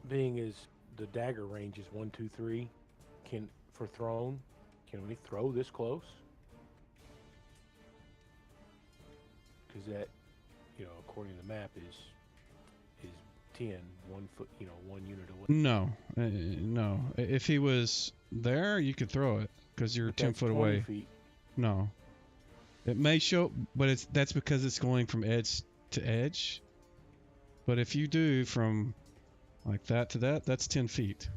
being as the dagger range is 1, 2, 3, can for thrown, can we throw this close? Because that, according to the map, is 10, 1 foot, 1 unit away. No, no. If he was there, you could throw it because you're But 10 that's foot 20 away. feet. No, it may show, but that's because it's going from edge to edge. But if you do from like that to that, that's 10 feet.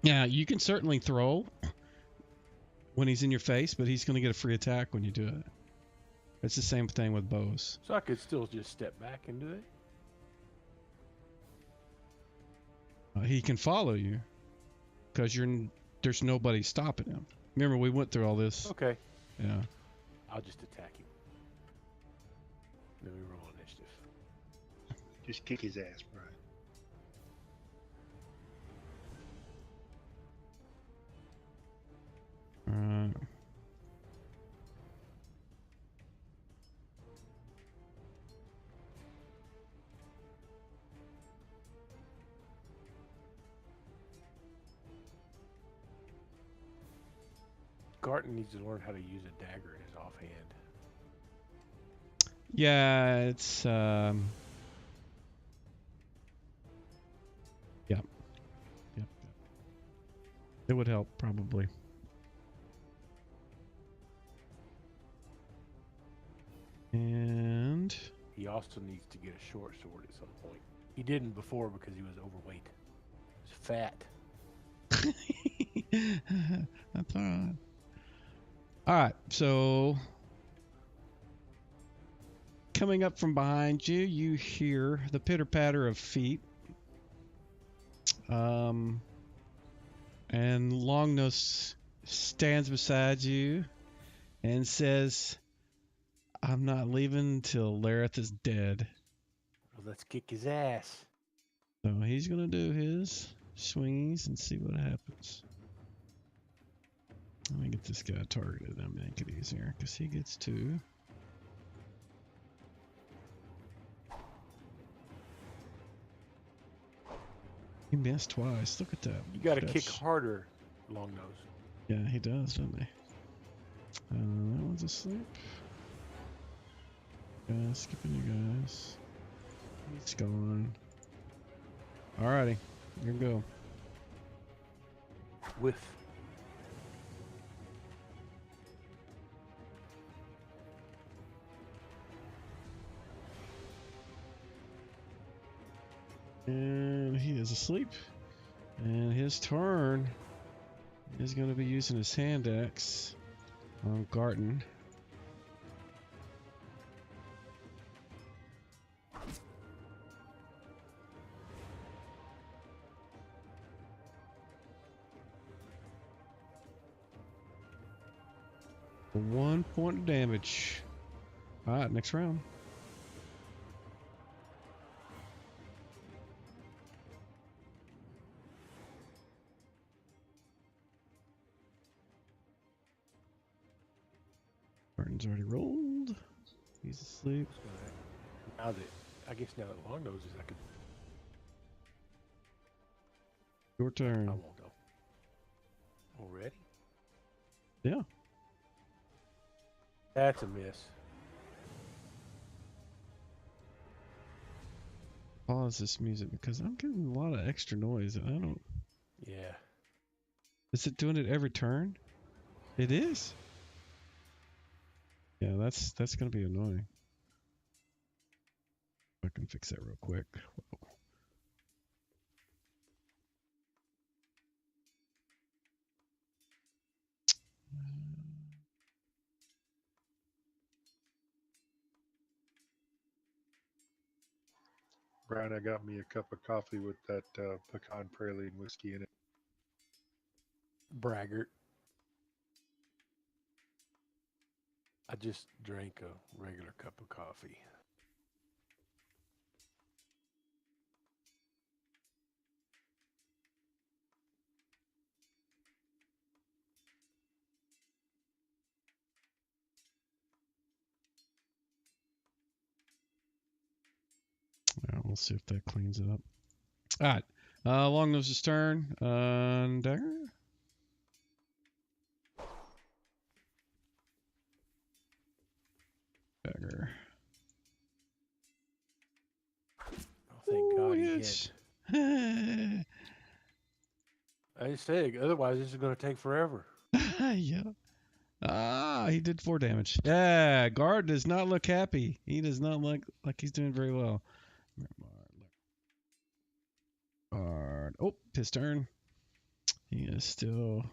Yeah, you can certainly throw when he's in your face, but he's going to get a free attack when you do it. It's the same thing with bows. So I could still just step back and do it. He can follow you because there's nobody stopping him. Remember, we went through all this. Okay. Yeah. I'll just attack him. Then we roll initiative. Just kick his ass, Brian. All right. Garton needs to learn how to use a dagger in his offhand. Yeah, it's Yep. It would help probably. And He also needs to get a short sword at some point. He didn't before because he was overweight. He was fat. that's all right. All right, so coming up from behind you, you hear the pitter patter of feet. And Longnose stands beside you and says, "I'm not leaving till Lareth is dead." Well, let's kick his ass. So he's gonna do his swings and see what happens. Let me get this guy targeted and make it easier because he gets 2. He missed twice. Look at that. You got to kick harder, Long Nose. Yeah, he does, doesn't he? That one's asleep. Skipping you guys. He's gone. Alrighty, here we go. Whiff. And he is asleep. And his turn is going to be using his hand axe on Garten. For 1 point of damage. Alright, next round. Garten's already rolled. He's asleep. Now that Long Nose is, I could. Your turn. I won't go. Already? Yeah. That's a miss. Pause this music because I'm getting a lot of extra noise and I don't. Yeah. Is it doing it every turn? It is. Yeah, that's gonna be annoying. I can fix that real quick. Whoa. Brian, I got me a cup of coffee with that pecan praline whiskey in it. Braggart. I just drank a regular cup of coffee. We'll see if that cleans it up. All right. Long Nose's turn. Dagger. Dagger. Oh, thank God he yes. hit. I just said, otherwise this is going to take forever. Yeah. Ah, he did 4 damage. Yeah, Guard does not look happy. He does not look like he's doing very well. Guard. Oh, his turn. He is still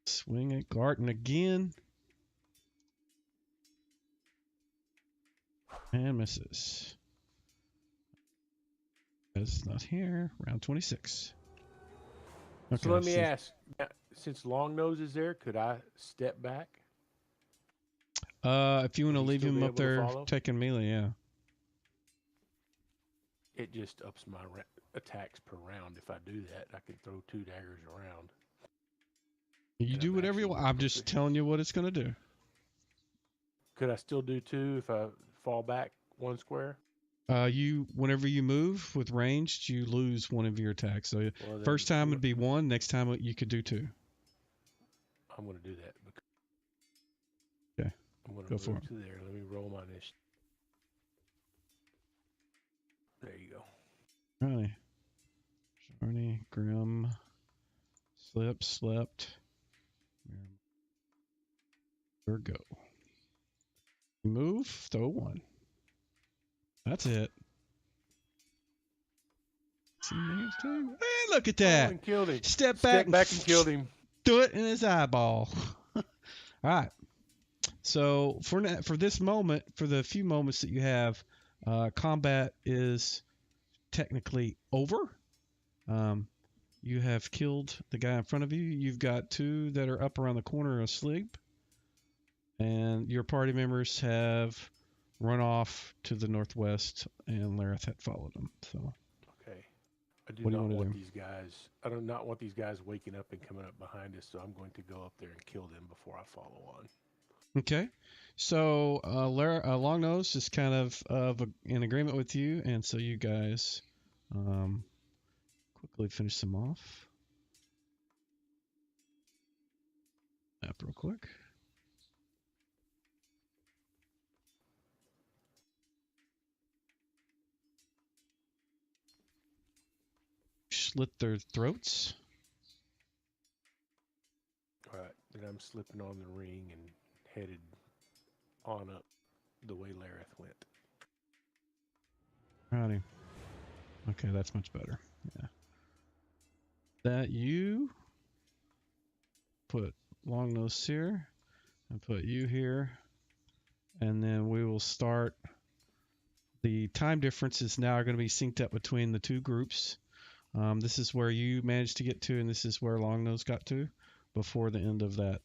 swing at Garden again. And misses. That's not here. Round 26. Okay, So let me ask, since Long Nose is there, could I step back? If you want to Would he leave still him be up able to there follow? taking melee, yeah. It just ups my attacks per round. If I do that, I can throw 2 daggers around. You And do I'm whatever you actually want. more I'm just proficient. telling you what it's going to do. Could I still do 2 if I fall back 1 square? Whenever you move with ranged, you lose 1 of your attacks. So Well, then first time would be 1. Next time you could do 2. I'm going to do that. Okay, I'm going go to for move it. to there. Let me roll my initiative. There you go. Ronnie. Sharny, Grim, slept. There go. Move, throw 1. That's it. Hey, look at that. Oh, and killed him. Step back back and killed him. Do it in his eyeball. All right. So for this moment, for the few moments that you have, combat is technically over. You have killed the guy in front of you. You've got 2 that are up around the corner asleep. And your party members have run off to the northwest, and Lareth had followed them. So, Okay. I do what do you not want to want do? these guys. I do not want these guys waking up and coming up behind us. So I'm going to go up there and kill them before I follow on. Okay. So Longnose is kind of in agreement with you, and so you guys quickly finish them off. Up real quick. Slit their throats. All right. Then I'm slipping on the ring and headed on up the way Lareth went. Howdy. Okay, that's much better. Yeah. That you put Longnose here and put you here, and then we will start. The time difference is now going to be synced up between the 2 groups. This is where you managed to get to, and this is where Longnose got to before the end of that.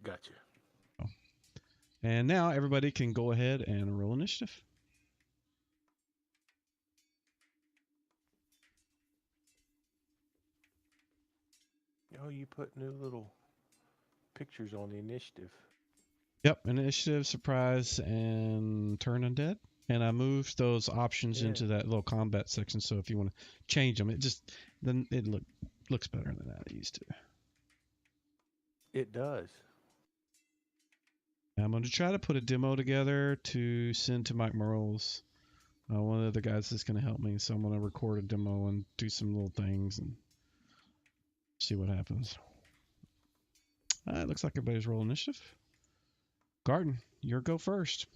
Gotcha. And now everybody can go ahead and roll initiative. Oh, you put new little pictures on the initiative. Yep, initiative, surprise, and turn undead. And I moved those options into that little combat section, so if you want to change them, then it looks better than that it used to. It does. I'm going to try to put a demo together to send to Mike Merles. One of the guys is going to help me, so I'm going to record a demo and do some little things and see what happens. It looks like everybody's rolling initiative. Garden, your go first.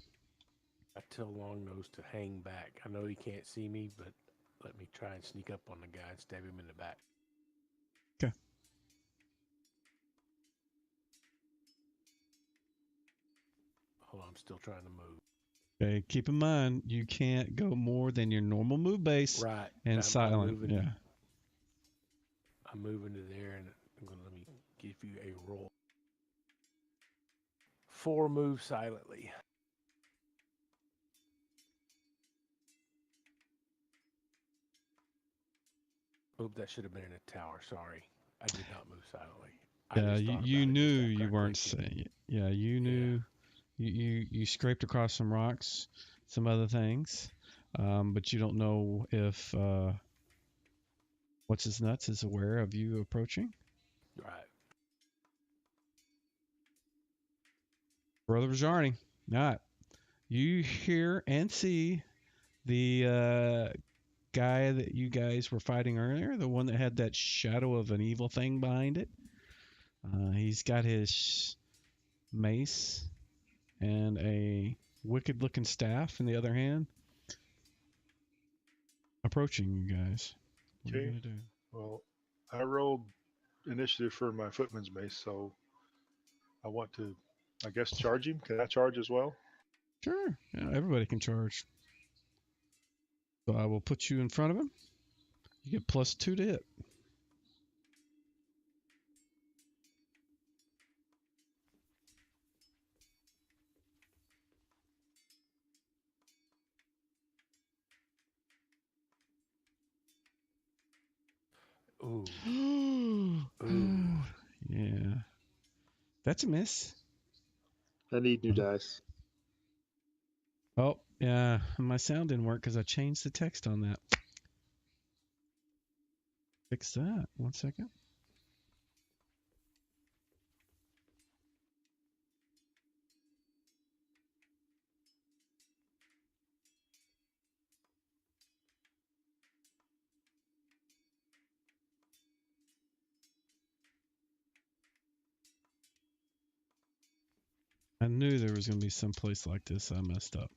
I tell Longnose to hang back. I know he can't see me, but let me try and sneak up on the guy and stab him in the back. Okay. Hold on, I'm still trying to move. Okay, keep in mind, you can't go more than your normal move base. Right. And silent, yeah. I'm moving to there, and I'm going to let me give you a roll. 4 move silently. Oop, that should have been in a tower. Sorry. I did not move silently. Yeah, you knew you weren't saying it. Yeah, you knew You scraped across some rocks, some other things, but you don't know if what's his nuts is aware of you approaching. Right. Brother Bajarni. All right. You hear and see the guy that you guys were fighting earlier, the one that had that shadow of an evil thing behind it. He's got his mace and a wicked-looking staff in the other hand, approaching you guys. What are you Okay. gonna do? Well, I rolled initiative for my footman's mace, so I want to, I guess, charge him. Can I charge as well? Sure. Yeah, everybody can charge. So I will put you in front of him. You get +2 to hit. Ooh. Ooh. Yeah. That's a miss. I need new dice. Oh, yeah. My sound didn't work because I changed the text on that. Fix that. 1 second. I knew there was going to be some place like this. I messed up.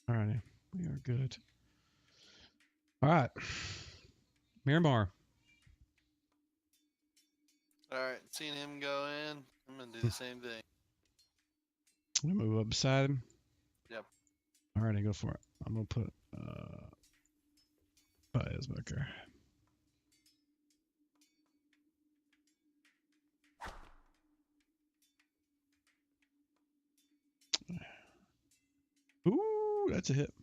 Alrighty. We are good. All right. Miramar. Alright, seeing him go in, I'm gonna do the same thing. I'm going to move up beside him. Yep. Alrighty, go for it. I'm going to put Baez back there. Ooh, that's a hit.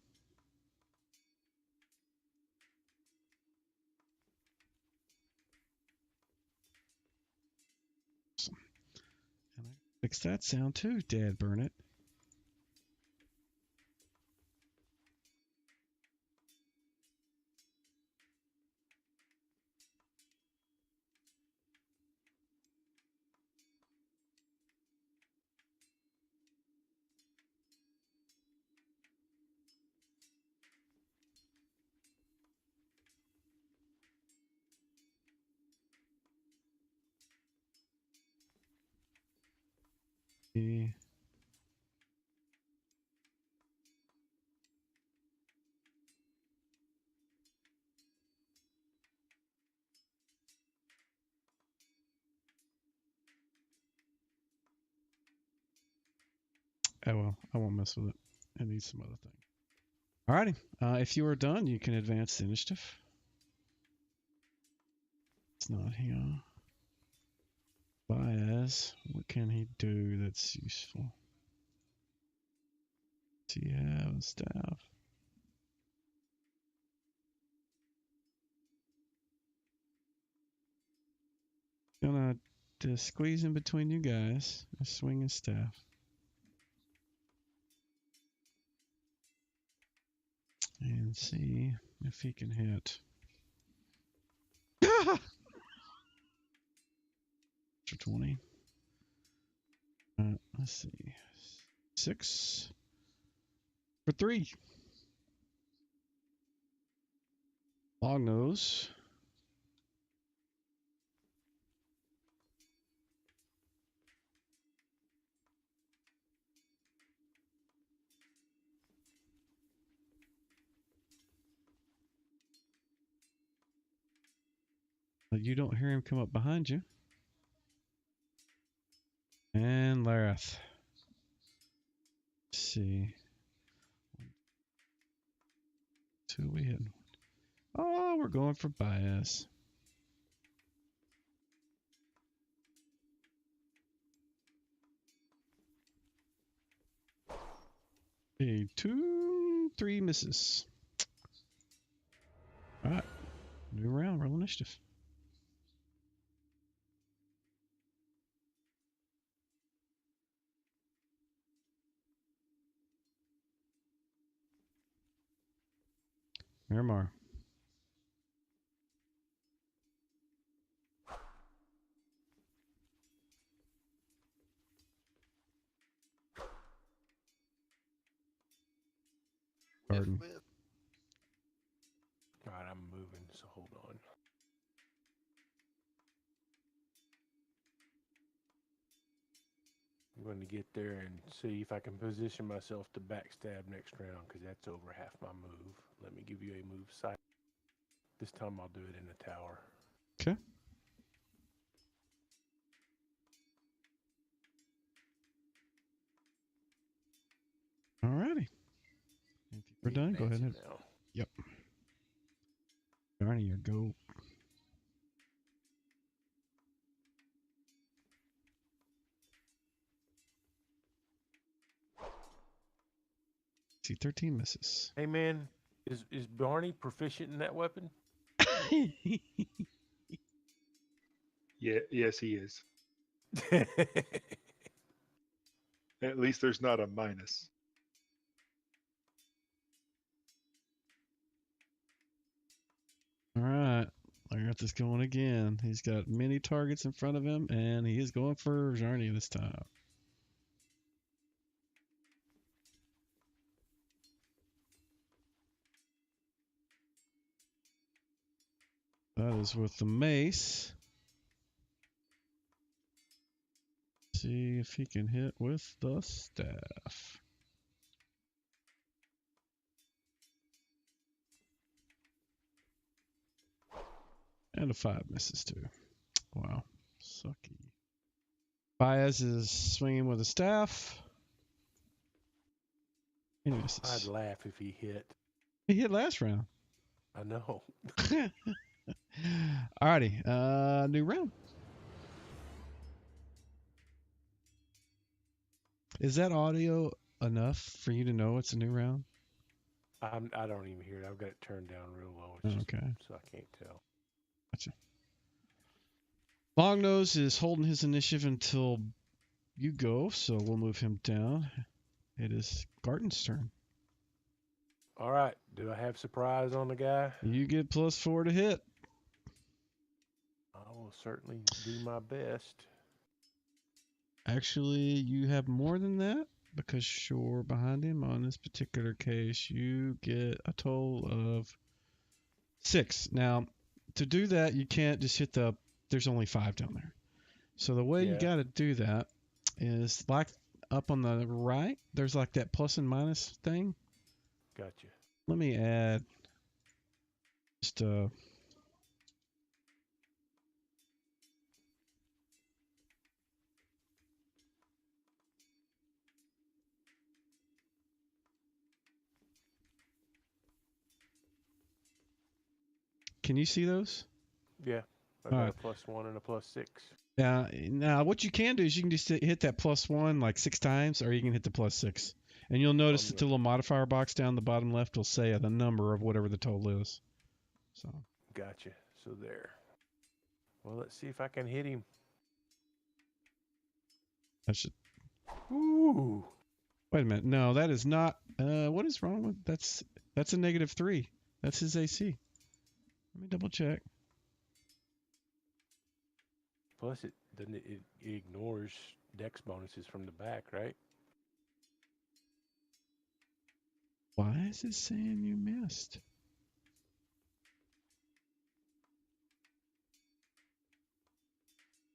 Awesome. And I fix that sound too, Dad burn it. Yeah. Oh well, I won't mess with it. I need some other thing. Alrighty. If you are done, you can advance the initiative. It's not here. Baez, what can he do that's useful? Does he have a staff? Gonna just squeeze in between you guys and swing his staff. And see if he can hit. For 20. Let's see. 6 for 3. Long nose. But you don't hear him come up behind you. And Lareth. Let's see. 2 we hit. Oh, we're going for bias. A 2, 3 misses. All right. New round. Roll initiative. Miramar. Garden. Whiff. All right, I'm moving, so hold on. I'm going to get there and see if I can position myself to backstab next round, because that's over half my move. Let me give you a move site. This time I'll do it in the tower. Okay. Alrighty. If you're done, go ahead. Now. Yep. Darn, your go. See, 13 misses. Hey man, is Barney proficient in that weapon? Yeah, yes, he is. At least there's not a minus. All right. I got this going again. He's got many targets in front of him, and he is going for Jarny this time. That is with the mace. See if he can hit with the staff. And a 5 misses too. Wow. Sucky. Baez is swinging with a staff. And he misses. I'd laugh if he hit. He hit last round. I know. Alrighty. New round. Is that audio enough for you to know it's a new round? I don't even hear it. I've got it turned down real low. It's just, Okay. so I can't tell. Gotcha. Longnose is holding his initiative until you go, so we'll move him down. It is Garton's turn. All right. Do I have surprise on the guy? You get +4 to hit. I will certainly do my best. Actually, you have more than that because you're behind him. On this particular case, you get a total of 6. Now, to do that, you can't just hit there's only 5 down there. So the way you got to do that is like up on the right, there's like that plus and minus thing. Gotcha. Let me add just Can you see those? Yeah. I got a +1 and a +6. Now, what you can do is you can just hit that +1 like 6 times, or you can hit the +6. And you'll notice that the little modifier box down the bottom left will say the number of whatever the total is. So. Gotcha. So there. Well, let's see if I can hit him. That should. Ooh. Wait a minute. No, that is not. What is wrong with that's a -3. That's his AC. Let me double check. Plus, it ignores dex bonuses from the back, right? Why is it saying you missed?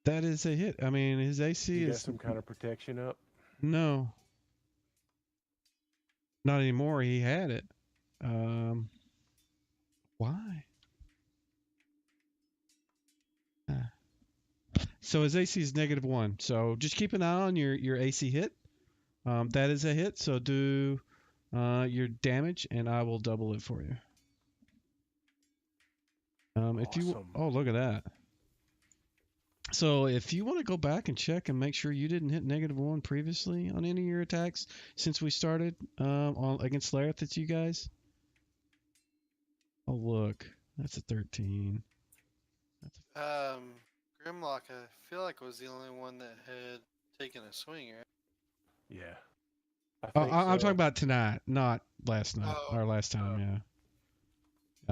That is a hit. I mean, his AC You got is some kind of protection up? no. Not anymore. He had it. Why? So his AC is -1. So just keep an eye on your AC hit. That is a hit. So do your damage, and I will double it for you. If you Awesome. look at that. So if you want to go back and check and make sure you didn't hit -1 previously on any of your attacks since we started on against Lareth, it's you guys. Oh look, that's a 13. Grimlock, I feel like was the only one that had taken a swing, right? Yeah. I Oh, think I'm so. talking about tonight, not last night Oh, or last time. Yeah.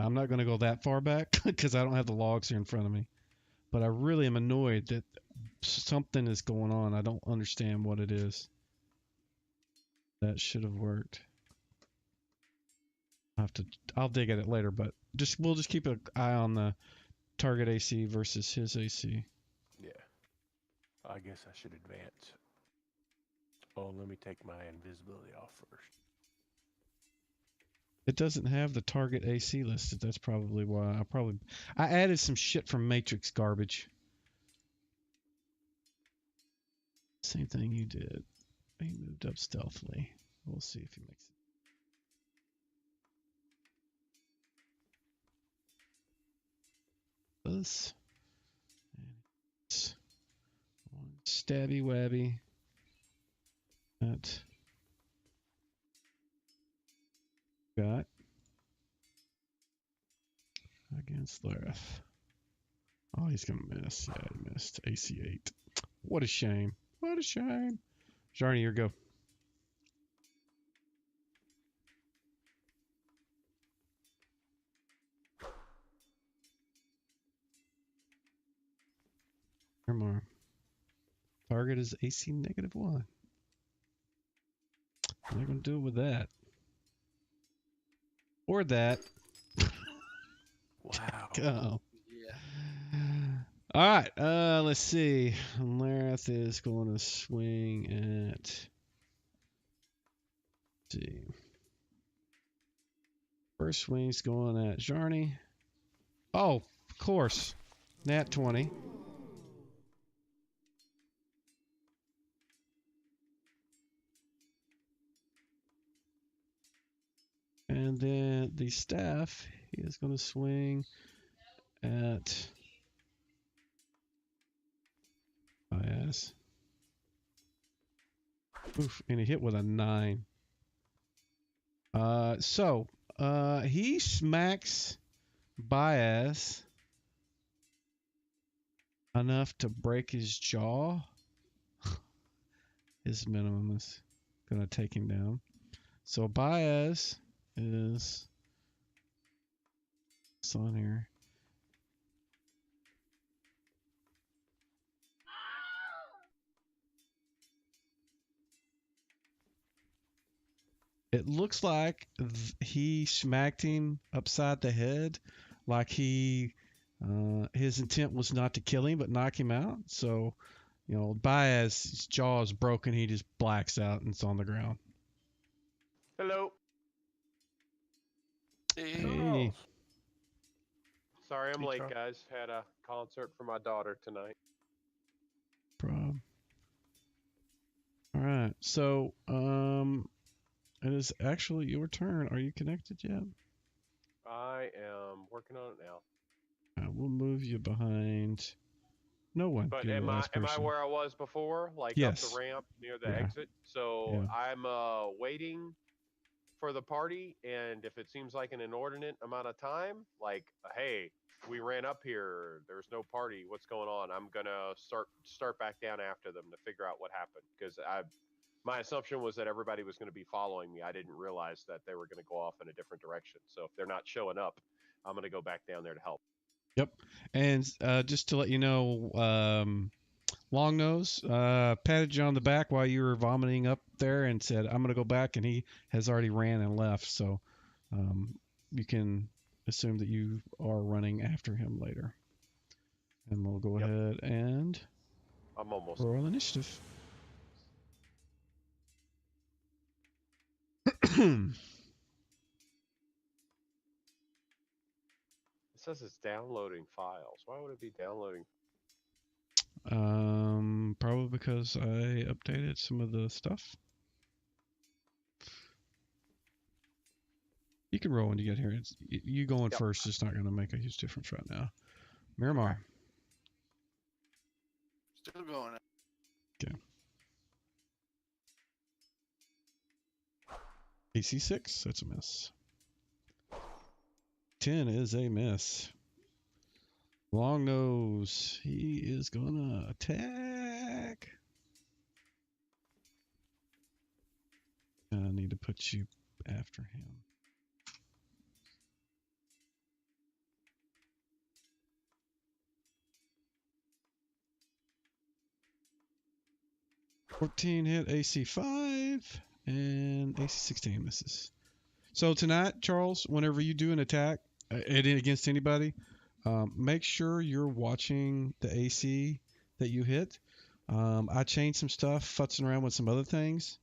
I'm not going to go that far back because I don't have the logs here in front of me. But I really am annoyed that something is going on. I don't understand what it is. That should have worked. I'll dig at it later, but we'll just keep an eye on the target AC versus his AC. Yeah. I guess I should advance. Oh, let me take my invisibility off first. It doesn't have the target AC listed. That's probably why. I added some shit from Matrix garbage. Same thing you did. He moved up stealthily. We'll see if he makes it. This. One stabby wabby. That. Got. Against Lareth. Oh, he's gonna miss. Yeah, he missed. AC 8. What a shame. What a shame. Jarny, your go. More. Target is AC -1. I'm not gonna do it with that. Or that. Wow. Go. yeah. All right. Let's see. Lareth is going to swing at. Let's see. First swing's going at Jarny. Oh, of course. Nat 20. And then the staff, he is going to swing at Bias. Oof, and he hit with a 9. He smacks Bias enough to break his jaw. His minimum is going to take him down. So Bias is it's on here. It looks like he smacked him upside the head, like his intent was not to kill him but knock him out. So, Baez's jaw is broken. He just blacks out and it's on the ground. Hello. Hey. Sorry I'm Hey, late, Charles. guys. Had a concert for my daughter tonight. Problem. All right. So, it is actually your turn. Are you connected yet? I am working on it now. We'll move you behind. No one. But You're the am I last person. where I was before? Like Yes. up the ramp near the Yeah. exit? So Yeah. I'm waiting for the party, and if it seems like an inordinate amount of time, like, hey, we ran up here, there's no party, what's going on? I'm gonna start back down after them to figure out what happened, because my assumption was that everybody was going to be following me. I didn't realize that they were going to go off in a different direction. So if they're not showing up, I'm going to go back down there to help. Yep. And just to let you know, Longnose patted you on the back while you were vomiting up there and said, I'm going to go back, and he has already ran and left. So you can assume that you are running after him later. And we'll go ahead and I'm almost. roll initiative. It says it's downloading files. Why would it be downloading? Probably because I updated some of the stuff. You can roll when you get here. You going first is not going to make a huge difference right now. Miramar. Still going. AC 6, that's a miss. 10 is a miss. Long nose, he is gonna attack. I need to put you after him. $14 hit, AC 5, and AC 16 misses. So tonight, Charles, whenever you do an attack against anybody, make sure you're watching the AC that you hit. I changed some stuff, futzing around with some other things,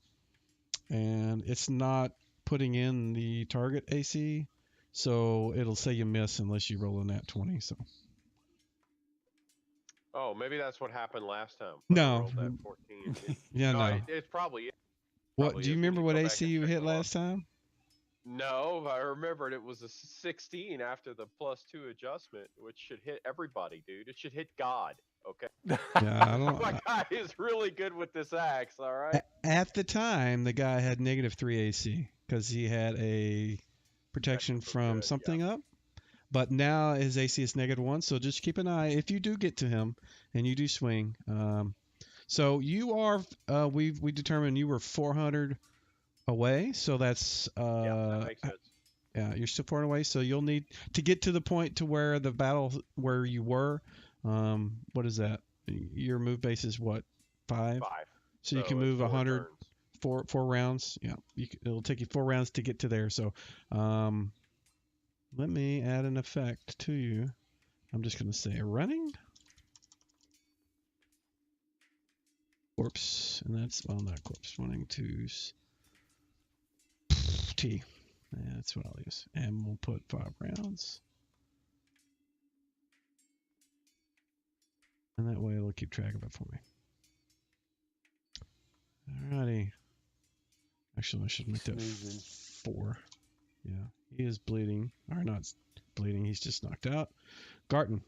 and it's not putting in the target AC, so it'll say you miss unless you roll a nat 20. So. Oh, maybe that's what happened last time. No. I rolled that 14. Yeah, no. It's probably. What probably do you is when remember? you What go back AC and you check hit the log. last time? No, I remembered it was a 16 after the +2 adjustment, which should hit everybody, dude. It should hit God. Okay. Yeah, I don't. My guy is really good with this axe. All right. At the time, the guy had -3 AC because he had a protection from good, something up. But now his AC is -1, so just keep an eye if you do get to him and you do swing. So you are. We determined you were 400 away, so that's. Yeah, that makes sense. Yeah, you're still 400 away, so you'll need to get to the point to where the battle where you were. What is that? Your move base is what? 5. 5. So you can it's move 4 100. turns. Four rounds. Yeah, it'll take you 4 rounds to get to there. So, let me add an effect to you. I'm just going to say running. Corpse, and that's, well, not corpse, running to T. Yeah, that's what I'll use. And we'll put 5 rounds. And that way it'll keep track of it for me. Alrighty. Actually, I should make that 4. Yeah, he is bleeding. Or not bleeding, he's just knocked out. Garten.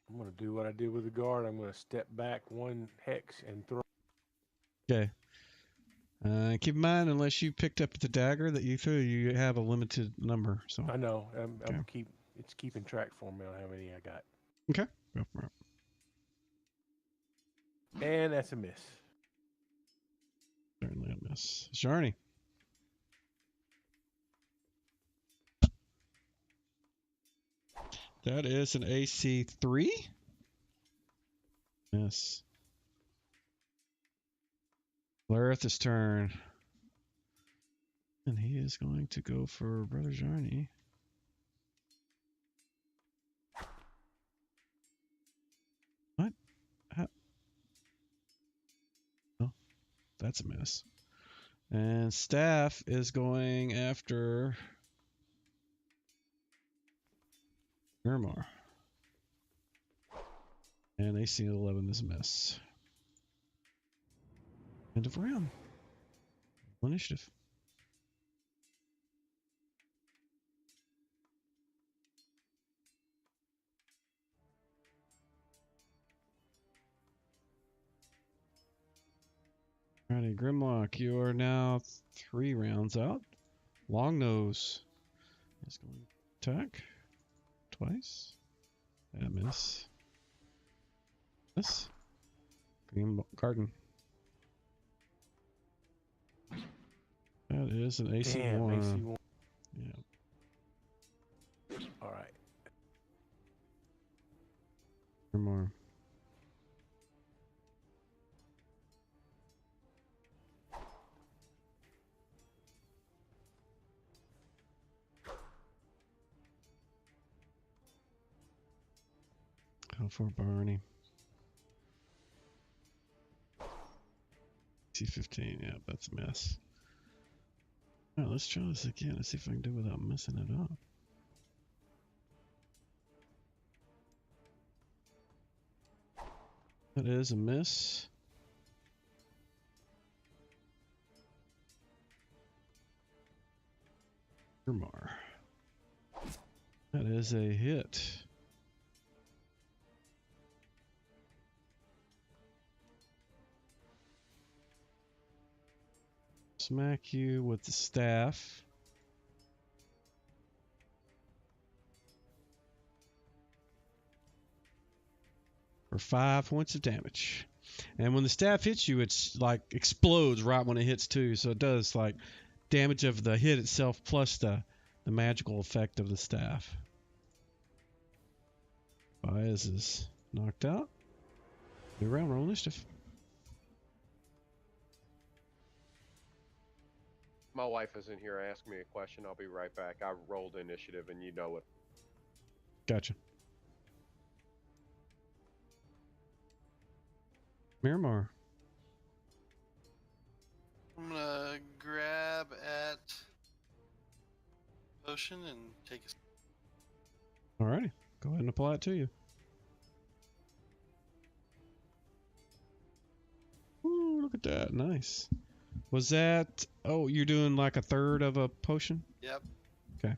I'm going to do what I did with the guard. I'm going to step back 1 hex and throw. Okay. Keep in mind, unless you picked up the dagger that you threw, you have a limited number. So I know. Okay. It's keeping track for me on how many I got. Okay. Go for it. And that's a miss. Certainly a miss. Jarny. That is an AC 3. Yes. Lareth's turn. And he is going to go for Brother Jarny. What? Oh, that's a miss. And Staff is going after Gurmar. And AC 11 is a miss. End of round. Initiative. Alrighty, Grimlock, you are now 3 rounds out. Longnose is going to attack twice. That miss. Miss. Green Garden. That is an AC Damn, 1. AC 1. Yeah. All right. More. Go for Barney. C15, yeah, that's a mess. Alright, let's try this again. Let's see if I can do it without messing it up. That is a miss. Gurmar. That is a hit. Smack you with the staff. For 5 points of damage. And when the staff hits you, it's like explodes right when it hits too. So it does like damage of the hit itself plus the magical effect of the staff. Baez is knocked out. New round, roll initiative. My wife is in here asking me a question. I'll be right back. I rolled initiative and you know it. Gotcha. Miramar. I'm gonna grab at potion and take a. Alrighty. Go ahead and apply it to you. Ooh, look at that. Nice. Was that... Oh, you're doing like a third of a potion? Yep. Okay.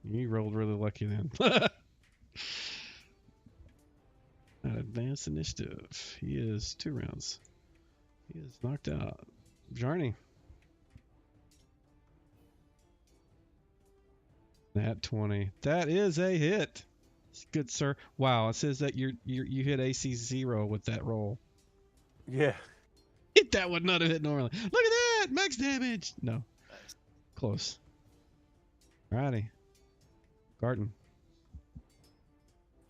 You rolled really lucky then. Advanced initiative. He is 2 rounds. He is knocked out. Jarny. Nat 20. That is a hit. Good, sir. Wow, it says that you hit AC 0 with that roll. Yeah. That would not have hit normally. Look at that! Max damage! No. Nice. Close. Alrighty. Garden.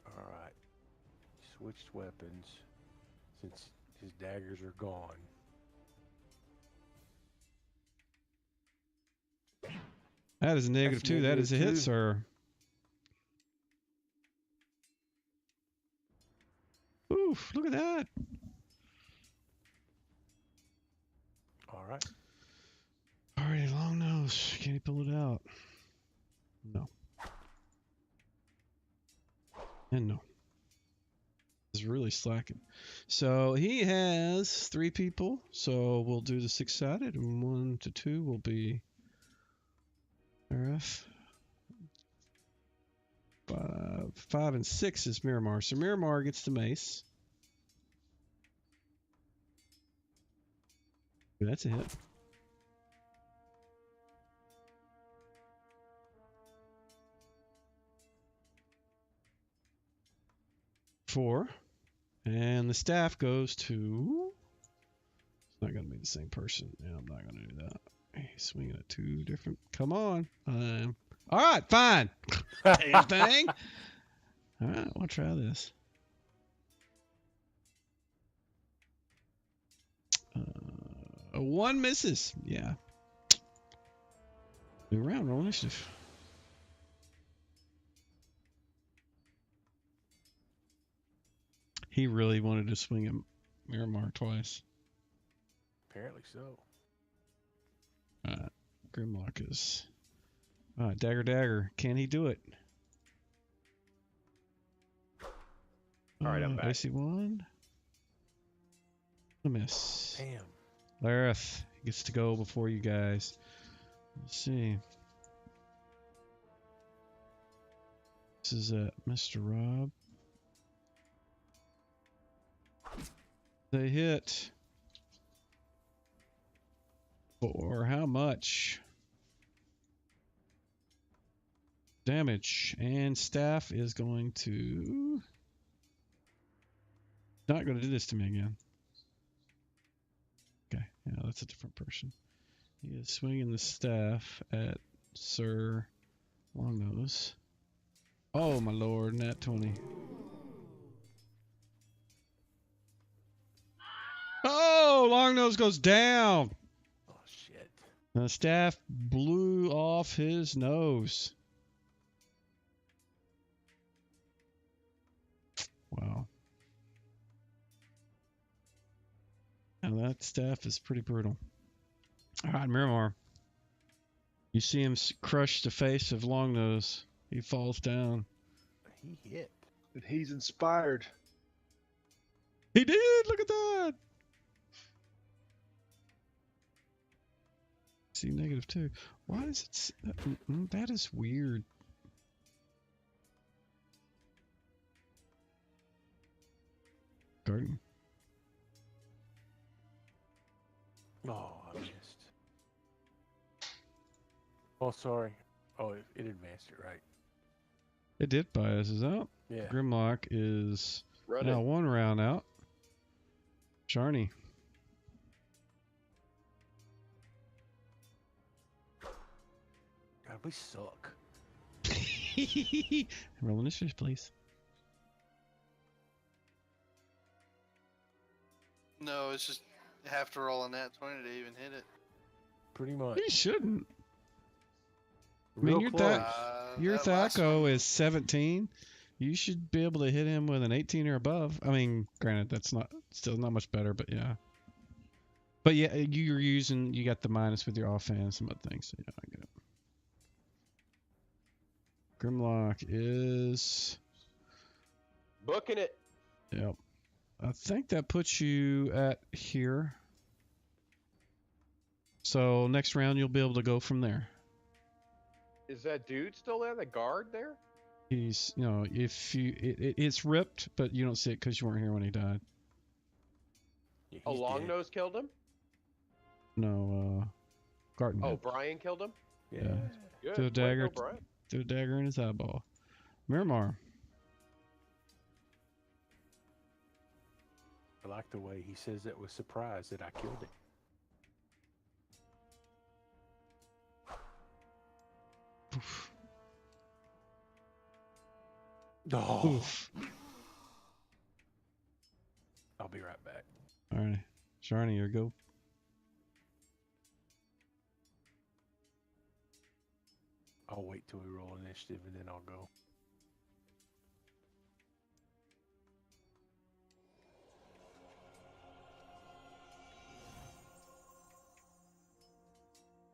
All right. Switched weapons since his daggers are gone. That is a negative That's 2. That is a hit, -2. sir. Oof, look at that. All right. Alrighty, long nose. Can he pull it out? No. And no. He's really slacking. So he has 3 people. So we'll do the 6-sided, and 1 to 2 will be RF. 5 and 6 is Miramar. So Miramar gets the mace. That's a hit. Four. And the staff goes to... It's not going to be the same person. Yeah, I'm not going to do that. He's swinging at 2 different... Come on. All right, fine. Same thing. All right, we'll try this. A 1 misses. Yeah. New round, roll initiative. He really wanted to swing at Miramar twice. Apparently so. Grimlock is... dagger, dagger. Can he do it? All right, I'm back. AC 1. A miss. Damn. Lareth gets to go before you guys. Let's see. This is Mr. Rob. They hit. For how much? Damage. And staff is going to... Not going to do this to me again. Okay, yeah, that's a different person. He is swinging the staff at Sir Longnose. Oh, my lord, nat 20. Oh, Longnose goes down. Oh, shit. The staff blew off his nose. Wow. And that staff is pretty brutal. All right, Miramar. You see him crush the face of Longnose. He falls down. He hit. And he's inspired. He did! Look at that! See, negative 2. Why does it... that is weird. Garden. Oh, I missed. Oh, sorry. Oh, it advanced it, right? It did biases out. Yeah. Grimlock is Run now it. 1 round out. Sharny. God, we suck. Roll initiative, please. No, it's just you have to roll a nat 20 to even hit it. Pretty much. You shouldn't. Real you're close. Your That last Thaco one- is 17. You should be able to hit him with an 18 or above. I mean, granted, that's still not much better, but yeah. But yeah, you got the minus with your offhand, some other things. So yeah, I get it. Grimlock is, Booking it. yep. I think that puts you at here. So next round you'll be able to go from there. Is that dude still there? The guard there? He's, if it's ripped, but you don't see it because you weren't here when he died. Yeah, Oh, he's Long dead. Nose killed him? No, Garten. Oh, did. Brian killed him? Yeah. Yeah. Good. Threw a Way to dagger. go, Brian. Threw a dagger in his eyeball. Miramar. I like the way he says that with surprise that I killed him. Oh. Oof. I'll be right back. All right. Sharny, your go. I'll wait till we roll initiative and then I'll go.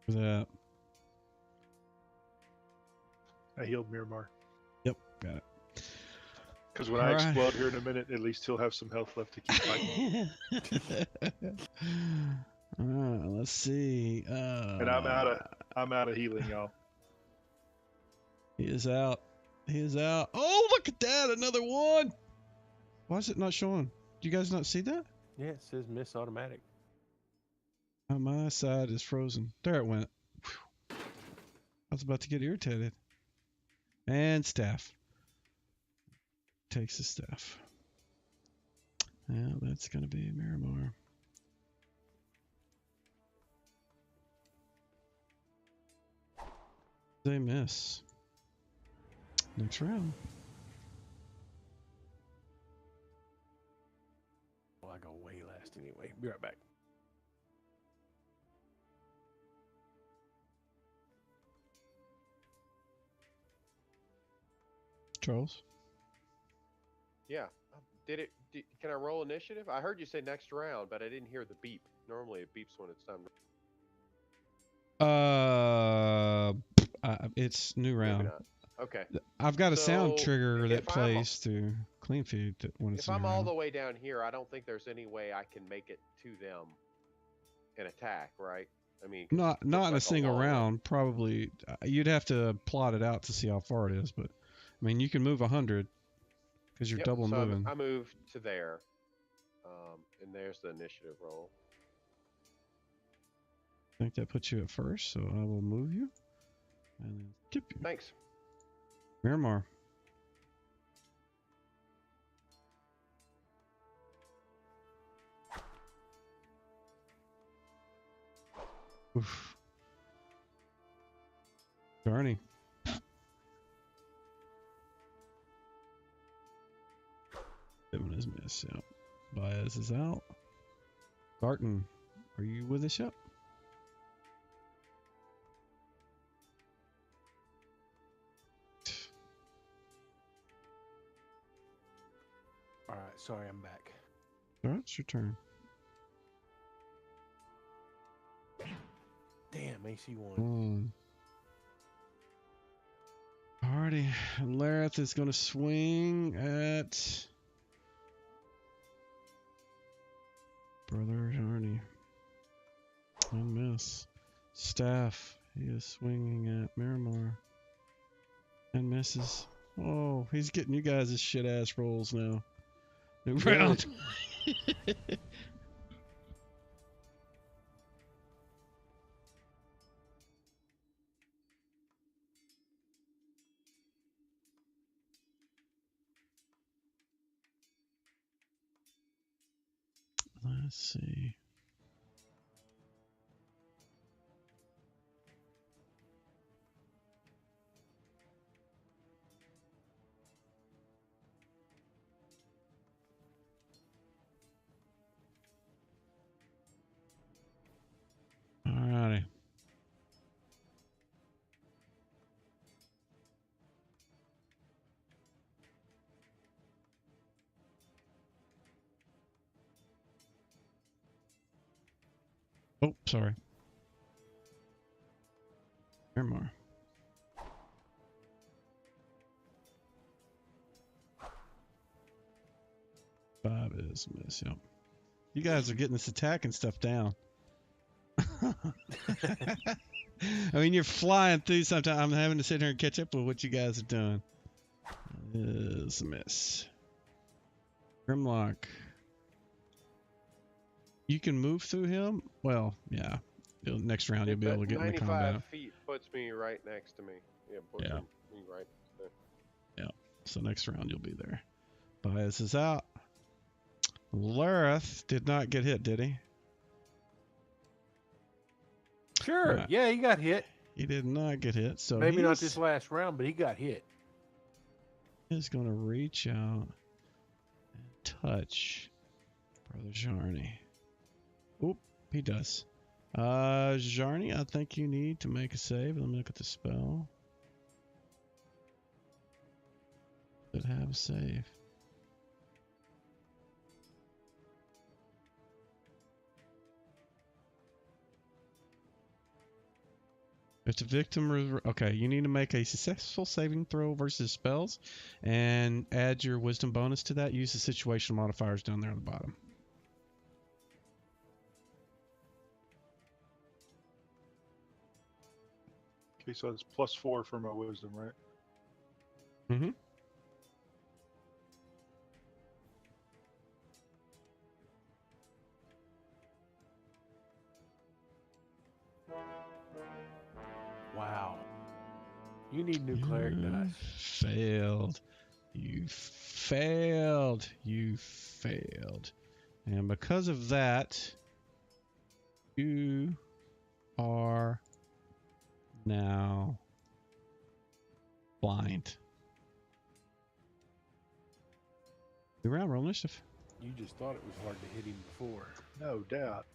That. I healed Miramar. Yep, got it. Because when I Alright. explode here in a minute, at least he'll have some health left to keep fighting. All right, let's see. And I'm out of healing, y'all. He is out. He is out. Oh, look at that! Another one. Why is it not showing? Do you guys not see that? Yeah, it says miss automatic. Oh, my side is frozen. There it went. Whew. I was about to get irritated. And staff. Takes the staff. Yeah, that's going to be Miramar. They miss. Next round. Well, I go way last anyway. Be right back. Charles. Yeah. Can I roll initiative? I heard you say next round, but I didn't hear the beep. Normally it beeps when it's time. It's new Maybe round. not. Okay. I've got a sound So, trigger that if I'm- plays to clean feed when it's If new I'm all round. the way down here, I don't think there's any way I can make it to them and attack, right? I mean, 'cause Not it looks in a like a single long way. round. Probably you'd have to plot it out to see how far it is. But I mean, you can move 100 because you're Yep, double so moving. I moved to there, and there's the initiative roll. I think that puts you at first, so I will move you and then skip you. Thanks. Miramar. Oof. Darny. Seven is miss. Yep. Baez is out. Garten, are you with us yet? All right, sorry, I'm back. All right, it's your turn. Damn, AC one. One. Alrighty, Lareth is going to swing at Brother Arnie. And miss. Staff, he is swinging at Miramar. And misses. Oh, he's getting you guys' shit ass rolls now. New round. Let's see. Alrighty. Oh, sorry. More. Five is miss. Yep. You guys are getting this attack and stuff down. I mean, you're flying through sometimes. I'm having to sit here and catch up with what you guys are doing. Is a miss. Grimlock. You can move through him? Well, yeah. Next round, you'll be able to get in the 95 combat. feet puts me right next to me. Yeah, puts Yeah. me right there. Yeah. So next round, you'll be there. Bias is out. Lareth did not get hit, did he? Sure. Right. Yeah, he got hit. He did not get hit. So Maybe not he's- this last round, but he got hit. He's going to reach out and touch Brother Jarny. Oop, he does. Jarny, I think you need to make a save. Let me look at the spell. Should have a save. If the victim, okay, you need to make a successful saving throw versus spells, and add your wisdom bonus to that. Use the situation modifiers down there on the bottom. Okay, so it's +4 for my wisdom, right? Mm-hmm. Wow. You need new cleric dice. Failed. You failed. You failed. And because of that, you are now blind. New round, roll initiative. You just thought it was hard to hit him before. No doubt.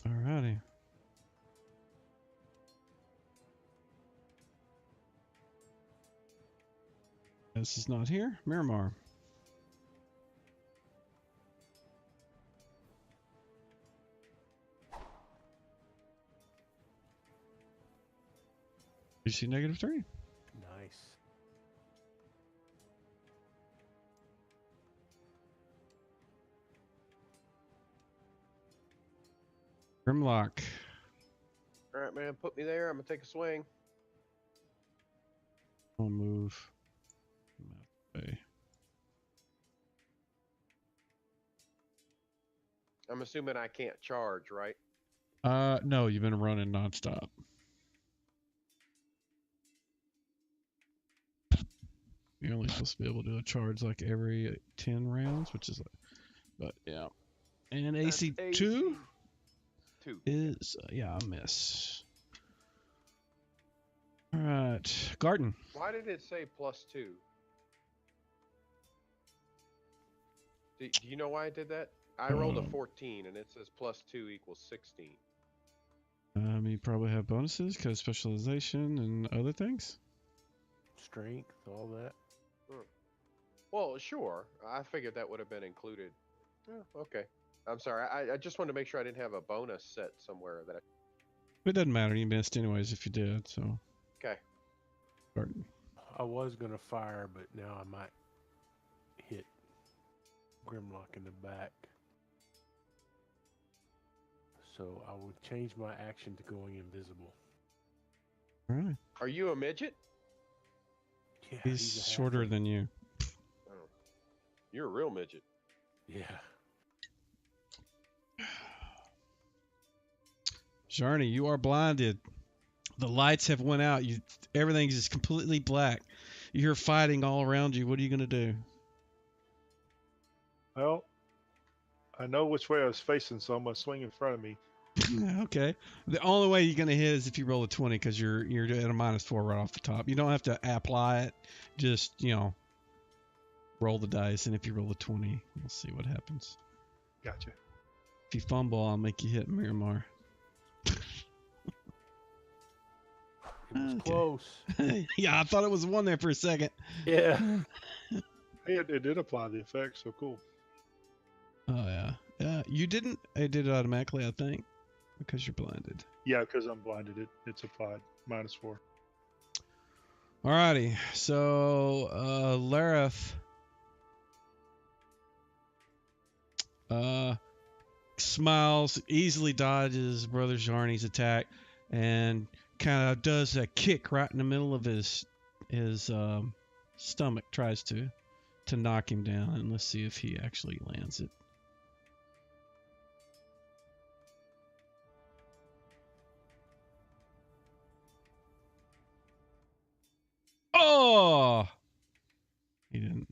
Alrighty. This is not here. Miramar. You see -3. Nice. Grimlock. All right, man, put me there. I'm gonna take a swing. I'll move. Okay. I'm assuming I can't charge, right? No, you've been running nonstop. You're only supposed to be able to do a charge like every 10 rounds, which is like, but yeah. And That's AC 2 AC 2. is, yeah, a miss. All right, Garden. Why did it say +2? Do you know why I did that? I rolled a 14, and it says +2 equals 16. You probably have bonuses because specialization and other things. Strength, all that. Well, sure. I figured that would have been included. Oh, okay. I'm sorry. I just wanted to make sure I didn't have a bonus set somewhere that It doesn't matter. You missed anyways if you did. So. Okay. Garden. I was gonna fire, but now I might hit Grimlock in the back. So I will change my action to going invisible. All right. Are you a midget? Yeah, He's a shorter halfling. than you. Oh. You're a real midget. Yeah. Journey, you are blinded. The lights have went out. Everything's just completely black. You hear fighting all around you. What are you gonna do? Well, I know which way I was facing, so I'm gonna swing in front of me. Okay. The only way you're gonna hit is if you roll a 20, because you're at a -4 right off the top. You don't have to apply it. Just roll the dice, and if you roll a 20, we'll see what happens. Gotcha. If you fumble, I'll make you hit Miramar. It was Okay. close. Yeah, I thought it was one there for a second. Yeah. Hey, it did apply the effect, so cool. Oh yeah. You didn't. It did it automatically, I think, because you're blinded. Yeah, because I'm blinded. It's applied -4. Alrighty. So Lareth smiles, easily dodges Brother Jarny's attack, and kind of does a kick right in the middle of his stomach. Tries to knock him down, and let's see if he actually lands it. Oh! He didn't.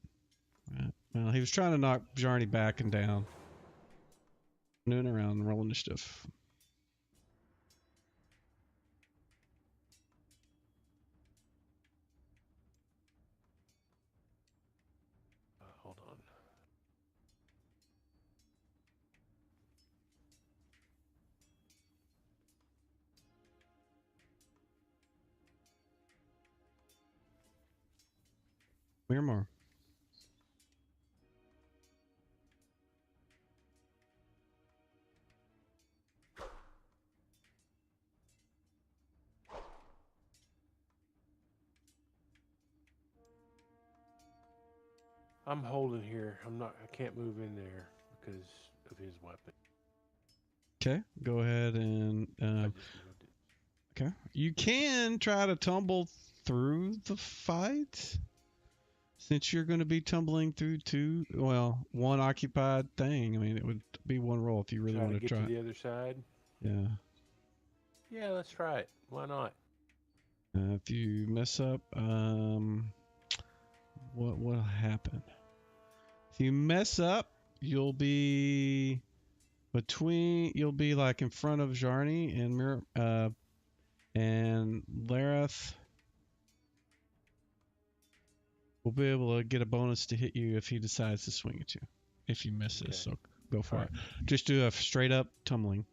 Right. Well, he was trying to knock Jarny back and down. Moving around and rolling initiative. Hold on. Miramar. I'm holding here. I can't move in there because of his weapon. Okay, go ahead and I just moved it. okay. You can try to tumble through the fight, since you're going to be tumbling through one occupied thing. I mean, it would be one roll if you really want to get try. to the other side. Yeah. Yeah, let's try it. Why not? If you mess up, what will happen? If you mess up, you'll be like in front of Jarny and Lareth will be able to get a bonus to hit you if he decides to swing at you. If you miss this, so go for it. Just do a straight up tumbling.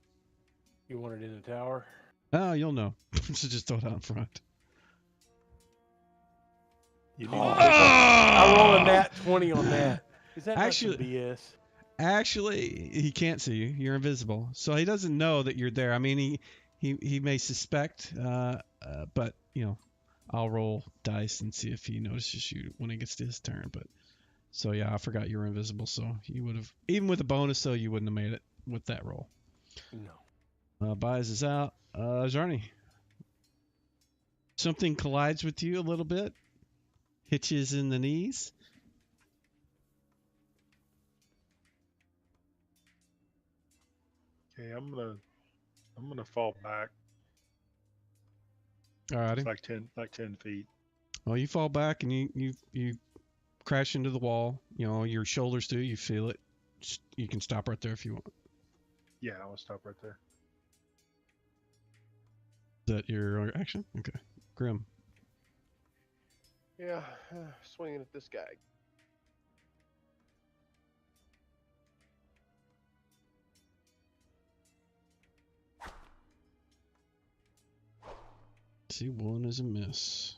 You want it in the tower? Oh, you'll know. So just throw it out in front. You need I roll a nat 20 on that. Is that Actually- not some BS? Actually, he can't see you. You're invisible, so he doesn't know that you're there. I mean, he may suspect, but I'll roll dice and see if he notices you when it gets to his turn. But so yeah, I forgot you were invisible, so you would have, even with a bonus, so you wouldn't have made it with that roll. No. Bias is out. Jarny. Something collides with you a little bit. Hitches in the knees. Okay, I'm gonna fall back. Alrighty. It's like 10 feet. Well, you fall back and you crash into the wall. Your shoulders do. You feel it. You can stop right there if you want. Yeah, I'll stop right there. Is that your action? Okay. Grim. Yeah, swinging at this guy. See, one is a miss.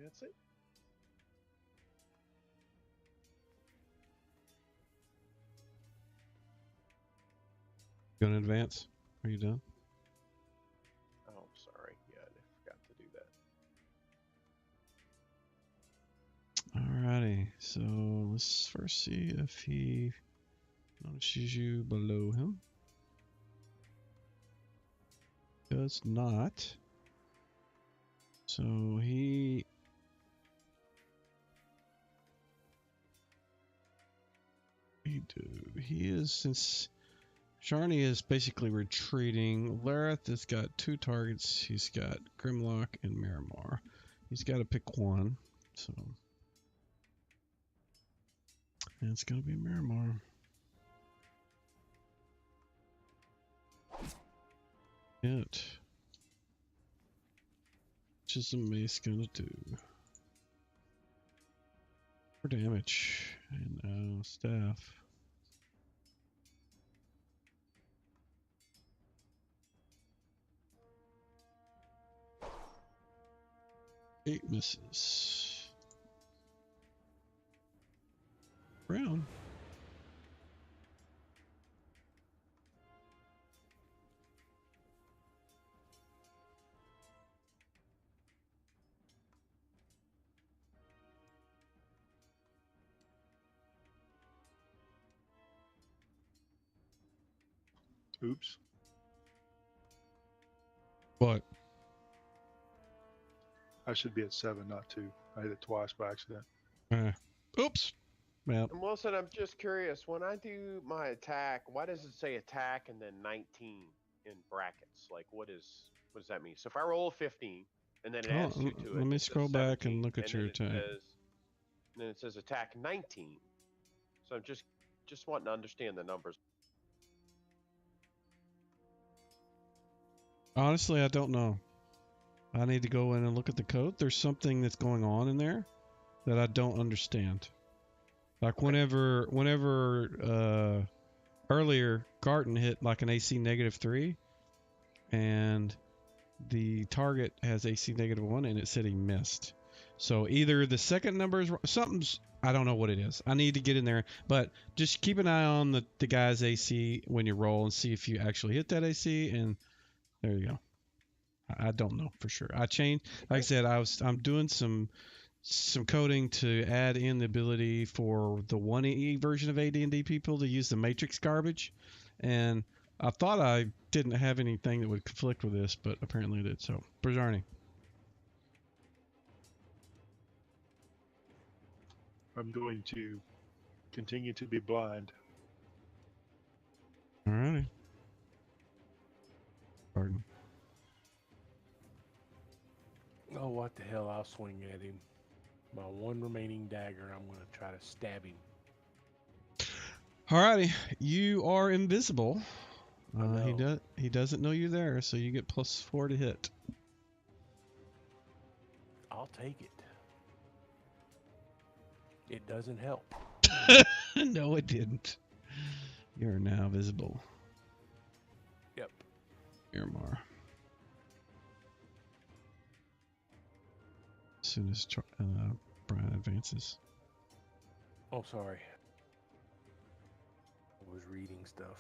That's it. Gonna advance? Are you done? Oh, sorry. Yeah, I forgot to do that. Alrighty. So let's first see if he notices you below him. Does not. So he he do? He is, since Sharni is basically retreating. Lareth has got 2 targets. He's got Grimlock and Miramar. He's got to pick one. So, and it's going to be Miramar. Hit. What is the mace going to do? For damage. And staff. 8 misses. Brown. Oops. What? I should be at 7, not 2. I hit it twice by accident. Oops. Well, And Wilson, I'm just curious. When I do my attack, why does it say attack and then 19 in brackets? Like, what does that mean? So if I roll a 15 and then it adds 2 to it, let me it says scroll back and 17, look at your then attack. then it says attack 19. So I'm just wanting to understand the numbers. Honestly, I don't know. I need to go in and look at the code. There's something that's going on in there that I don't understand. Like whenever earlier Garten hit like an AC -3 and the target has AC -1 and it said he missed. So either the second number is something's, I don't know what it is. I need to get in there, but just keep an eye on the guy's AC when you roll and see if you actually hit that AC, and there you go. I don't know for sure. I changed, like I said, I'm doing some coding to add in the ability for the 1E version of AD&D people to use the matrix garbage, and I thought I didn't have anything that would conflict with this, but apparently it did. So, Brzarni. I'm going to continue to be blind. Alrighty. Pardon. Oh, what the hell? I'll swing at him. My one remaining dagger, I'm going to try to stab him. Alrighty. You are invisible. I know. He doesn't know you're there, so you get +4 to hit. I'll take it. It doesn't help. No, it didn't. You're now visible. Yep. Miramar. As soon as Brian advances. Oh, sorry. I was reading stuff.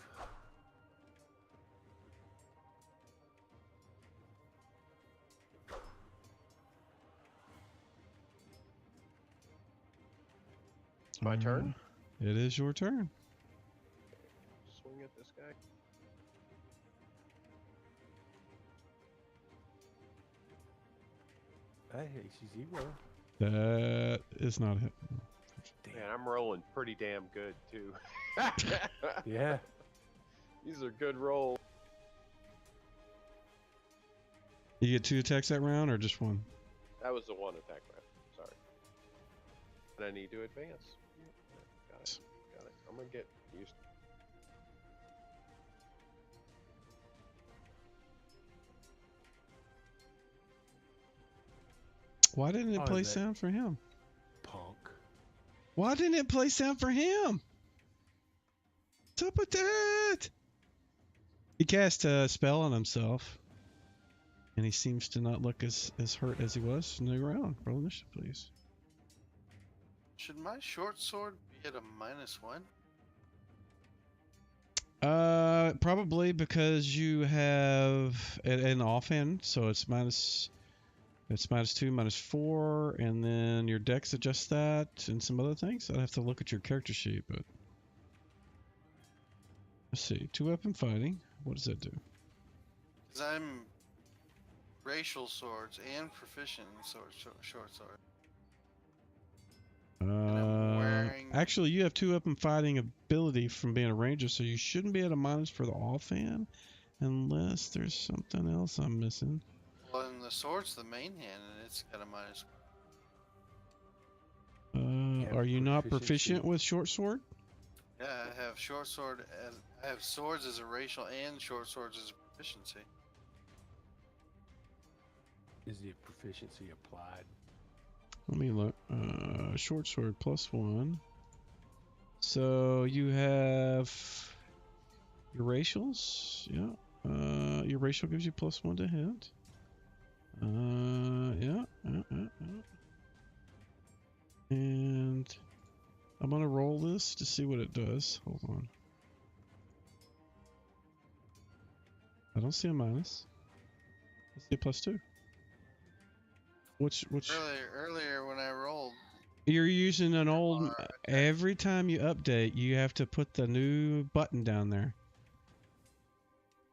My turn? It is your turn. Swing at this guy. Hey, AC 0. That is not a hit. Damn. Man, I'm rolling pretty damn good too. Yeah. These are good rolls. You get 2 attacks that round or just 1? That was the one attack round. Sorry. And I need to advance. Got it. Got it. I'm gonna get used. Why didn't it Oh, play that- sound for him? Punk. Why didn't it play sound for him? What's up with that? He cast a spell on himself, and he seems to not look as hurt as he was in the round. Roll initiative, please. Should my short sword be at a -1? Probably because you have an offhand, so it's -2, -4, and then your dex adjusts that and some other things. I'd have to look at your character sheet, but let's see. 2-weapon fighting. What does that do? Because I'm racial swords and proficient in short sword. And I'm wearing Actually, you have 2 up and fighting ability from being a ranger, so you shouldn't be at a minus for the offhand, unless there's something else I'm missing. Well, and the sword's the main hand, and it's got a minus. have Are you not proficiency. proficient with short sword? Yeah, I have short sword as I have swords as a racial and short swords as a proficiency. Is the proficiency applied? Let me look. Short sword +1. So you have your racials. Yeah. Your racial gives you +1 to hit. Yeah. And I'm gonna roll this to see what it does. Hold on. I don't see a minus. I see a +2. Which Earlier when I rolled, you're using an old. Alright. Every time you update, you have to put the new button down there.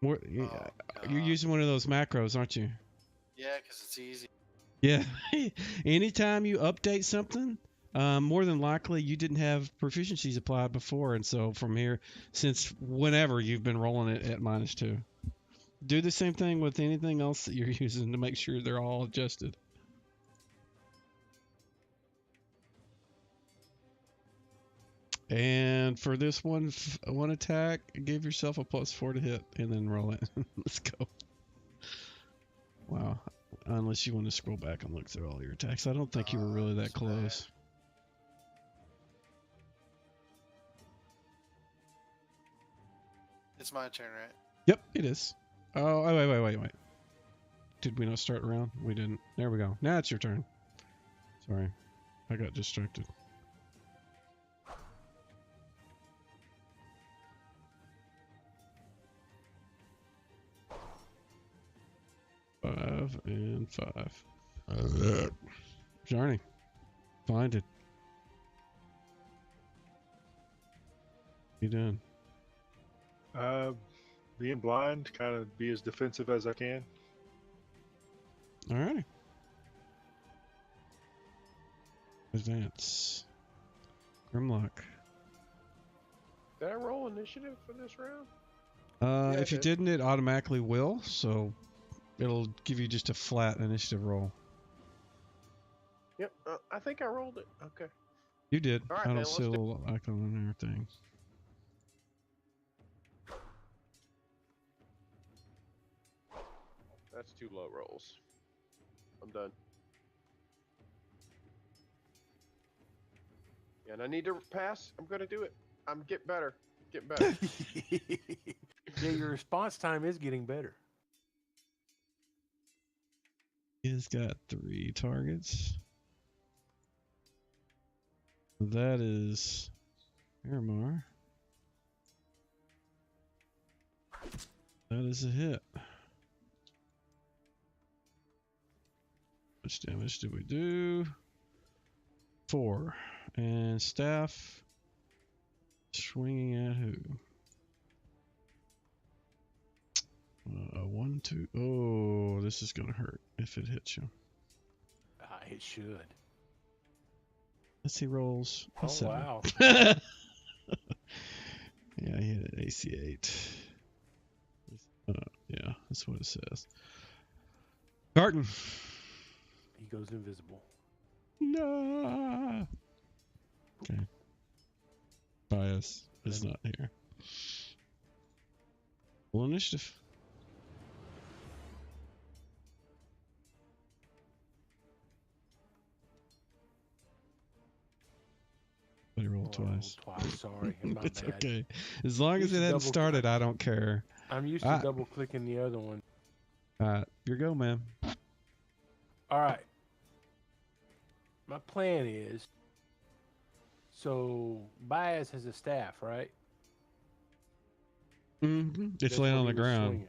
oh, You're God. using one of those macros, aren't you? Yeah, because it's easy. Yeah. Anytime you update something, more than likely you didn't have proficiencies applied before, and so from here, since whenever you've been rolling it at -2. Do the same thing with anything else that you're using to make sure they're all adjusted. And for this one attack, give yourself a +4 to hit, and then roll it. Let's go. Wow. Unless you want to scroll back and look through all your attacks. I don't think you were really that That's bad. close. It's my turn, right? Yep, it is. Oh, wait. Did we not start around? We didn't. There we go. Now it's your turn. Sorry. I got distracted. Five and 5. Journey. Find it. You doing? Being blind, kind of be as defensive as I can. Alrighty. Advance. Grimlock. Did I roll initiative for this round? Yeah, If you I did. didn't, it automatically will, so it'll give you just a flat initiative roll. Yep, I think I rolled it. Okay. You did. All right, I don't man, see a let's do- little icon on there thing. That's 2 low rolls. I'm done. Yeah, and I need to pass. I'm gonna do it. I'm get better. Get better. Yeah, your response time is getting better. He's got 3 targets. That is Miramar. That is a hit. How much damage did we do? 4. And staff swinging at who? 1, 2. Oh, this is gonna hurt if it hits you. It should. Let's see rolls. Oh, A 7. wow. Yeah, he hit an AC 8. Yeah, that's what it says. Carton. He goes invisible. No. Okay. Bias is not here. Full initiative. But he rolled Oh, I rolled twice. twice. Sorry. My It's bad. okay. As long as Used it to hadn't double- started, I don't care. I'm used to double clicking the other one. Your go, man. All right. My plan is, so Bias has a staff, right? Mm-hmm. It's That's laying what on the he was ground. swinging.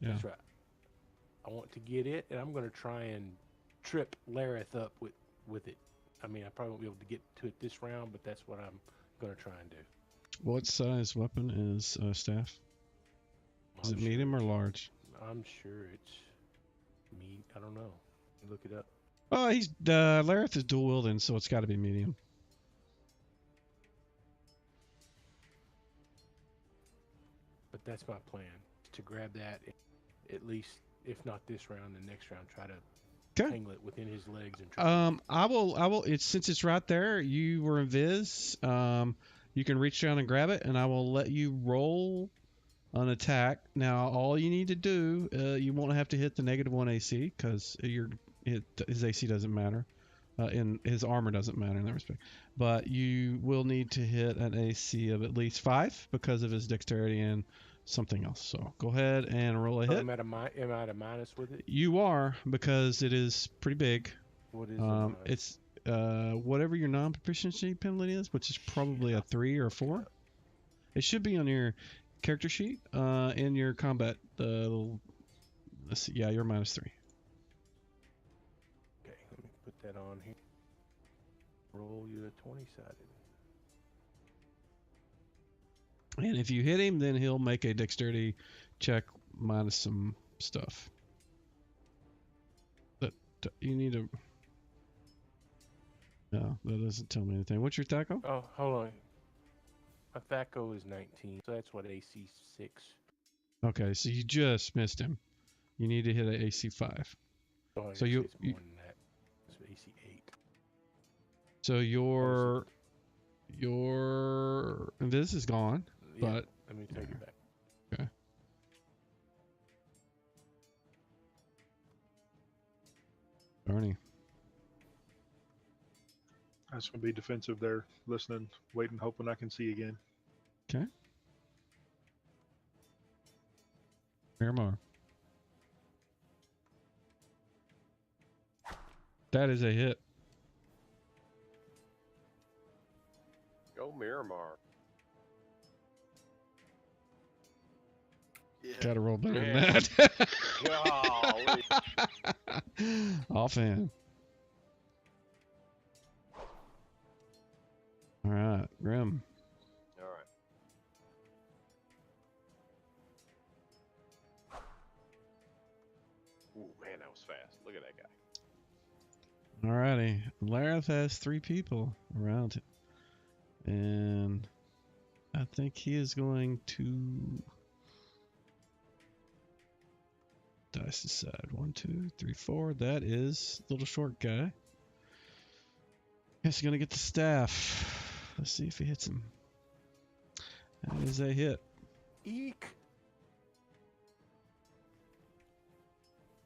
Yeah. That's right. I want to get it, and I'm going to try and trip Lareth up with it. I mean, I probably won't be able to get to it this round, but that's what I'm going to try and do. What size weapon is staff? Is I'm it sure medium or it's- large? I'm sure it's I don't know. Look it up. Oh, he's Lareth is dual wielding, so it's got to be medium. that's my plan, to grab that, at least, if not this round, the next round, try to 'Kay. tangle it within his legs and try to I will. It's since it's right there. You were invis. You can reach down and grab it, and I will let you roll an attack. Now, all you need to do, you won't have to hit the -1 AC because his AC doesn't matter, and his armor doesn't matter in that respect. But you will need to hit an AC of at least 5 because of his dexterity and something else. So go ahead and roll a hit. am I at a minus with it? You are, because it is pretty big. What is it? It's whatever your non-proficiency penalty is, which is probably a 3 or a 4. It should be on your character sheet in your combat. Let's see. Yeah, you're -3. Okay, let me put that on here. Roll you a 20-sided. And if you hit him, then he'll make a dexterity check minus some stuff. But you need to. No, that doesn't tell me anything. What's your THACO? Oh, hold on. My THACO is 19, so that's what, AC 6. Okay, so you just missed him. You need to hit an AC 5. Oh, I So guess you- it's more than that. It's AC 8. So your this is gone, Yeah, but let me take it back. okay. Bernie. I was going to be defensive there, listening, waiting, hoping I can see again. Okay. Miramar. That is a hit. Go Miramar. Yeah. Gotta roll better than Man. that. Golly. Offhand. All right, Grim. All right. Ooh, man, that was fast. Look at that guy. All righty. Lareth has 3 people around him. And I think he is going to dice decide. 1, 2, 3, 4. That is little short guy. Guess he's gonna get the staff. Let's see if he hits him. That is a hit. Eek!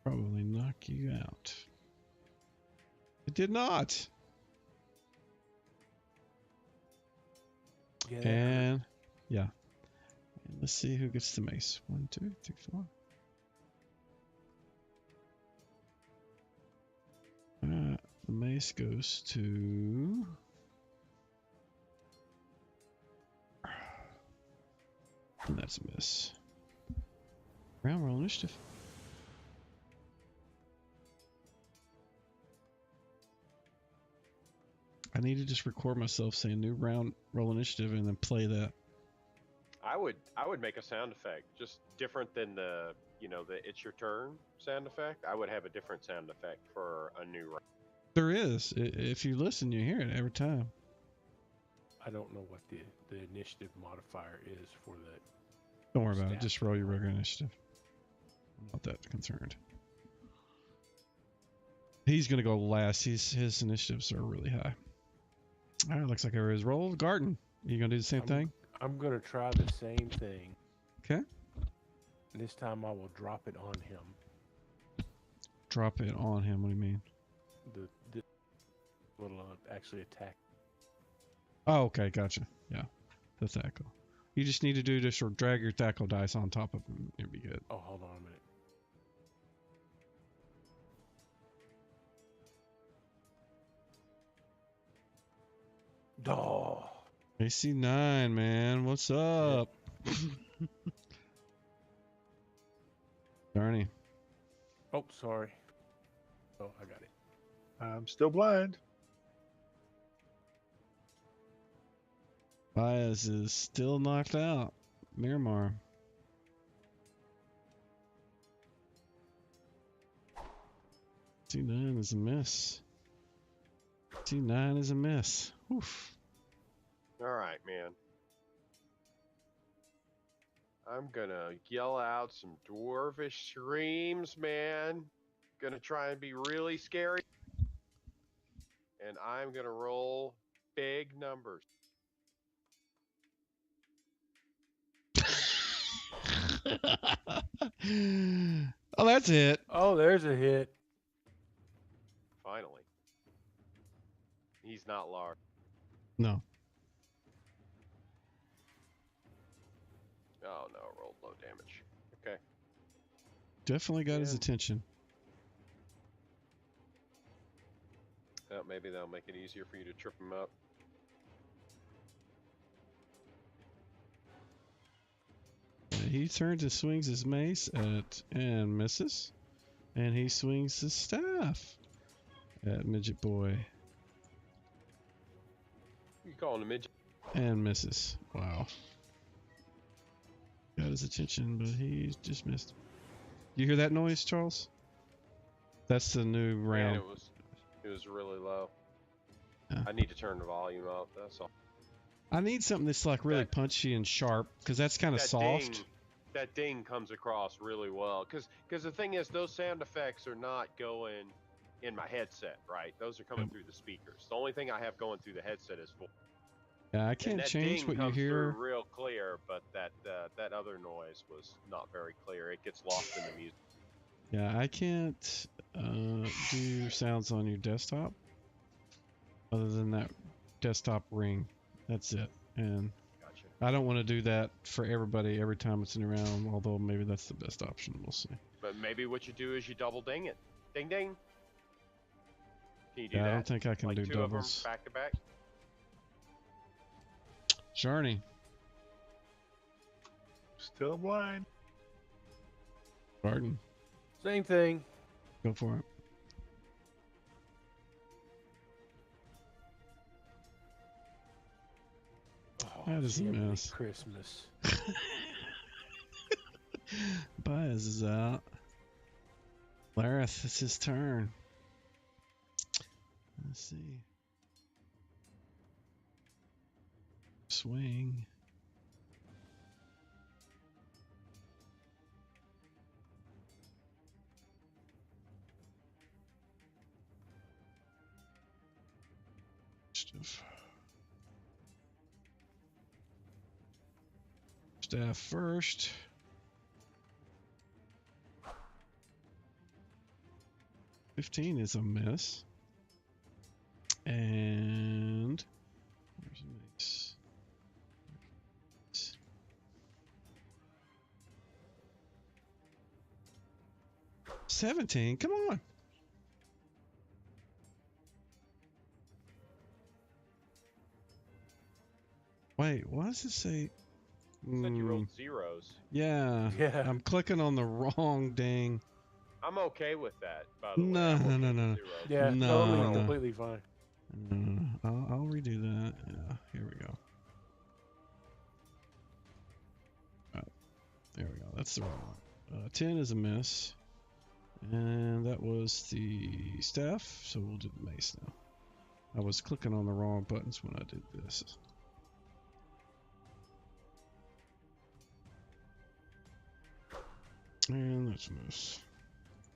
Probably knock you out. It did not. Yeah, that hurt. And yeah. And let's see who gets the mace. 1, 2, 3, 4. Alright, the mace goes to and that's a miss. Round roll initiative. I need to just record myself saying new round roll initiative and then play that. I would make a sound effect just different than the it's your turn sound effect. I would have a different sound effect for a new round. There is. If you listen, you hear it every time. I don't know what the initiative modifier is for that. Don't worry about it. Staff. Just roll your regular initiative. I'm not that concerned. He's going to go last. His initiatives are really high. All right, looks like everybody's rolled. Garden, you going to do the same thing? I'm going to try the same thing. Okay. This time I will drop it on him. Drop it on him. What do you mean? The little actually attack. Oh, okay. Gotcha. Yeah. The tackle. You just need to do just sort of drag your tackle dice on top of him. It'll be good. Oh, hold on a minute. Oh. AC 9, man. What's up? Darny. Oh, sorry. Oh, I got it. I'm still blind. Baez is still knocked out. Miramar. T9 is a miss. T9 is a miss. Oof. All right, man. I'm gonna yell out some dwarvish screams, man. Gonna try and be really scary. And I'm gonna roll big numbers. Oh, that's it. Oh, there's a hit. Finally. He's not large. No. Oh no, rolled low damage. Okay. Definitely got his Yeah. attention. Oh, maybe that'll make it easier for you to trip him up. He turns and swings his mace at and misses. And he swings his staff at Midget Boy You calling a midget? and misses. Wow. Got his attention, but he just missed. You hear that noise, Charles? That's the new Man, round. it was really low. Yeah. I need to turn the volume up. That's all. I need something that's like really That- punchy and sharp because that's kind of soft. That ding comes across really well. Because the thing is, those sound effects are not going in my headset, right? Those are coming through the speakers. The only thing I have going through the headset is voice. Yeah, I And can't that change ding what you comes hear. through real clear, but that other noise was not very clear. It gets lost in the music. Yeah, I can't do sounds on your desktop other than that desktop ring. That's it. And Gotcha. I don't want to do that for everybody every time it's in a round, although maybe that's the best option. We'll see. But maybe what you do is you double ding it. Ding ding. Can you do Yeah, that? I don't think I can like do two doubles. of them back to back. Journey. Still blind. Barton. Same thing. Go for it. Oh, That is a Jiminy mess. Christmas. Baez is out. Lareth, it's his turn. Let's see. Swing. Staff first. $15 is a miss. And where's the mace? 17. Come on. Wait, what does it say? Said you rolled zeros. Yeah. Yeah. I'm clicking on the wrong dang. I'm okay with that, by the way. No, I'm okay no, with no. zeros. Yeah, No, totally, no. completely fine. I'll redo that. Yeah, here we go. There we go. That's the wrong one. 10 is a miss. And that was the staff, so we'll do the mace now. I was clicking on the wrong buttons when I did this. And that's a miss.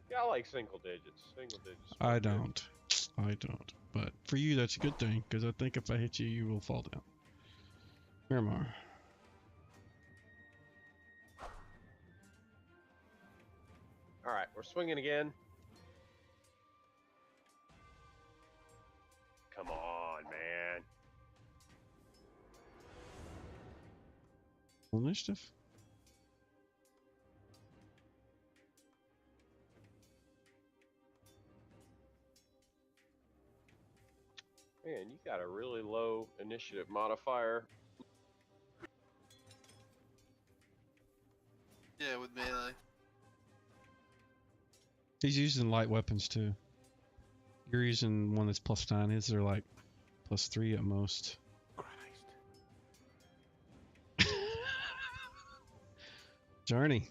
Yeah, I like single digits. Single digits. I pretty good. don't. I don't. But for you, that's a good thing, because I think if I hit you, you will fall down. Miramar. All right, we're swinging again. Come on, man. Initiative. Man, you got a really low initiative modifier. Yeah, with melee. He's using light weapons too. You're using one that's +9. His are like +3 at most. Christ. Journey.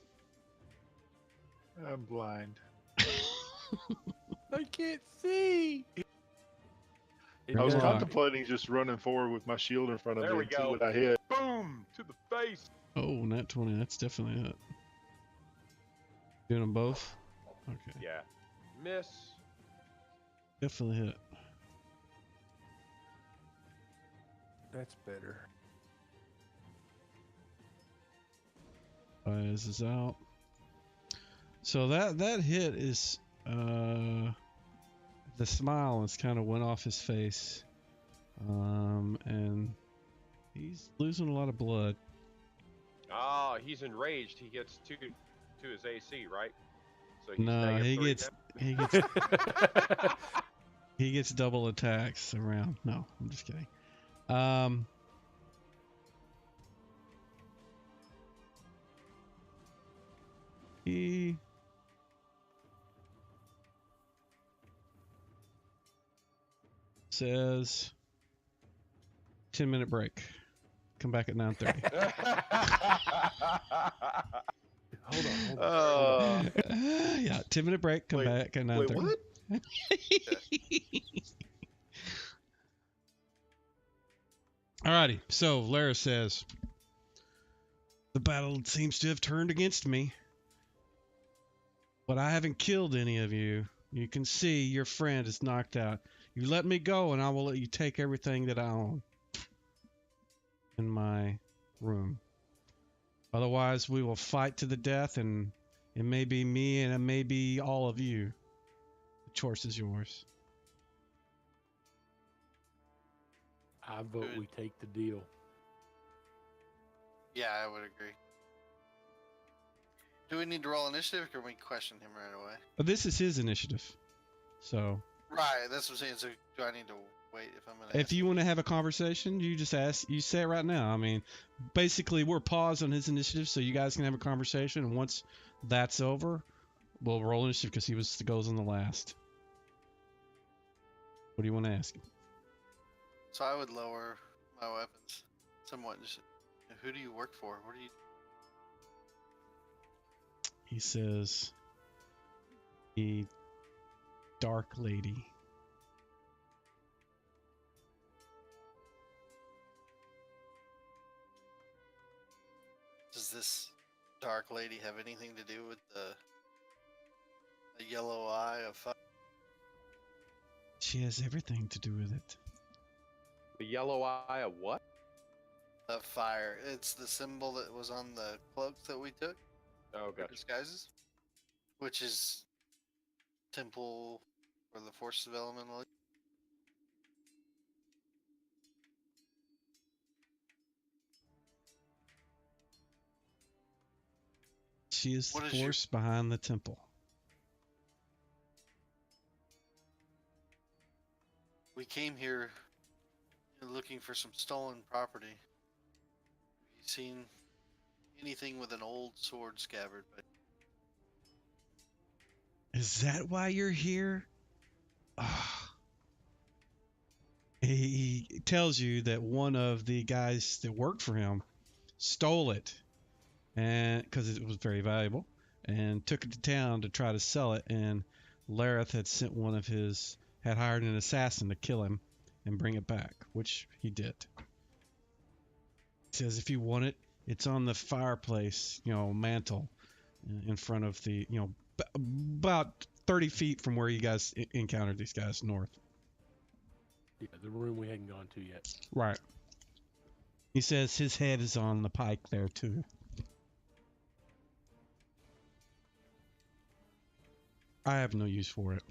I'm blind. I can't see. I was Rock. contemplating just running forward with my shield in front of There me we and see go. what I hit. Boom! To the face! Oh, nat 20. That's definitely it. Doing them both? Okay. Yeah. Miss. Definitely hit. That's better. This is out. So that hit is the smile has kind of went off his face, and he's losing a lot of blood. Ah, he's enraged. He gets two to his AC, right? So he's No, he -3 gets now? he gets double attacks around. No, I'm just kidding. He says 10-minute break. Come back at 9:30. Hold on. Yeah, 10-minute break. Come Wait, back at Wait, 9:30. what? Alrighty, so Lara says, the battle seems to have turned against me, but I haven't killed any of you. You can see your friend is knocked out. You let me go and I will let you take everything that I own in my room. Otherwise, we will fight to the death, and it may be me and it may be all of you. The choice is yours. I vote we take the deal. Yeah, I would agree. Do we need to roll initiative, or can we question him right away? But this is his initiative. So Right, that's what I'm saying. So do I need to wait if I'm gonna? if you want to have a conversation, you just ask. You say it right now. I mean, basically, we're paused on his initiative, so you guys can have a conversation. And once that's over, we'll roll initiative because he goes on the last. What do you want to ask him? So I would lower my weapons somewhat. Just, who do you work for? What do you? He says, the Dark Lady. Does this dark lady have anything to do with the yellow eye of fire? She has everything to do with it. The yellow eye of what? Of fire. It's the symbol that was on the cloaks that we took Oh, for gotcha. disguises, which is temple for the forces of elemental. She is the What is your- force behind the temple. We came here looking for some stolen property. Have you seen anything with an old sword scabbard? Is that why you're here? Ah. He tells you that one of the guys that worked for him stole it, and because it was very valuable, and took it to town to try to sell it. And Lareth had hired an assassin to kill him and bring it back, which he did. He says if you want it, it's on the fireplace, mantle in front of the, about 30 feet from where you guys encountered these guys north. Yeah, the room we hadn't gone to yet. Right. He says his head is on the pike there too. I have no use for it.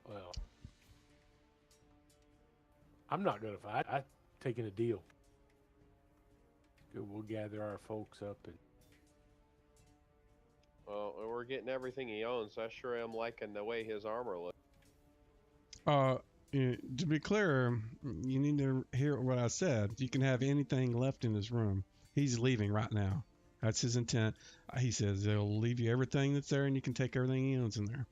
Well, I'm not gonna fight. I'm taking a deal. Good, we'll gather our folks up and Well, we're getting everything he owns. I sure am liking the way his armor looks. To be clear, you need to hear what I said. You can have anything left in his room. He's leaving right now. That's his intent. He says they'll leave you everything that's there, and you can take everything he owns in there.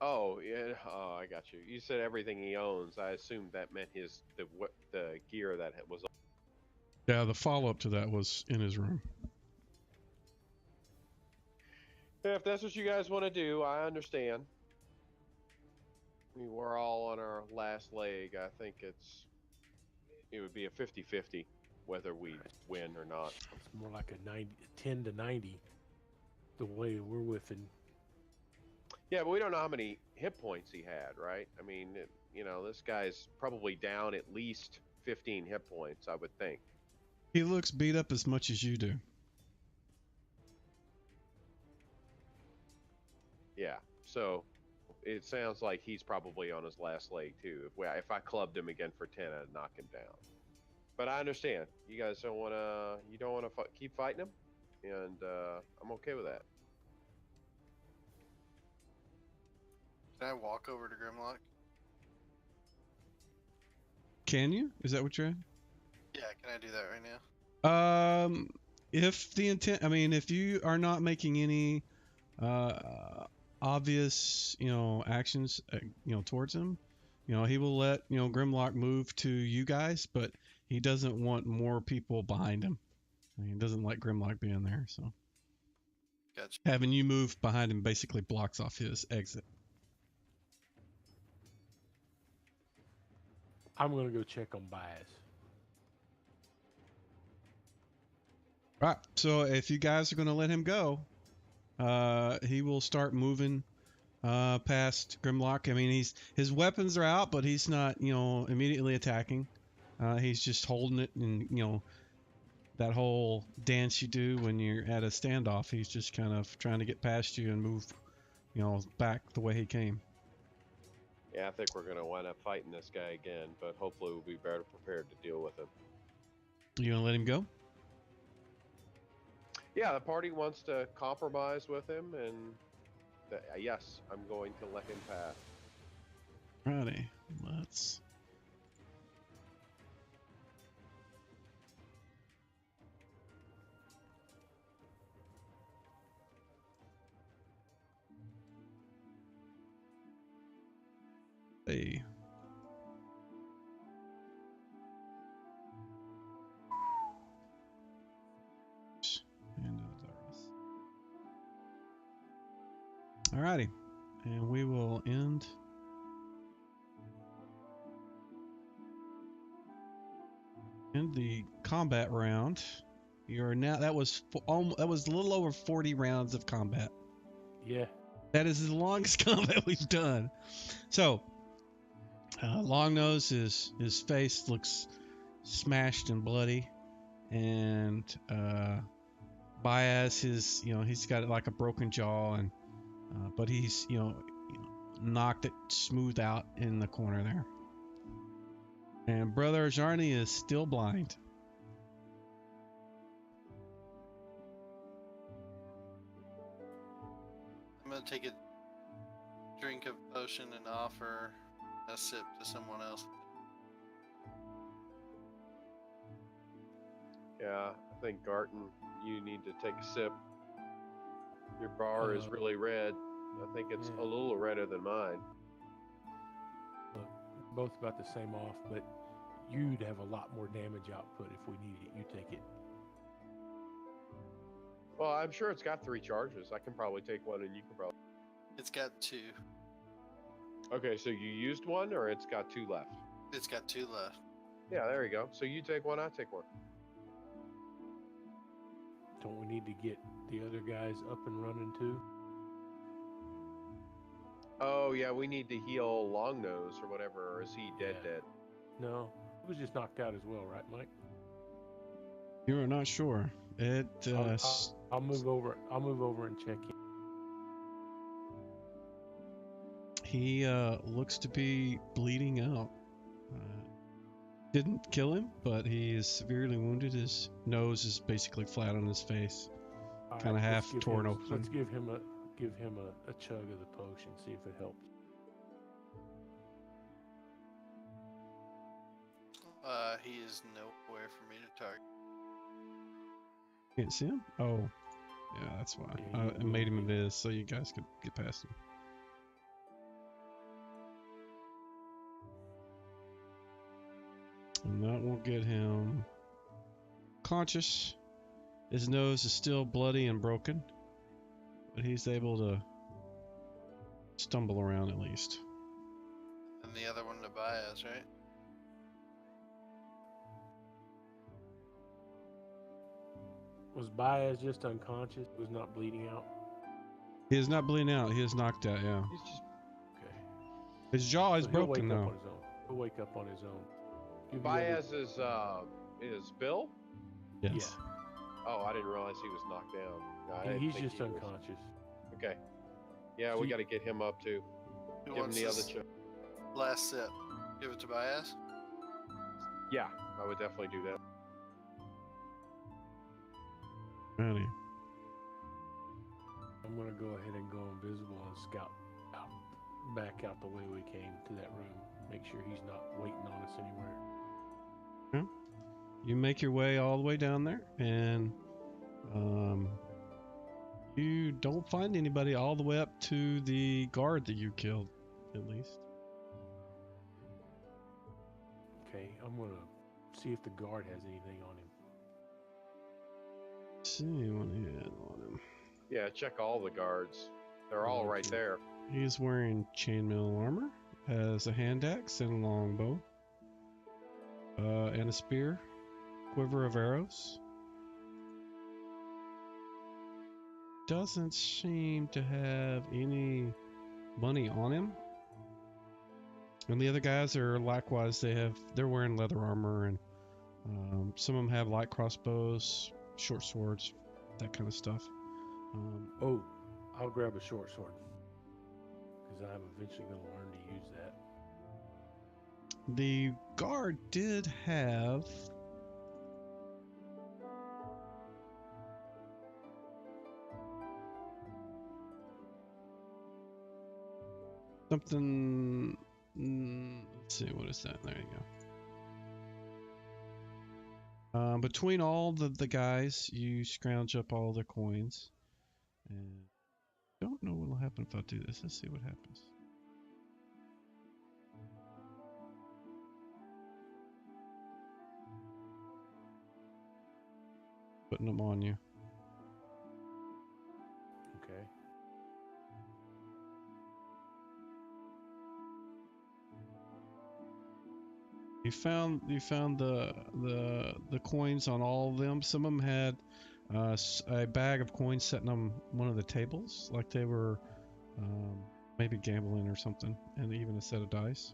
Oh, yeah. Oh, I got you. You said everything he owns. I assumed that meant the gear that was on. Yeah, the follow-up to that was in his room. Yeah, if that's what you guys want to do, I understand. We're all on our last leg. I think it would be a 50-50 whether we win or not. It's more like a 10 to 90. The way we're whiffing. Yeah, but we don't know how many hit points he had, right? I mean, this guy's probably down at least 15 hit points, I would think. He looks beat up as much as you do. Yeah, so it sounds like he's probably on his last leg too. If I clubbed him again for 10, I'd knock him down. But I understand you guys don't want to. You don't want to keep fighting him, and I'm okay with that. Can I walk over to Grimlock? Can you? Is that what you're at? Yeah, can I do that right now? If the intent, I mean, if you are not making any obvious, actions, towards him, he will let, Grimlock move to you guys, but he doesn't want more people behind him. I mean, he doesn't like Grimlock being there, so Gotcha. having you move behind him basically blocks off his exit. I'm gonna go check on Bias. All right, so if you guys are going to let him go, he will start moving past Grimlock. I mean, his weapons are out, but he's not, immediately attacking. He's just holding it, and that whole dance you do when you're at a standoff. He's just kind of trying to get past you and move, back the way he came. Yeah, I think we're gonna wind up fighting this guy again, but hopefully we'll be better prepared to deal with him. You gonna let him go? Yeah, the party wants to compromise with him, and yes, I'm going to let him pass. Righty, let's. Hey. Hand of the darkness. Alrighty, and we will end the combat round. You're now that was a little over 40 rounds of combat. Yeah. That is the longest combat we've done. So, Longnose, his face looks smashed and bloody, and Baez, he's got like a broken jaw, and but he's knocked it smooth out in the corner there. And Brother Jarny is still blind. I'm gonna take a drink of potion and offer a sip to someone else. Yeah, I think Garton, you need to take a sip. Your bar is really red. I think it's Yeah. a little redder than mine. Look, both about the same off, but you'd have a lot more damage output if we needed it. You take it. Well, I'm sure it's got 3 charges. I can probably take one, and you can probably. It's got 2. Okay, so you used one, or it's got 2 left? It's got 2 left. Yeah, there you go. So you take one, I take one. Don't we need to get the other guys up and running too? Oh yeah, we need to heal Longnose or whatever, or is he dead? Yeah. Dead? No, he was just knocked out as well, right, Mike? You are not sure. It. I'll move over. I'll move over and check in. He looks to be bleeding out. Didn't kill him, but he is severely wounded. His nose is basically flat on his face, All kind of right, half let's torn him, open. Let's give him a chug of the potion, see if it helps. He is nowhere for me to target. Can't see him? Oh, yeah, that's why. Yeah, I made him invis so you guys could get past him. And that will get him conscious. His nose is still bloody and broken. but he's able to stumble around at least. And the other one to Baez, right? Was Baez just unconscious? Was not bleeding out? He is not bleeding out. He is knocked out. Yeah, He's just Okay. his jaw is So he'll broken wake up now. on his own. He'll wake up on his own. Give the Baez is Bill. Yes. Oh, I didn't realize he was knocked down. No, I other- didn't He's think just he was. unconscious. Okay. Yeah, So we you- got to get him up too. Who Give him wants the other this check. last sip? Give it to Baez? Yeah, I would definitely do that. Alrighty. I'm gonna go ahead and go invisible and scout out, back out the way we came to that room. Make sure he's not waiting on us anywhere. You make your way all the way down there, and you don't find anybody all the way up to the guard that you killed, at least. Okay, I'm gonna see if the guard has anything on him. See what he had on him. Yeah, check all the guards. They're all right there. He's wearing chainmail armor, has a hand axe and a longbow, and a spear, quiver of arrows. Doesn't seem to have any money on him. And the other guys are likewise. They're wearing leather armor, and some of them have light crossbows, short swords, that kind of stuff. Oh, I'll grab a short sword. Because I'm eventually gonna learn to use that. The guard did have something. Let's see, what is that? There you go. Between all the guys, you scrounge up all the coins, and don't know what will happen if I do this. Let's see what happens. Putting them on you. Okay. You found the coins on all of them. Some of them had a bag of coins sitting on one of the tables, like they were maybe gambling or something, and even a set of dice.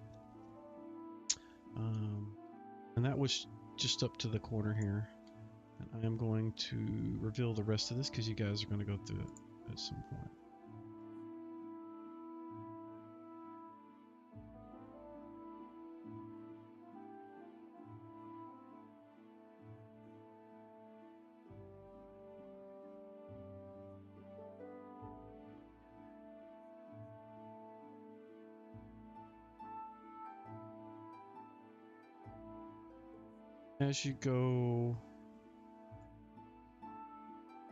And that was just up to the corner here. And I am going to reveal the rest of this because you guys are going to go through it at some point. As you go,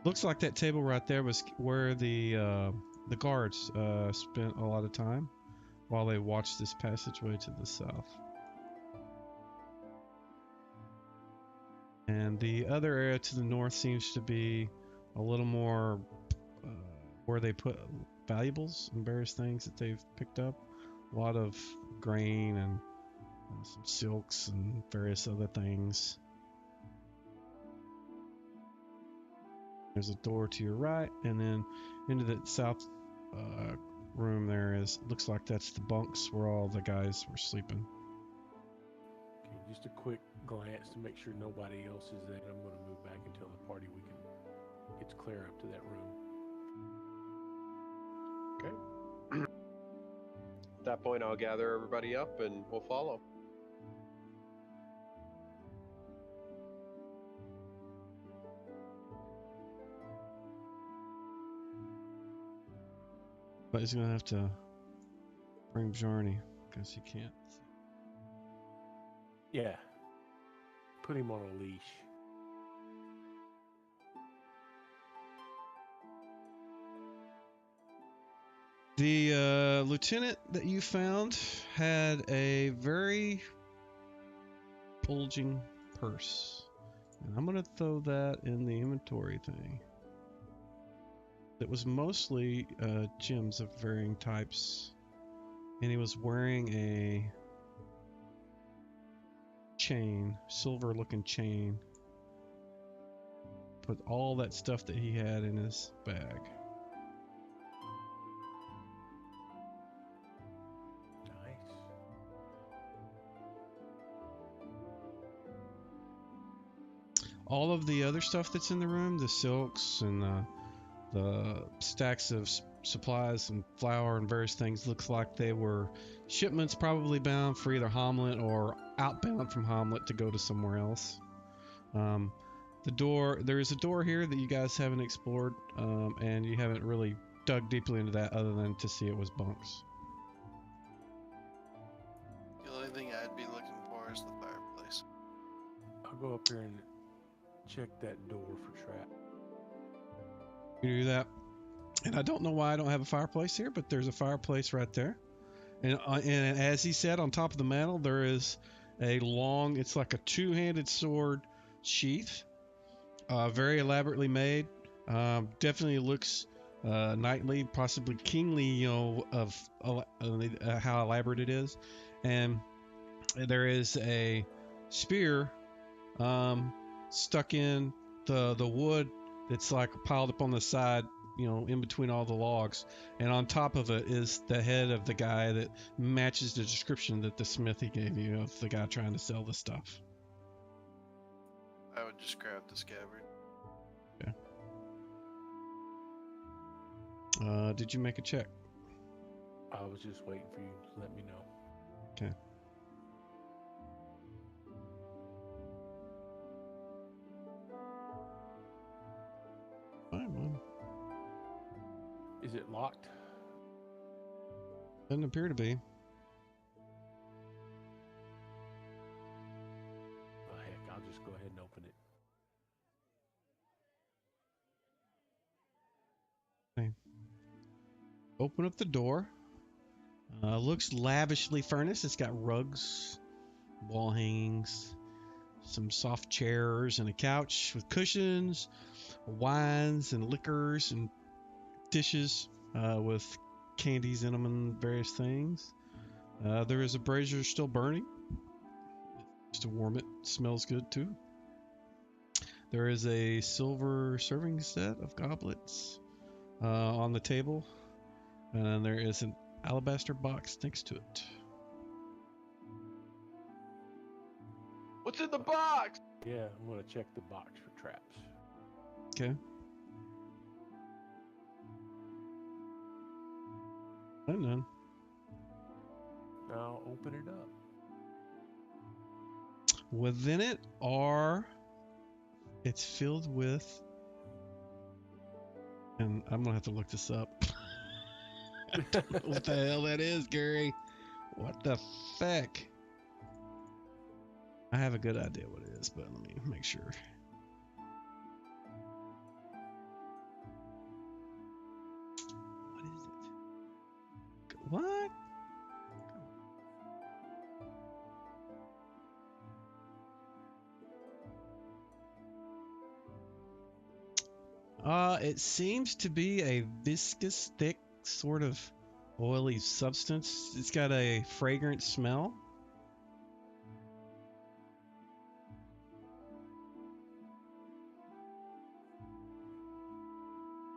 looks like that table right there was where the guards spent a lot of time while they watched this passageway to the south. And the other area to the north seems to be a little more where they put valuables and various things that they've picked up. A lot of grain and some silks and various other things. There's a door to your right, and then into the south room there is, looks like that's the bunks where all the guys were sleeping. Okay, just a quick glance to make sure nobody else is there. I'm gonna move back and tell the party it's clear up to that room. At that point, I'll gather everybody up and we'll follow. But he's gonna have to bring Bjarni because he can't. Yeah. Put him on a leash. The lieutenant that you found had a very bulging purse. And I'm going to throw that in the inventory thing. that was mostly gems of varying types. And he was wearing a chain, silver looking chain, with all that stuff that he had in his bag. Nice. All of the other stuff that's in the room, the silks and the stacks of supplies and flour and various things, looks like they were shipments probably bound for either Hamlet or outbound from Hamlet to go to somewhere else. There is a door here that you guys haven't explored, and you haven't really dug deeply into that other than to see it was bunks. The only thing I'd be looking for is the fireplace. I'll go up here and check that door for trap. You do that. And I don't know why I don't have a fireplace here, but there's a fireplace right there. And as he said, on top of the mantle, there is a long, it's like a two-handed sword sheath. Very elaborately made. Definitely looks knightly, possibly kingly, you know, of how elaborate it is. And there is a spear stuck in the wood that's like piled up on the side, you know, in between all the logs. And on top of it is the head of the guy that matches the description that the smith he gave you of the guy trying to sell the stuff. I would just grab the scabbard. Did you make a check? I was just waiting for you to let me know. Okay. Fine, well, Is it locked? doesn't appear to be. Oh, heck, I'll just go ahead and open it. Open up the door. Looks lavishly furnished. It's got rugs, wall hangings, some soft chairs, and a couch with cushions, wines and liquors and dishes with candies in them and various things. There is a brazier still burning, just to warm it. Smells good too. There is a silver serving set of goblets on the table. And then there is an alabaster box next to it. What's in the box? Yeah, I'm going to check the box for traps. Okay. And then Now open it up. within it it's filled with, and I'm gonna have to look this up. I don't know what the hell that is, Gary. What the feck? I have a good idea what it is, but let me make sure. What is it? What? It seems to be a viscous, thick, sort of oily substance. It's got a fragrant smell.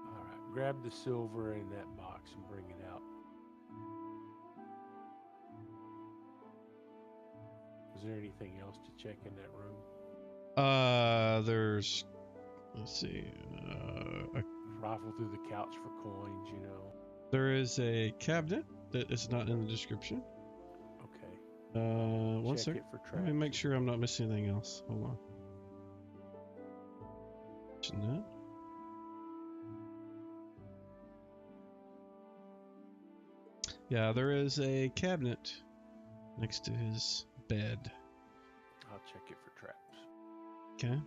All right, grab the silver in that box and bring it out. Is there anything else to check in that room? There's, let's see, Rifle through the couch for coins, you know. there is a cabinet that is not in the description. Okay. One Check second. it for Let traps. me make sure I'm not missing anything else. Hold on. Isn't that? Yeah, there is a cabinet next to his bed. I'll check it for traps. Okay.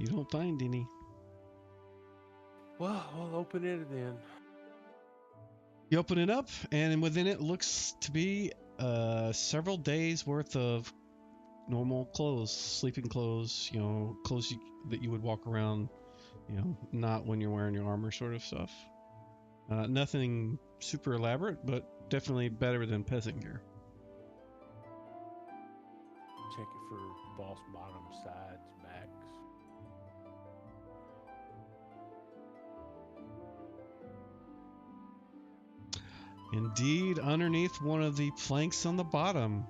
You don't find any. Well, we'll open it then. You open it up, and within it looks to be several days worth of normal clothes, sleeping clothes, clothes that you would walk around, not when you're wearing your armor sort of stuff. Nothing super elaborate, but definitely better than peasant gear. Check it for false bottoms, sides, backs. Indeed, underneath one of the planks on the bottom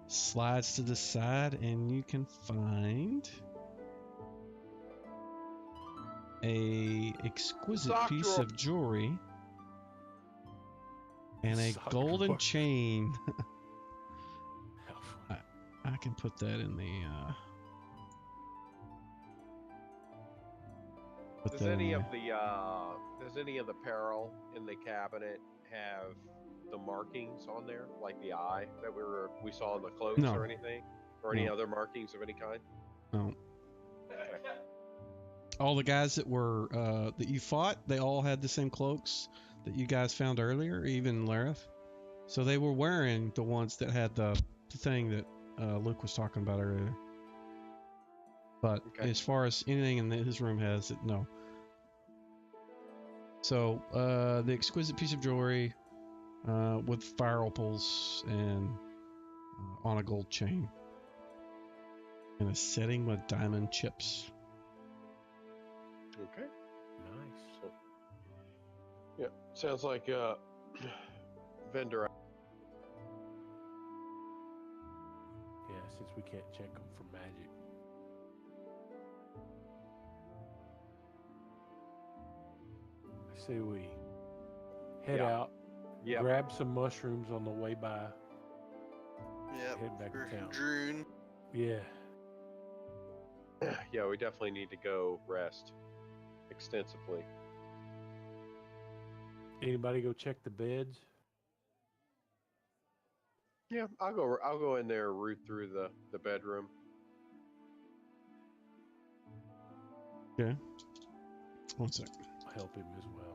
slides to the side, and you can find a exquisite Sock piece drawer. of jewelry and a Sock golden drawer. chain. How funny. I can put that in the. Does any of the apparel in the cabinet have the markings on there, like the eye that we saw in the cloaks No. or anything, or any No. other markings of any kind? No. All the guys that were that you fought, they all had the same cloaks that you guys found earlier, even Lareth. So they were wearing the ones that had the thing that Luke was talking about earlier. But Okay. as far as anything in his room has it, no. So the exquisite piece of jewelry with fire opals and on a gold chain. In a setting with diamond chips. Okay. Nice. So, yeah, sounds like vendor. Yeah, since we can't check them for magic. I say we head Yeah. out, Yeah. grab some mushrooms on the way by, Yep. head back For to town. Droon. Yeah. Yeah, we definitely need to go rest extensively. Anybody go check the beds? Yeah, I'll go in there and root through the bedroom. Okay. One sec. I'll help him as well.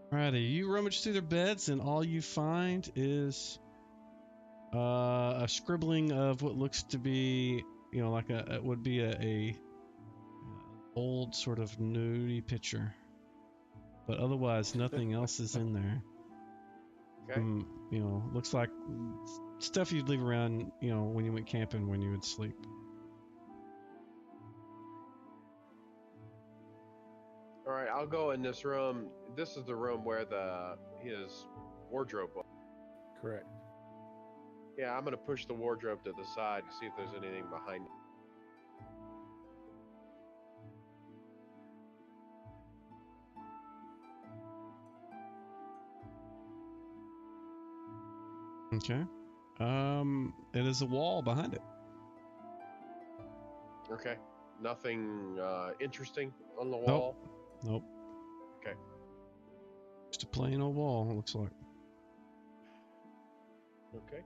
Alrighty, you rummage through their beds, and all you find is a scribbling of what looks to be, like it would be a old sort of nudie picture, but otherwise nothing else is in there. Okay. Looks like stuff you'd leave around, when you went camping when you would sleep. All right, I'll go in this room. This is the room where his wardrobe was. Correct. Yeah, I'm gonna push the wardrobe to the side to see if there's anything behind it. Okay. It is a wall behind it. Okay. Nothing interesting on the Nope. wall. Nope. Okay. Just a plain old wall, it looks like. Okay.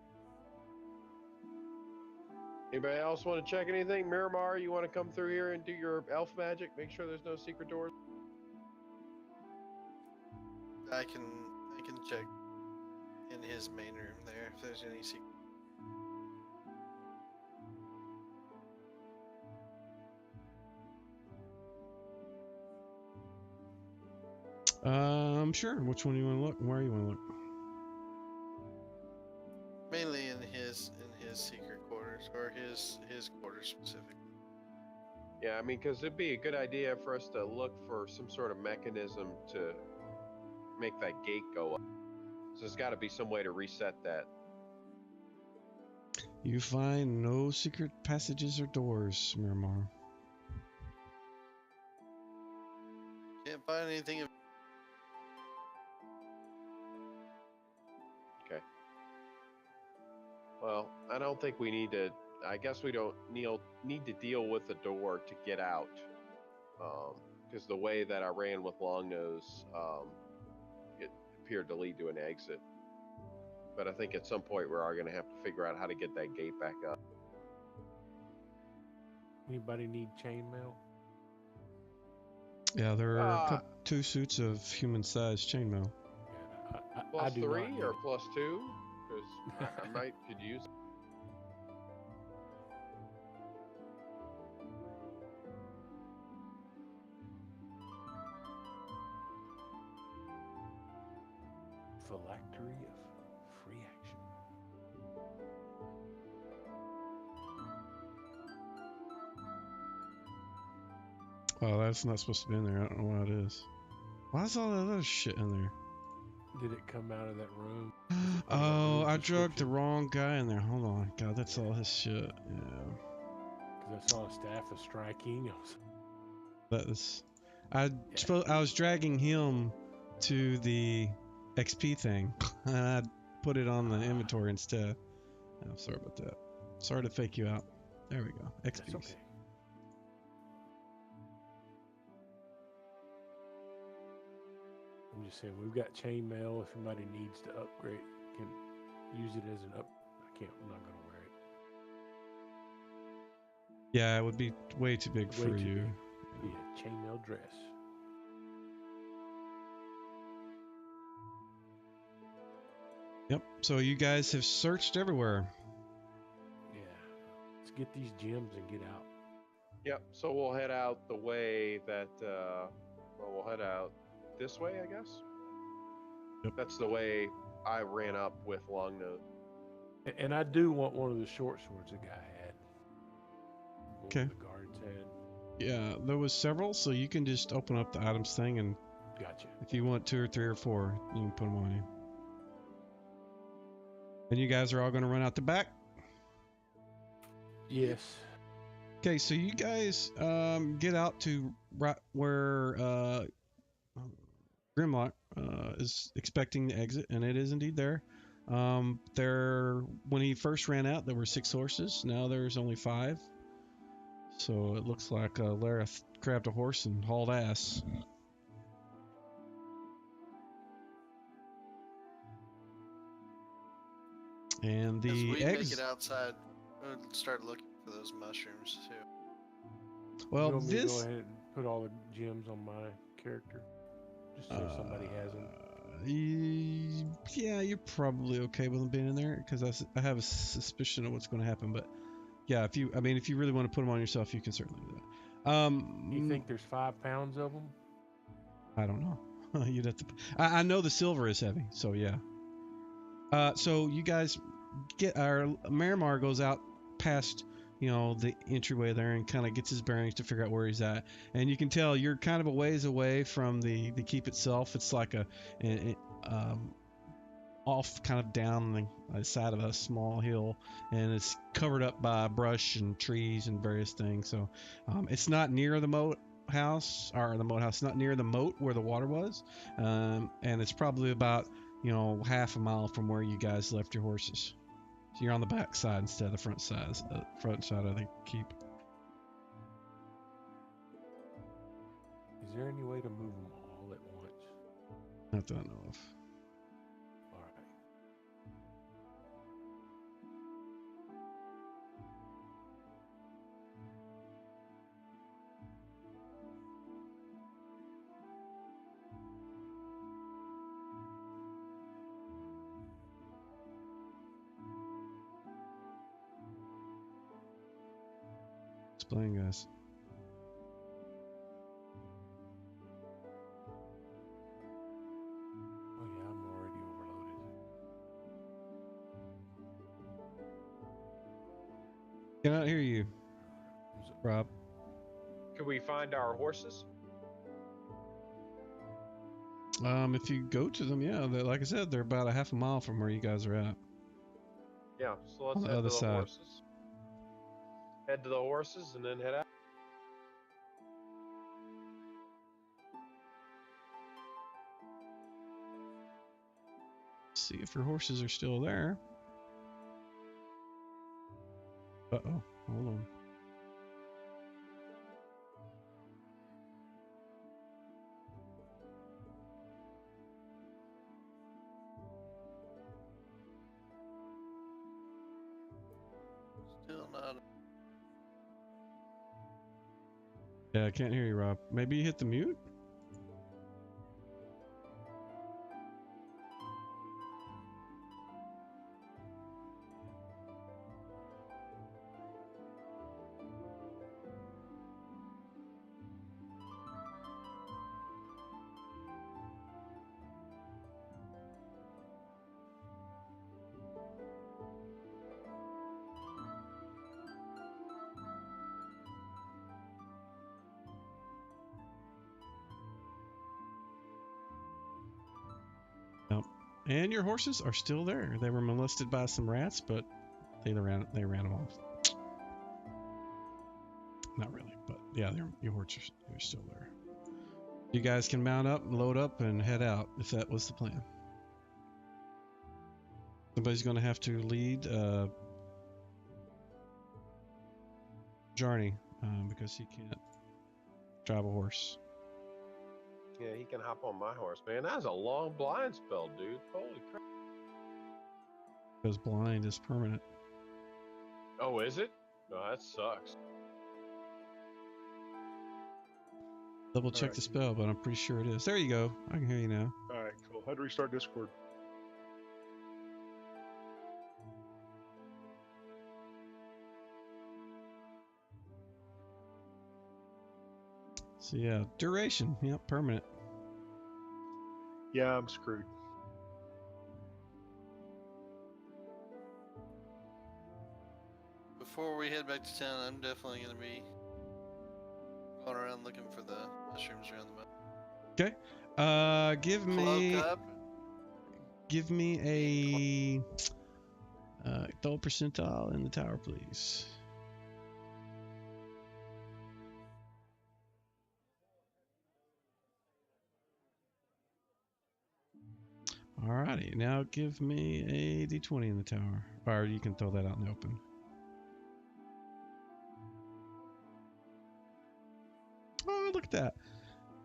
Anybody else want to check anything? Miramar, you want to come through here and do your elf magic? Make sure there's no secret doors. I can check in his main room there if there's any secret. Sure. Which one do you want to look? Where you want to look? Mainly in his secret quarters, or his quarters specifically. Yeah, I mean, because it'd be a good idea for us to look for some sort of mechanism to make that gate go up. So there's got to be some way to reset that. You find no secret passages or doors, Miramar. Can't find anything. Okay. Well, I don't think we need to. I guess we don't need to deal with the door to get out. Because the way that I ran with Longnose, it appeared to lead to an exit. but I think at some point we are going to have to figure out how to get that gate back up. Anybody need chainmail? Yeah, there are 2 suits of human-sized chainmail. Yeah, I Plus do not 3 need or it. plus 2? Because I might could use. Phylactery of free action. Oh, that's not supposed to be in there. I don't know what it is. Why is all that other shit in there? Did it come out of that room? Oh, I drugged the wrong guy in there. Hold on. God, that's all his shit. Yeah. Because I saw a staff of striking. That is. I was dragging him to the XP thing, and I put it on the inventory instead. Oh, sorry about that. Sorry to fake you out. There we go. XPs. That's okay. I'm just saying, we've got chainmail. If somebody needs to upgrade, can use it as an up. I'm not going to wear it. Yeah, it would be way too big Way for too you. big. Yeah, chainmail dress. Yep. So you guys have searched everywhere. Yeah. Let's get these gems and get out. Yep. So we'll head out the way that. We'll head out this way, I guess. Yep. That's the way I ran up with Longnose. And I do want one of the short swords the guy had. Okay. The guards had. Yeah, there was several, so you can just open up the items thing, and Gotcha. if you want 2 or 3 or 4, you can put them on you. And you guys are all going to run out the back? Yes. Okay, so you guys get out to right where Grimlock is expecting to exit, and it is indeed there. When he first ran out, there were 6 horses. Now there's only 5. So it looks like Lareth grabbed a horse and hauled ass. And As the we eggs. make it outside, we'll start looking for those mushrooms too. Well, you want me to this. go ahead and put all the gems on my character, just so somebody has them. Yeah, you're probably okay with them being in there because I have a suspicion of what's going to happen. But yeah, if you really want to put them on yourself, you can certainly do that. You think there's 5 pounds of them? I don't know. You'd have to. I know the silver is heavy, so yeah. So you guys Miramar goes out past the entryway there and kind of gets his bearings to figure out where he's at, and you can tell you're kind of a ways away from the keep itself. It's like off kind of down the side of a small hill, and it's covered up by brush and trees and various things. So it's not near the Moathouse, not near the moat where the water was, and it's probably about half a mile from where you guys left your horses. So you're on the back side instead of the front side of the keep. Is there any way to move them all at once? Not that I know of. All right. Explain, guys. Oh yeah, I'm already overloaded. Cannot hear you, Rob. Can we find our horses? If you go to them, yeah, like I said, they're about a half a mile from where you guys are at. Yeah. So let's On the head to other the side. horses. Head to the horses and then head out. See if your horses are still there. Uh-oh. Hold on. Yeah, I can't hear you, Rob. Maybe you hit the mute? Nope. And your horses are still there. They were molested by some rats, but they ran them off. Not really, but yeah, your horses are still there. You guys can mount up, load up, and head out if that was the plan. Somebody's going to have to lead Jarny because he can't drive a horse. Yeah, he can hop on my horse, man. That was a long blind spell, dude. Holy crap. Because blind is permanent. Oh, is it? No, that sucks. Double check Alright. the spell, but I'm pretty sure it is. There you go. I can hear you now. All right, cool. How to restart Discord? So yeah, duration. Yep, permanent. Yeah, I'm screwed. Before we head back to town, I'm definitely going to be going around looking for the mushrooms around the mountain. Give me a throw a percentile in the tower, please. Alrighty, now give me a d20 in the tower. Or you can throw that out in the open. Oh, look at that.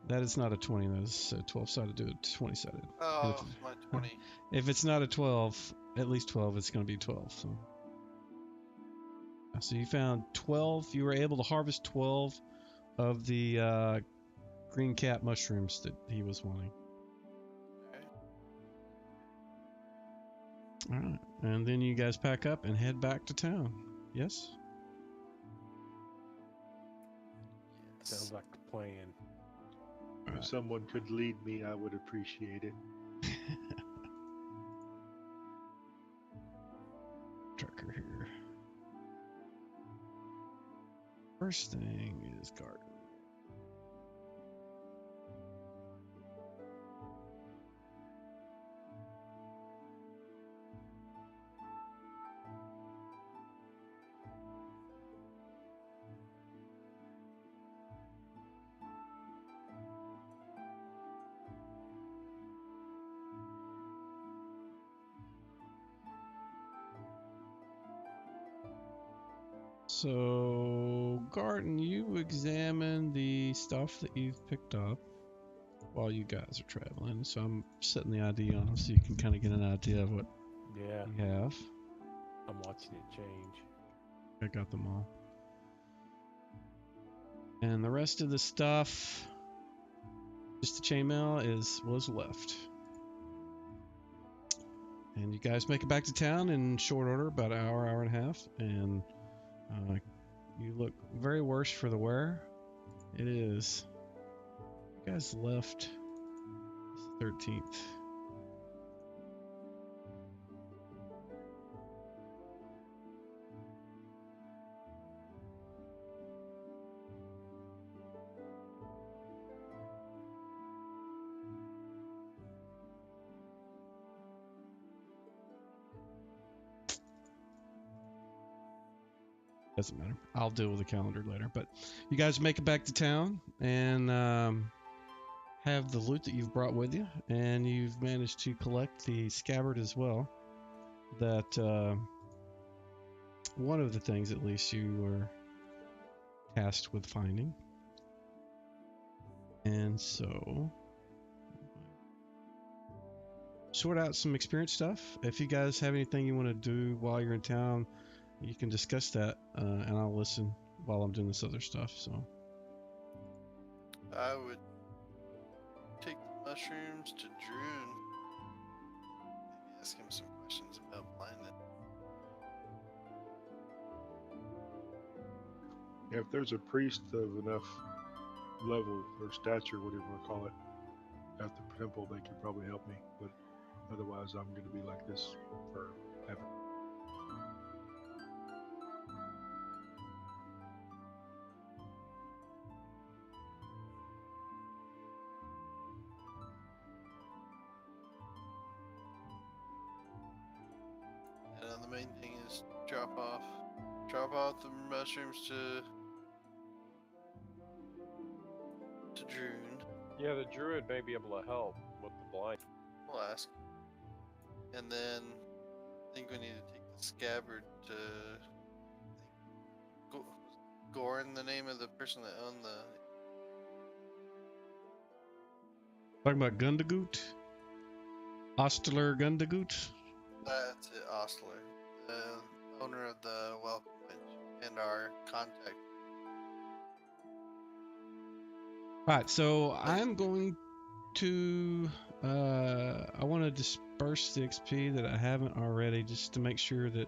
That is not a 20, that is a 12-sided, do it 20-sided. Oh, my 20. If it's not a 12, at least 12, it's going to be 12. So you found 12, you were able to harvest 12 of the green cat mushrooms that he was wanting. Okay. Alright, and then you guys pack up and head back to town. Yes? Sounds like the plan. If someone could lead me, I would appreciate it. Tracker here. First thing is garden. So, Garden, you examine the stuff that you've picked up while you guys are traveling. So I'm setting the ID on so you can kind of get an idea of what Yeah, you have. I'm watching it change. I got them all. And the rest of the stuff, just the chainmail was left. And you guys make it back to town in short order, about an hour, hour and a half, and you look very worse for the wear. It is. You guys left the 13th. Doesn't matter. I'll deal with the calendar later. But you guys make it back to town and have the loot that you've brought with you. And you've managed to collect the scabbard as well. That one of the things, at least, you were tasked with finding. And so, sort out some experience stuff. If you guys have anything you want to do while you're in town, you can discuss that, and I'll listen while I'm doing this other stuff. So I would take the mushrooms to Droon. Maybe ask him some questions about blindness. If there's a priest of enough level or stature, whatever you want to call it, at the temple, they could probably help me. But otherwise, I'm going to be like this forever. And the main thing is drop off the mushrooms to Droon. Yeah, the druid may be able to help with the blind. We'll ask. And then I think we need to take the scabbard to Gorin, the name of the person that owned the. talking about Gundagoot, Osteler Gundagoot. That's it, Ostler, the owner of the Welcome Winch, and our contact. All right, so I'm going to. I want to disperse the XP that I haven't already, just to make sure that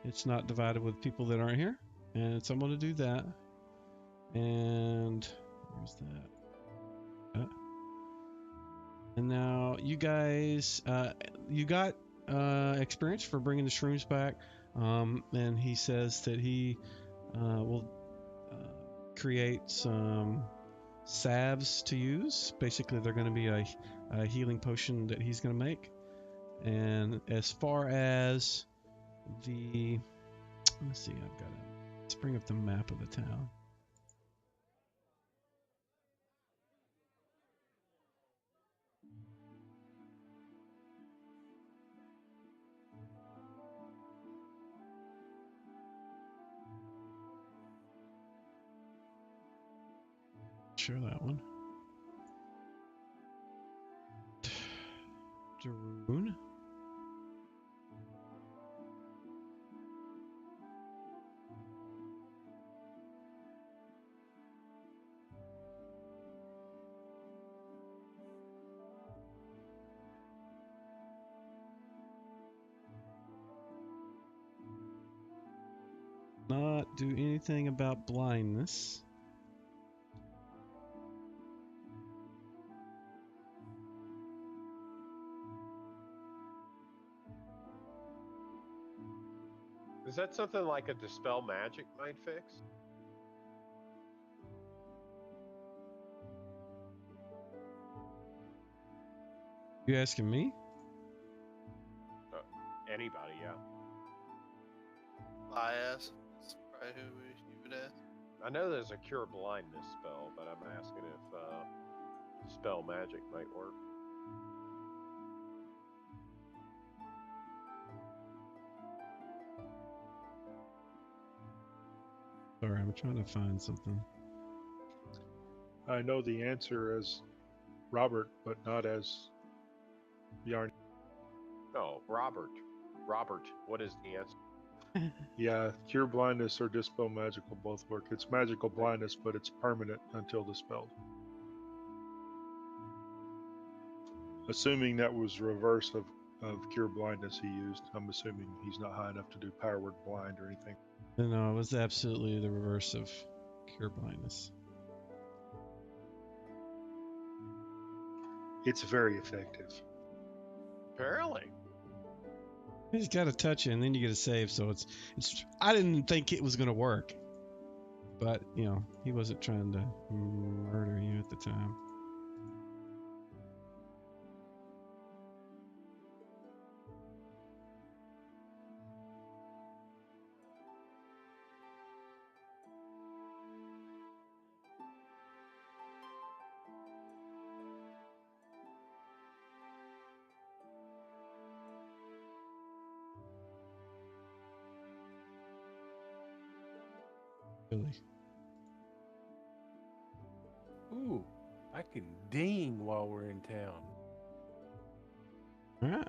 it's not divided with people that aren't here. And so I'm going to do that. And where's that? And now you guys, you got experience for bringing the shrooms back. And he says that he will create some salves to use. Basically, they're going to be a healing potion that he's going to make. And as far as the, let's see, let's bring up the map of the town. Sure, that one. Daroon. Not do anything about blindness. Is that something like a dispel magic might fix? You asking me? Anybody, yeah. Bias. That's probably who you would ask. I know there's a cure blindness spell, but I'm asking if dispel magic might work. Sorry, I'm trying to find something. I know the answer as Robert, but not as Yarn. No, Robert, what is the answer? Yeah, cure blindness or dispel magical both work. It's magical blindness, but it's permanent until dispelled. Assuming that was reverse of cure blindness he used. I'm assuming he's not high enough to do power word blind or anything. No, it was absolutely the reverse of cure blindness. It's very effective. Apparently. You just gotta touch it and then you get a save, so it's I didn't think it was gonna work. But, you know, he wasn't trying to murder you at the time. Really. Ooh, I can ding while we're in town. All right.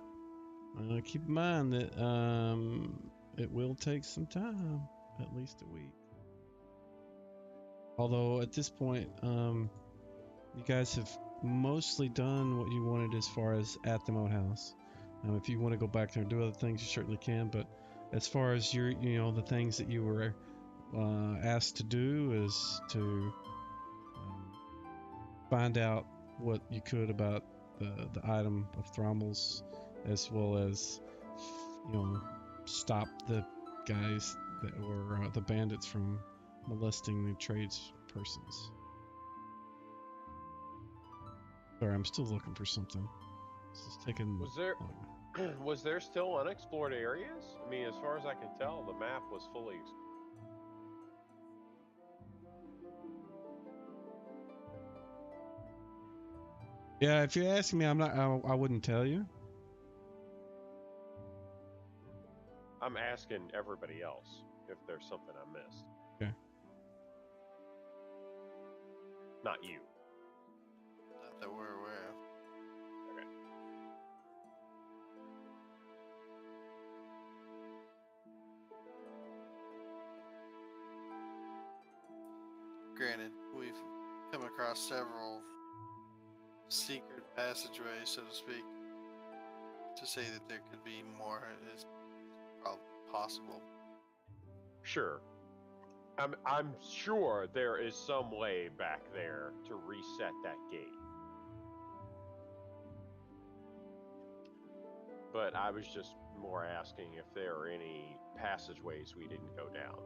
Keep in mind that it will take some time, at least a week. Although at this point, you guys have mostly done what you wanted as far as at the Moathouse. If you want to go back there and do other things, you certainly can. But as far as the things that you were asked to do is to find out what you could about the item of Thrommel's, as well as stop the guys that were the bandits from molesting the tradespersons. Sorry, I'm still looking for something. This is taking. Was there still unexplored areas? I mean, as far as I can tell, the map was fully. Yeah, if you're asking me, I wouldn't tell you. I'm asking everybody else if there's something I missed. Okay. Not you. Not that we're aware of. Okay. Granted, we've come across several secret passageways, so to speak. To say that there could be more is probably possible. Sure. I'm sure there is some way back there to reset that gate. But I was just more asking if there are any passageways we didn't go down.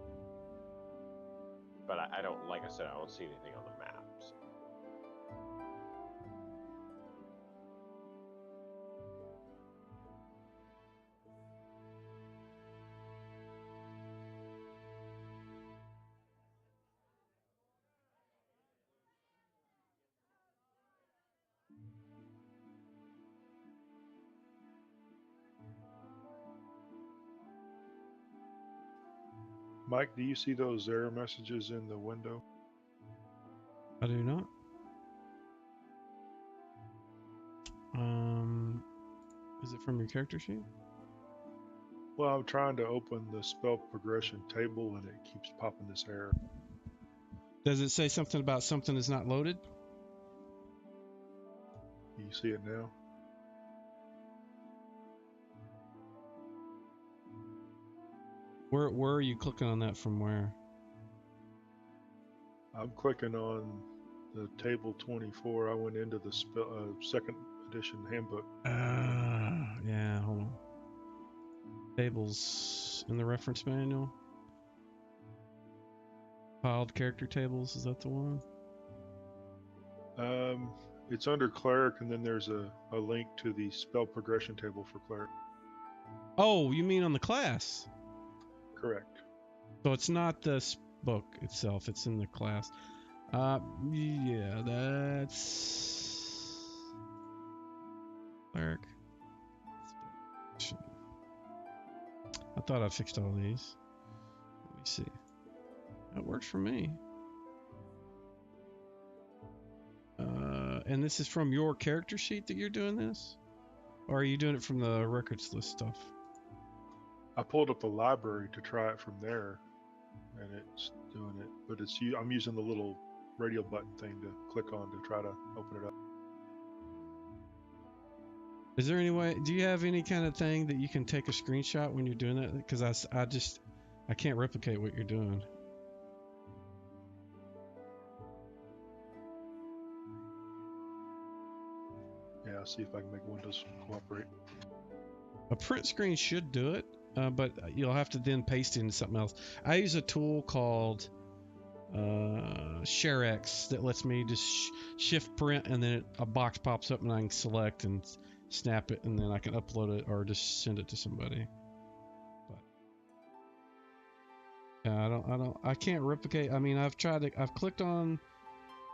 But I don't, like I said, I don't see anything on the maps. Mike, do you see those error messages in the window? I do not. Is it from your character sheet? Well, I'm trying to open the spell progression table and it keeps popping this error. Does it say something about something is not loaded? You see it now? Where are you clicking on that from where? I'm clicking on the table 24. I went into the second edition handbook. Yeah, hold on. Tables in the reference manual. Piled character tables, is that the one? It's under cleric, and then there's a link to the spell progression table for cleric. Oh, you mean on the class? Correct. So it's not the book itself, it's in the class. Yeah, that's cleric. I thought I fixed all these. Let me see. That works for me. And this is from your character sheet that you're doing this? Or are you doing it from the records list stuff? I pulled up the library to try it from there, and it's doing it. But I'm using the little radio button thing to click on to try to open it up. Is there any way? Do you have any kind of thing that you can take a screenshot when you're doing that? Because I can't replicate what you're doing. Yeah, I'll see if I can make Windows cooperate. A print screen should do it, but you'll have to then paste it into something else. I use a tool called ShareX that lets me just shift print, and then a box pops up and I can select and snap it, and then I can upload it or just send it to somebody. But yeah, I can't replicate. I mean, I've clicked on,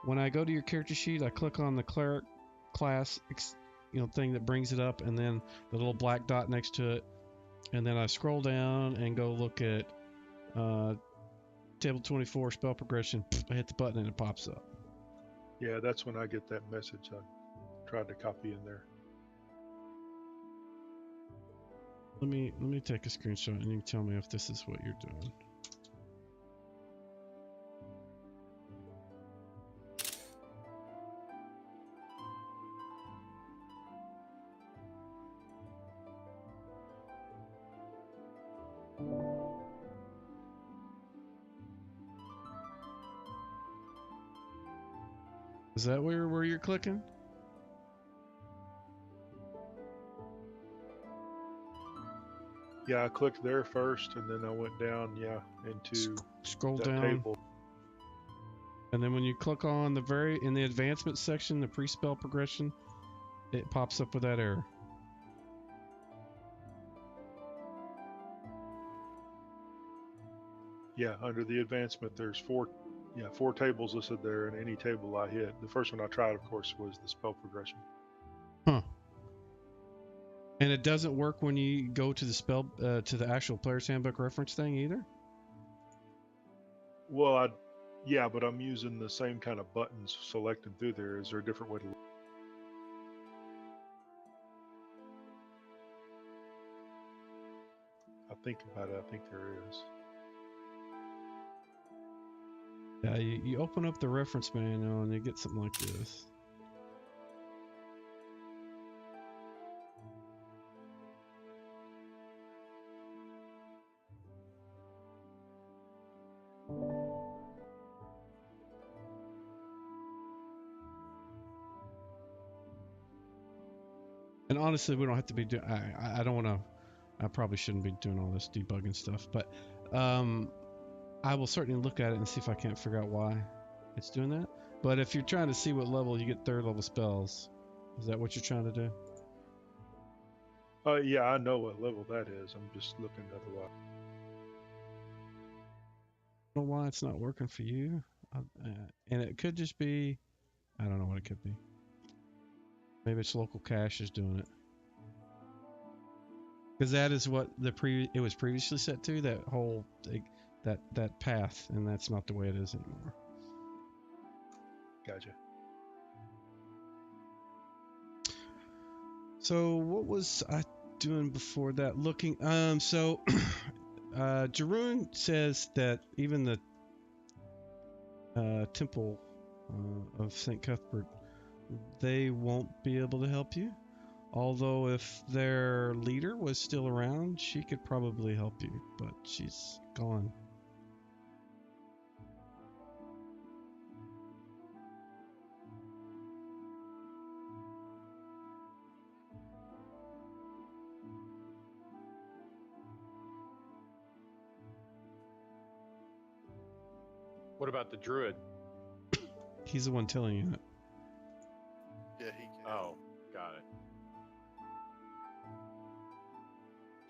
when I go to your character sheet, I click on the cleric class thing that brings it up, and then the little black dot next to it, and then I scroll down and go look at table 24 spell progression. I hit the button and it pops up. Yeah, that's when I get that message. I tried to copy in there. Let me take a screenshot and you can tell me if this is what you're doing. Is that where you're clicking? Yeah, I clicked there first, and then I went down, into Scroll that down. table. And then when you click on in the advancement section, the pre-spell progression, it pops up with that error. Yeah, under the advancement, there's four tables listed there, and any table I hit. The first one I tried, of course, was the spell progression. Huh. And it doesn't work when you go to the to the actual player's handbook reference thing either? Well, but I'm using the same kind of buttons selected through there. Is there a different way to look? I think about it. I think there is. Yeah, you open up the reference manual and you get something like this. And honestly, we don't have to be doing. I don't want to. I probably shouldn't be doing all this debugging stuff, but I will certainly look at it and see if I can't figure out why it's doing that. But if you're trying to see what level you get third level spells, is that what you're trying to do? Yeah, I know what level that is. I'm just looking otherwise. I don't know why it's not working for you, and it could just be. I don't know what it could be. Maybe it's local cache is doing it. Because that is what it was previously set to, that whole that path, and that's not the way it is anymore. Gotcha. So what was I doing before that? Looking. So Jeroen says that even the Temple of St. Cuthbert, they won't be able to help you. Although if their leader was still around, she could probably help you, but she's gone. What about the druid? He's the one telling you that. Yeah, he can. Oh, got it.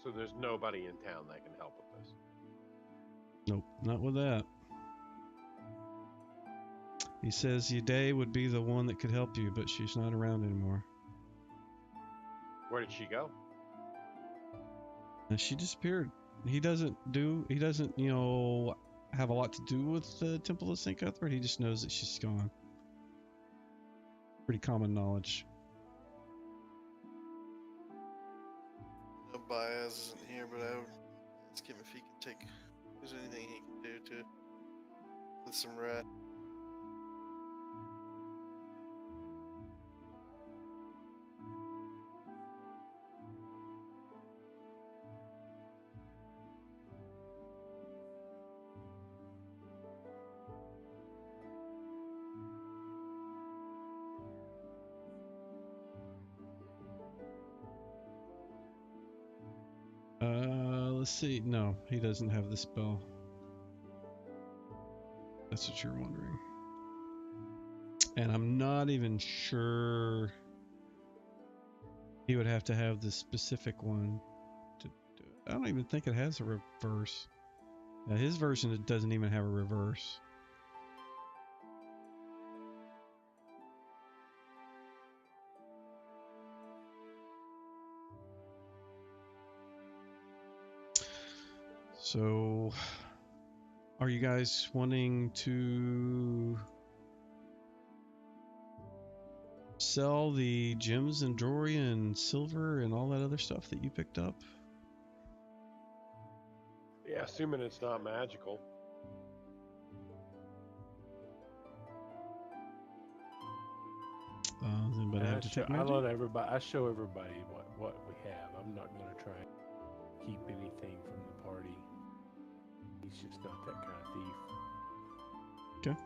So there's nobody in town that can help with this. Nope, not with that. He says Yade would be the one that could help you, but she's not around anymore. Where did she go? And she disappeared. He doesn't, have a lot to do with the Temple of St. Cuthbert. He just knows that she's gone. Pretty common knowledge. No, Baez isn't here, but I would ask him if he can take. If there's anything he can do to with some rat. Let's see. No, he doesn't have the spell. That's what you're wondering. And I'm not even sure he would have to have the specific one to do it. I don't even think it has a reverse. His version, it doesn't even have a reverse. So, are you guys wanting to sell the gems and jewelry and silver and all that other stuff that you picked up? Yeah, assuming it's not magical. Does anybody And have I detect I magic? let everybody. I show everybody what we have. I'm not gonna try and keep anything from the party. He's just not that kind of thief.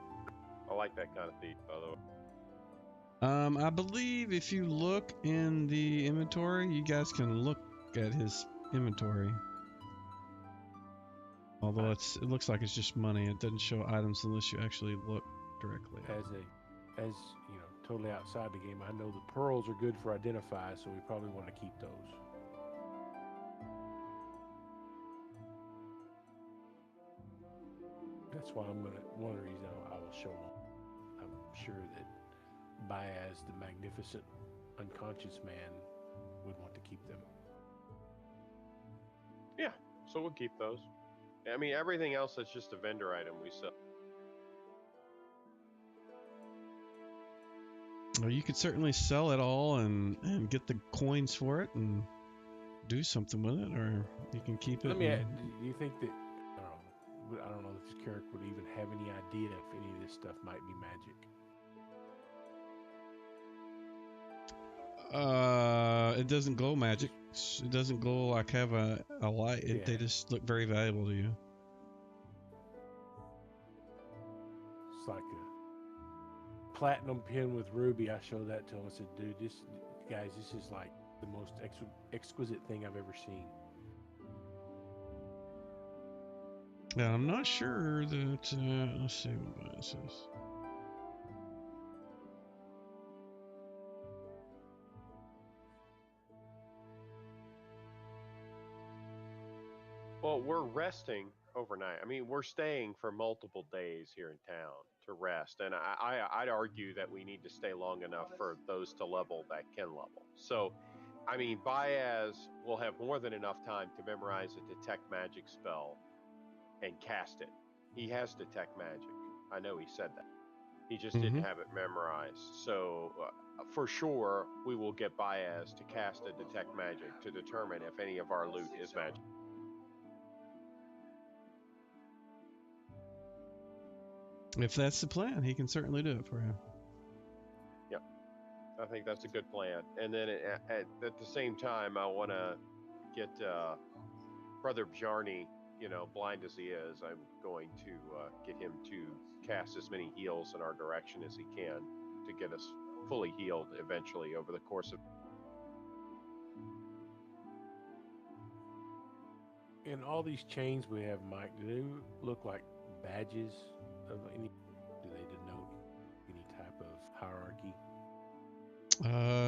I like that kind of thief, by the way. I believe if you look in the inventory, you guys can look at his inventory. Although it looks like it's just money. It doesn't show items unless you actually look directly. As you know, totally outside the game, I know the pearls are good for identify, so we probably want to keep those. That's why one of the reasons I will show them. I'm sure that Baez, the magnificent unconscious man, would want to keep them. Yeah, so we'll keep those. I mean, everything else that's just a vendor item we sell. Well, you could certainly sell it all and get the coins for it and do something with it, or you can keep it. Let me ask, do you think that, I don't know if this character would even have any idea if any of this stuff might be magic? It doesn't glow magic. It doesn't glow like have a light. They just look very valuable to you. It's like a platinum pin with ruby. I showed that to him. I said, dude, this is like the most exquisite thing I've ever seen. Now, I'm not sure that, let's see what it says. Well, we're resting overnight. I mean, we're staying for multiple days here in town to rest. And I'd argue that we need to stay long enough for those to level that can level. So, I mean, Baez will have more than enough time to memorize a detect magic spell and cast it. He has detect magic. I know he said that. He just didn't have it memorized. So, for sure, we will get Baez to cast a detect magic to determine if any of our loot is magic. If that's the plan, he can certainly do it for you. Yep. I think that's a good plan. And then at the same time, I want to get Brother Bjarni, blind as he is, I'm going to get him to cast as many heals in our direction as he can to get us fully healed eventually over the course of... In all these chains we have, Mike, do they look like badges of any? Do they denote any type of hierarchy?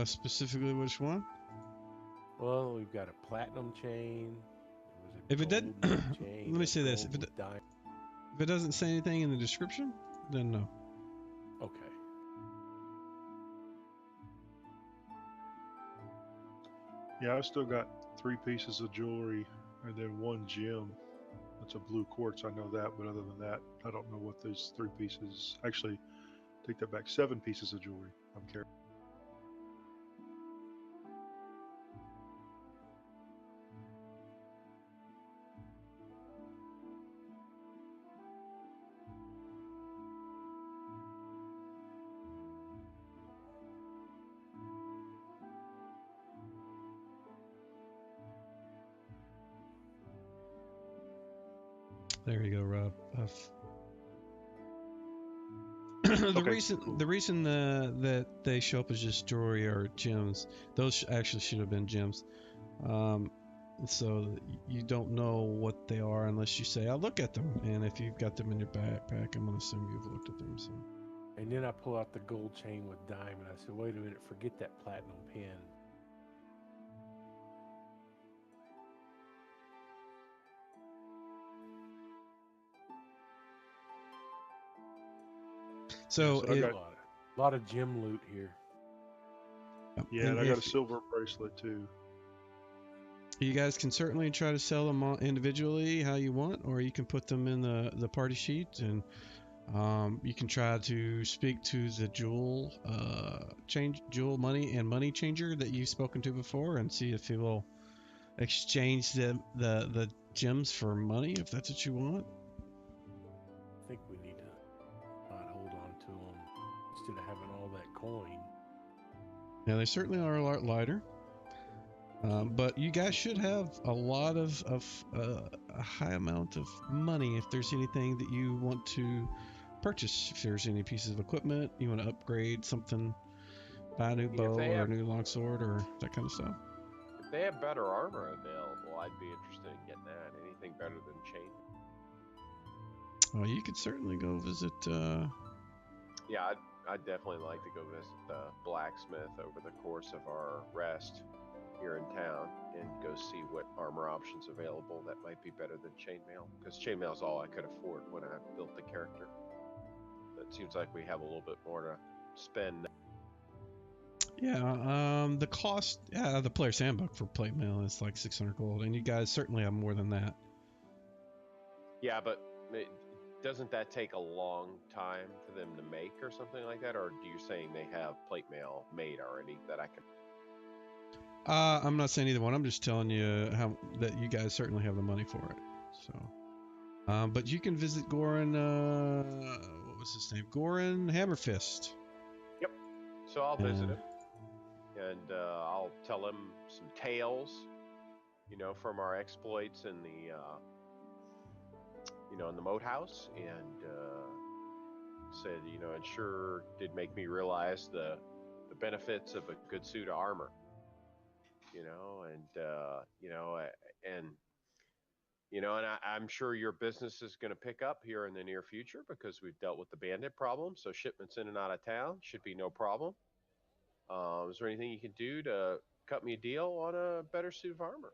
Specifically which one? Well, we've got a platinum chain. If it didn't, chain, let me say this: if it doesn't say anything in the description, then no. Okay. Yeah, I've still got 3 pieces of jewelry and then 1 gem. That's a blue quartz, I know that, but other than that, I don't know what those 3 pieces... Actually, take that back, 7 pieces of jewelry I'm carrying. There you go, Rob. The reason that they show up as just jewelry or gems, those actually should have been gems. So you don't know what they are unless you say, "I'll look at them." And if you've got them in your backpack, I'm gonna assume you've looked at them. So. And then I pull out the gold chain with diamond. I said, "Wait a minute, forget that platinum pin." So I got a lot of gem loot here. Yeah, and I got a silver bracelet too. You guys can certainly try to sell them individually how you want, or you can put them in the party sheet, and you can try to speak to the jewel money changer that you've spoken to before, and see if he will exchange the gems for money if that's what you want. I think we need to not hold on to them instead of having all that coin. Yeah, they certainly are a lot lighter. But you guys should have a lot of a high amount of money if there's anything that you want to purchase. If there's any pieces of equipment you want to upgrade something, buy a new bow or a new longsword or that kind of stuff. If they have better armor available, I'd be interested in getting that. Anything better than chain? Well, you could certainly go visit. Yeah, I'd definitely like to go visit the blacksmith over the course of our rest here in town and go see what armor options available that might be better than chainmail, because chainmail is all I could afford when I built the character. It seems like we have a little bit more to spend. Yeah, the cost, the player's handbook for plate mail is like 600 gold, and you guys certainly have more than that. Yeah, but doesn't that take a long time for them to make or something like that? Or do you saying they have plate mail made already that I can? I'm not saying either one. I'm just telling you that you guys certainly have the money for it. So, but you can visit Goran. What was his name? Goran Hammerfist. Yep. So I'll visit him, and I'll tell him some tales, from our exploits in the, in the Moathouse, and said, it sure did make me realize the benefits of a good suit of armor. And I'm sure your business is going to pick up here in the near future because we've dealt with the bandit problem. So shipments in and out of town should be no problem. Is there anything you can do to cut me a deal on a better suit of armor?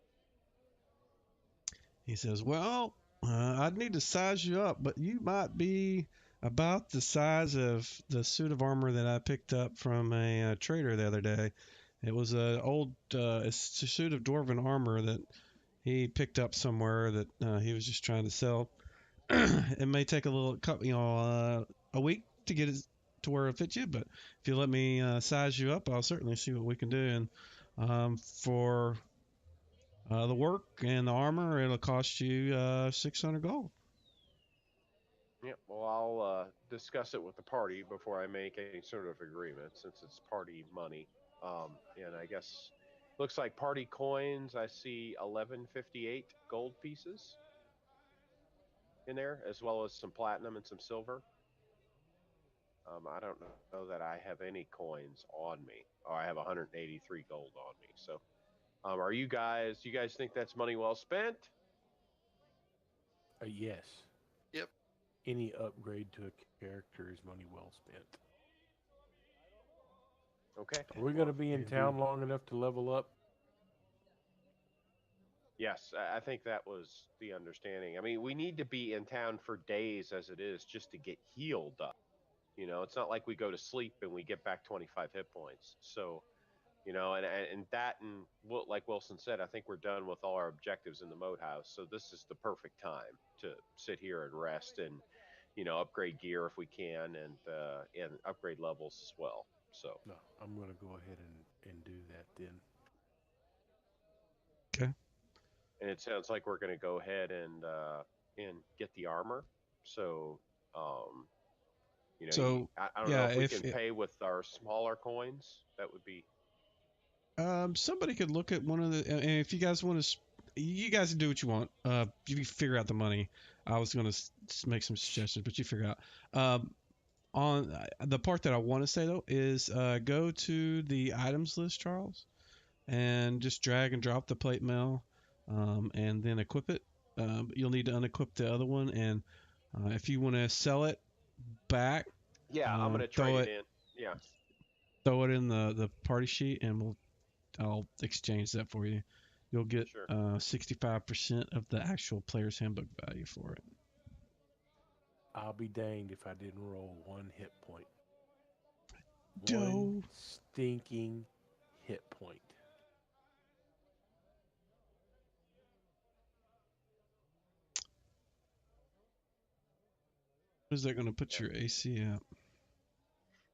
He says, well, I'd need to size you up, but you might be about the size of the suit of armor that I picked up from a trader the other day. It was an old suit of dwarven armor that he picked up somewhere that he was just trying to sell. It may take a week to get it to where it fits you, but if you let me size you up, I'll certainly see what we can do. And for the work and the armor, it'll cost you 600 gold. Yeah, well, I'll discuss it with the party before I make any sort of agreement, since it's party money. And I guess looks like party coins. I see 1158 gold pieces in there, as well as some platinum and some silver. I don't know that I have any coins on me. Oh, I have 183 gold on me. So, do you guys think that's money well spent? Yes. Yep. Any upgrade to a character is money well spent. Okay. Are we going to be in town long enough to level up? Yes, I think that was the understanding. I mean, we need to be in town for days as it is just to get healed up. It's not like we go to sleep and we get back 25 hit points. So, and like Wilson said, I think we're done with all our objectives in the Moathouse. So this is the perfect time to sit here and rest and, upgrade gear if we can, and upgrade levels as well. So No, I'm going to go ahead and do that then. Okay. And it sounds like we're going to go ahead and get the armor. So, I don't know if we can pay with our smaller coins. That would be. Somebody could look at one of the, and if you guys want to, you guys can do what you want. You figure out the money. I was going to make some suggestions, but you figure out. On the part that I want to say though is go to the items list, Charles, and just drag and drop the plate mail, and then equip it. You'll need to unequip the other one, and if you want to sell it back, I'm going to trade it in. Yeah. Throw it in the party sheet, and I'll exchange that for you. You'll get 65% of the actual player's handbook value for it. I'll be danged if I didn't roll one hit point. One stinking hit point. Is that going to put your AC up?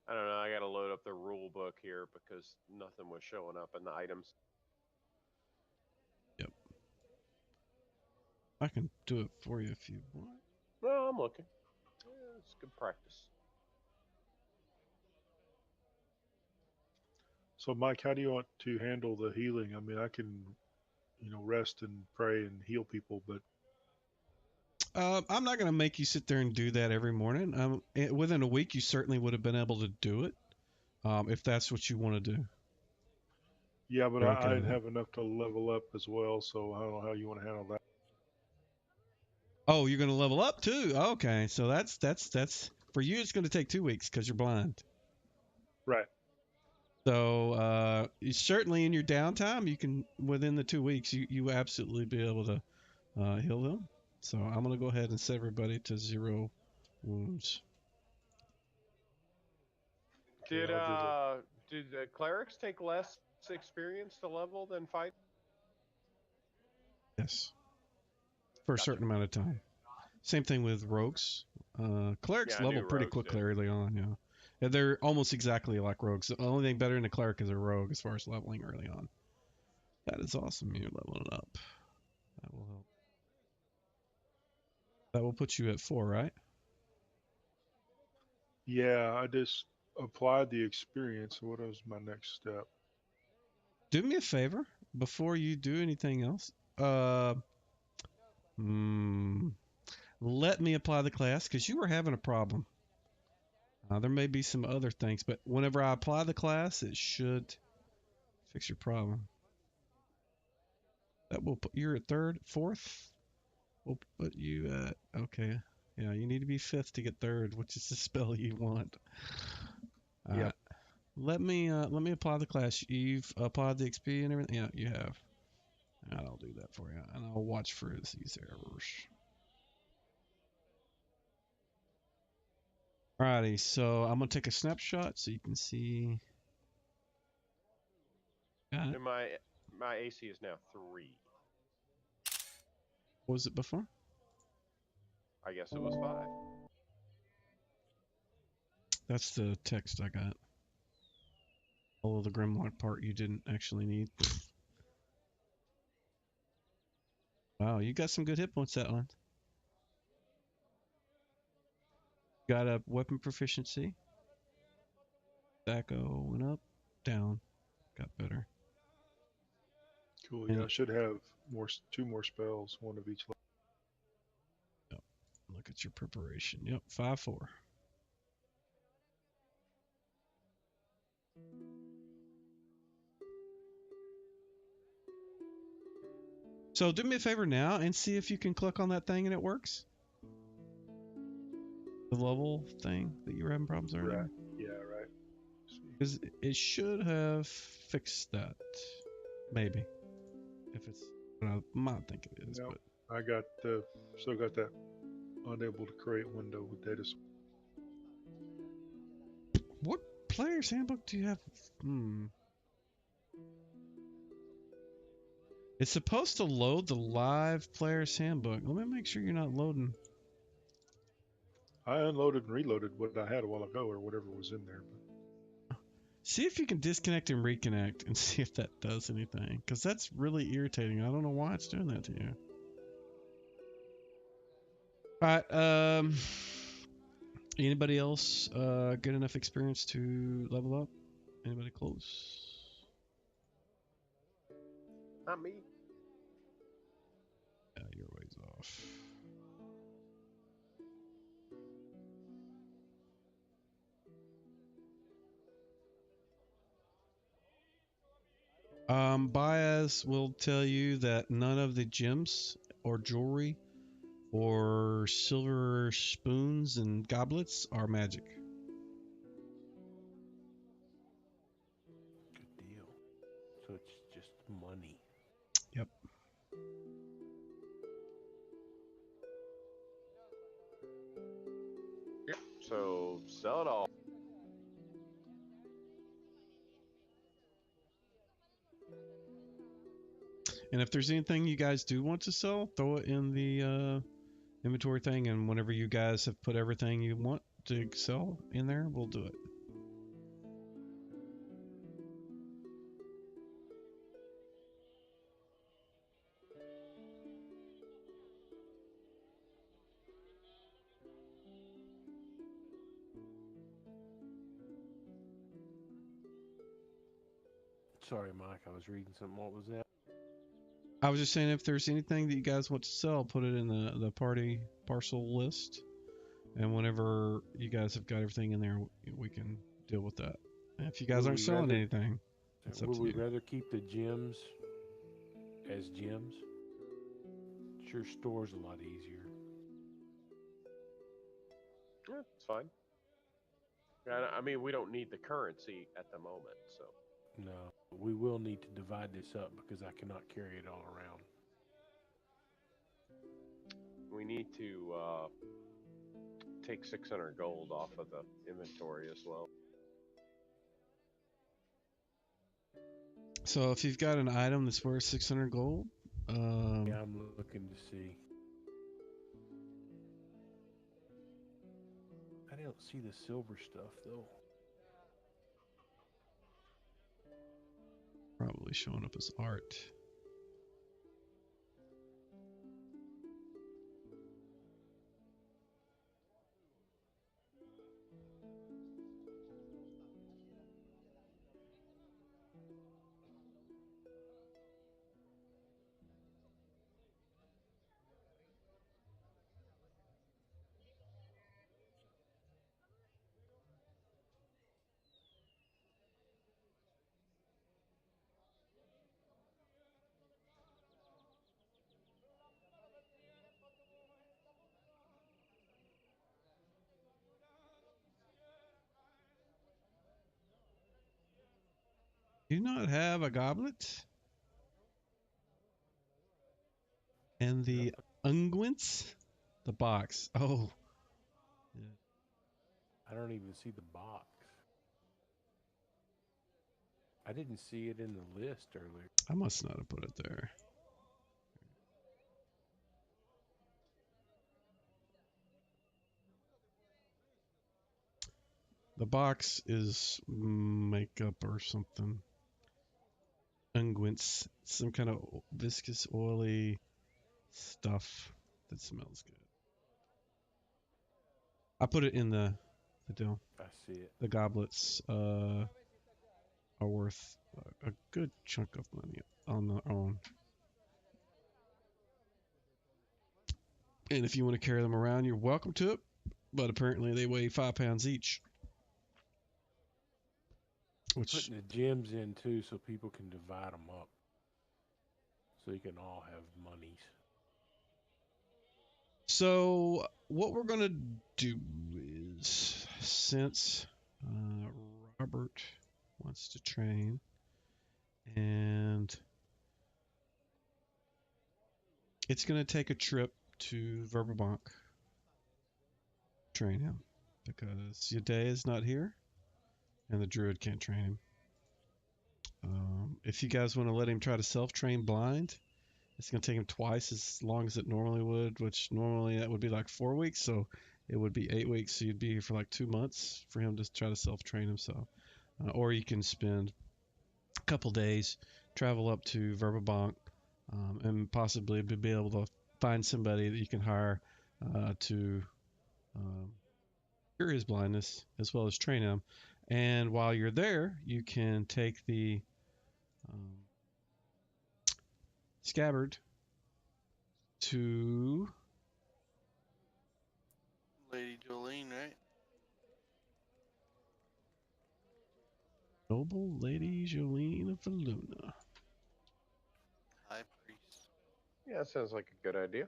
I don't know. I got to load up the rule book here because nothing was showing up in the items. Yep. I can do it for you if you want. No, I'm looking. Yeah, it's good practice. So, Mike, how do you want to handle the healing? I mean, I can, rest and pray and heal people, but I'm not going to make you sit there and do that every morning. Within a week, you certainly would have been able to do it if that's what you want to do. yeah, but You're okay I'd with that? have enough to level up as well. So I don't know how you want to handle that. Oh, you're going to level up too. Okay, so that's for you. It's going to take 2 weeks because you're blind. Right. So certainly in your downtime, you can within the 2 weeks, you absolutely be able to heal them. So I'm going to go ahead and set everybody to 0 wounds. Okay, I'll Did the clerics take less experience to level than fight? Yes, for a Gotcha. certain amount of time. Same thing with rogues. Clerics Yeah, I level knew pretty rogues quickly did. early on. Yeah, and they're almost exactly like rogues. The only thing better than a cleric is a rogue as far as leveling early on. That is awesome. You're leveling up. That will help. That will put you at 4, right? Yeah, I just applied the experience. What is my next step? Do me a favor before you do anything else. Let me apply the class because you were having a problem. There may be some other things, but whenever I apply the class, it should fix your problem. That will put you're at 3rd, 4th. We'll put you at okay. Yeah, you need to be 5th to get 3rd, which is the spell you want. All Yep. right. Let me apply the class. You've applied the XP and everything. Yeah, you have. And I'll do that for you, and I'll watch for these errors. Alrighty, so I'm gonna take a snapshot so you can see. Got it. And my AC is now 3. What was it before? I guess it was 5. That's the text I got. All of the Grimlock part you didn't actually need. Wow, you got some good hit points that one. Got a weapon proficiency. Tobacco went up, down, got better. Cool. And Yeah, I should have 2 more spells, one of each level. look at your preparation. Yep, 5-4. So do me a favor now and see if you can click on that thing and it works. The level thing that you were having problems earlier. Right. Yeah, right. See. Because it should have fixed that. Maybe. If it's what I might think it is. Nope. But I still got that unable to create window with data. what player's handbook do you have? It's supposed to load the live player's handbook. Let me make sure you're not loading. I unloaded and reloaded what I had a while ago or whatever was in there. But See if you can disconnect and reconnect and see if that does anything. Because that's really irritating. I don't know why it's doing that to you. Alright, anybody else get enough experience to level up? Anybody close? Not me. Yeah, you're ways off. Baez will tell you that none of the gems or jewelry or silver spoons and goblets are magic. Good deal. So it's just money. Yep. Yep. So sell it all. And if there's anything you guys do want to sell, throw it in the inventory thing, and whenever you guys have put everything you want to sell in there, we'll do it. sorry, Mike. I was reading something. What was that? I was just saying if there's anything that you guys want to sell, put it in the party parcel list. And whenever you guys have got everything in there, we can deal with that. And if you guys Would aren't we selling rather- anything, it's up Would to we you. rather keep the gems as gems? Sure, store's a lot easier. Yeah, it's fine. I mean, we don't need the currency at the moment, so. No, we will need to divide this up because I cannot carry it all around. We need to take 600 gold off of the inventory as well. So if you've got an item that's worth 600 gold, Yeah, I'm looking to see. I don't see the silver stuff though. probably showing up as art. Do you not have a goblet? And the unguents? The box. Oh. I don't even see the box. I didn't see it in the list earlier. I must not have put it there. The box is makeup or something. Unguents. Some kind of viscous, oily stuff that smells good. I put it in the deal. I see it. The goblets are worth a good chunk of money on their own. And if you want to carry them around, you're welcome to it. But apparently they weigh 5 pounds each. Which, Putting the gems in too so people can divide them up. So you can all have monies. so what we're going to do is, since Robert wants to train, and it's going to take a trip to Verberbank, train him, because Yade is not here, and the druid can't train him. If you guys want to let him try to self-train blind, it's going to take him twice as long as it normally would, which normally that would be like 4 weeks, so it would be 8 weeks, so you'd be here for like 2 months for him to try to self-train himself. Or you can spend a couple days, travel up to Verberbank, and possibly be able to find somebody that you can hire to cure his blindness as well as train him. And while you're there, you can take the scabbard to Lady Jolene, right? Noble Lady Jolene of Valuna. High priest. Yeah, that sounds like a good idea.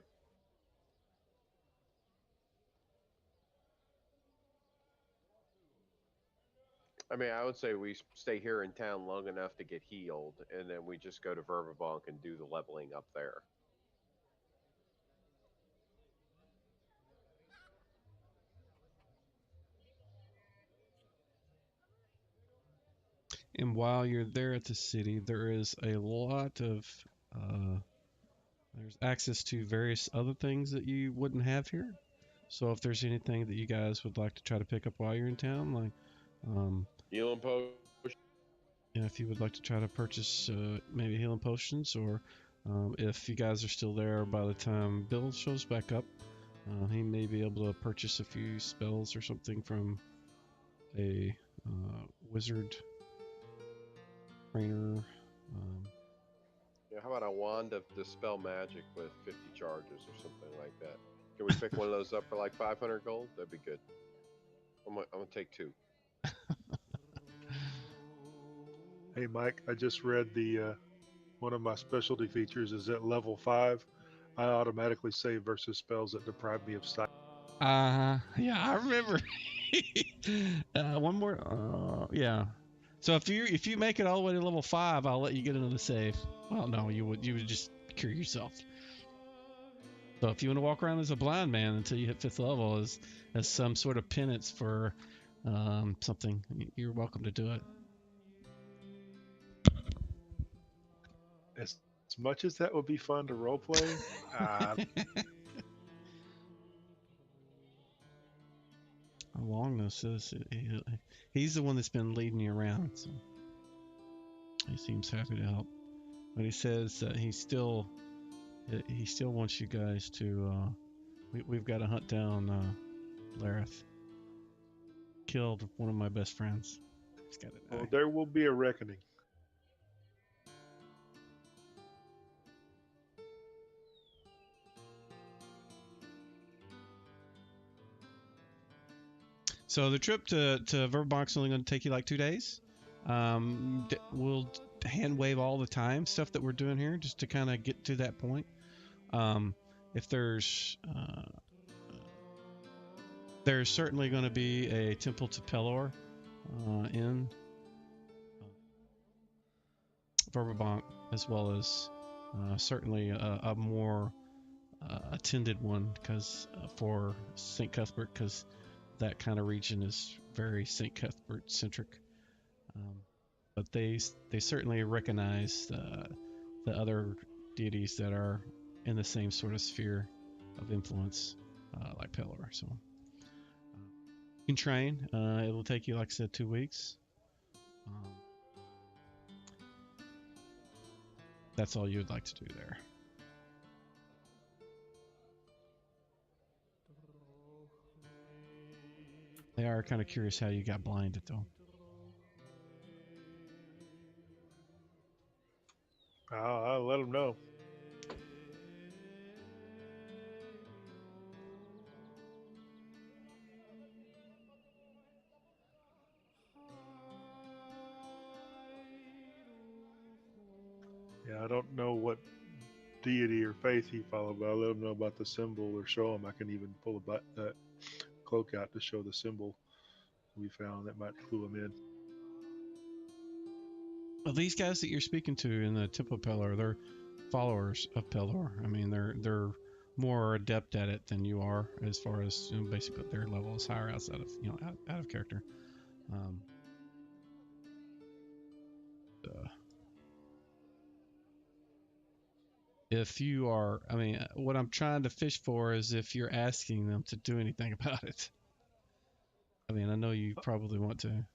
I mean, I would say we stay here in town long enough to get healed, and then we just go to Verberbank and do the leveling up there. And while you're there at the city, there is a lot of there's access to various other things that you wouldn't have here. So if there's anything that you guys would like to try to pick up while you're in town, like Healing potion. if you would like to try to purchase maybe healing potions, or if you guys are still there by the time Bill shows back up, he may be able to purchase a few spells or something from a wizard trainer Yeah, how about a wand of dispel magic with 50 charges or something like that? Can we pick one of those up for like 500 gold? That'd be good. I'm gonna take 2. Hey, Mike, I just read the one of my specialty features is at level 5. I automatically save versus spells that deprive me of sight. Yeah, I remember. One more. Yeah. So if you make it all the way to level 5, I'll let you get another save. Well, no, you would just cure yourself. So if you want to walk around as a blind man until you hit 5th level as some sort of penance for something, you're welcome to do it. As much as that would be fun to roleplay, Longness is he's the one that's been leading you around, so he seems happy to help. But he says that he still wants you guys to. We've got to hunt down Lareth. Killed one of my best friends. He's got to die. well, there will be a reckoning. So the trip to Verbonk's only going to take you like 2 days. We'll hand wave all the time stuff that we're doing here just to kind of get to that point. If there's certainly going to be a temple to Pelor in Verbonk, as well as certainly a more attended one because for St. Cuthbert, because that kind of region is very St. Cuthbert centric. But they certainly recognize the other deities that are in the same sort of sphere of influence, like Pelor. So you can train. It will take you, like I said, 2 weeks. That's all you would like to do there. They are kind of curious how you got blinded, though. I'll let them know. Yeah, I don't know what deity or faith he followed, but I'll let him know about the symbol or show him. I can even pull that cloak out to show the symbol we found. That might clue him in. Well, these guys that you're speaking to in the Temple of Pelor, they're followers of Pelor. I mean, they're more adept at it than you are, as far as basically their level is higher outside of out of character. If you are, I mean, what I'm trying to fish for is if you're asking them to do anything about it. I mean, I know you probably want to.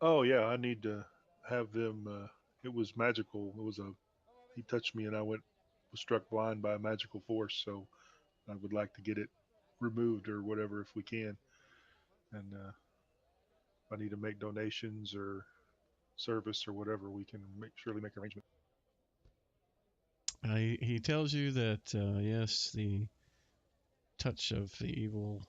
Oh yeah, I need to have them. It was magical. He touched me and was struck blind by a magical force. So I would like to get it removed or whatever if we can. And if I need to make donations or service or whatever, we can surely make arrangements. He tells you that yes, the touch of the evil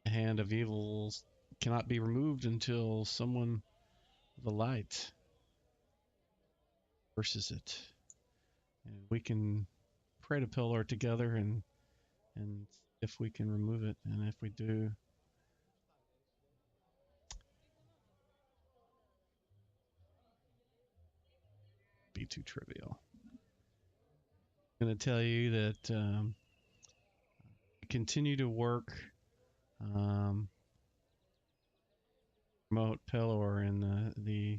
hand of evil cannot be removed until someone, the light, versus it. And we can pray to Pelor together and if we can remove it, and if we do, be too trivial. I'm going to tell you that continue to work promote Pelor in the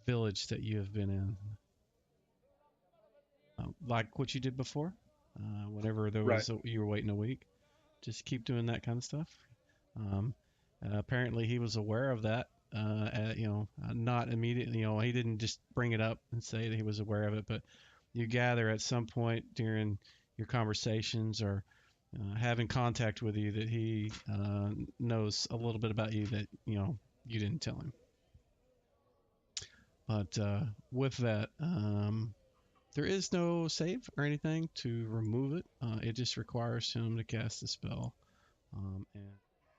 village that you have been in, like what you did before. Whenever there was you were waiting a week, just keep doing that kind of stuff. Apparently, he was aware of that. Not immediately. He didn't just bring it up and say that he was aware of it, but you gather at some point during your conversations or having contact with you that he knows a little bit about you that you didn't tell him. But with that, there is no save or anything to remove it. It just requires him to cast the spell, and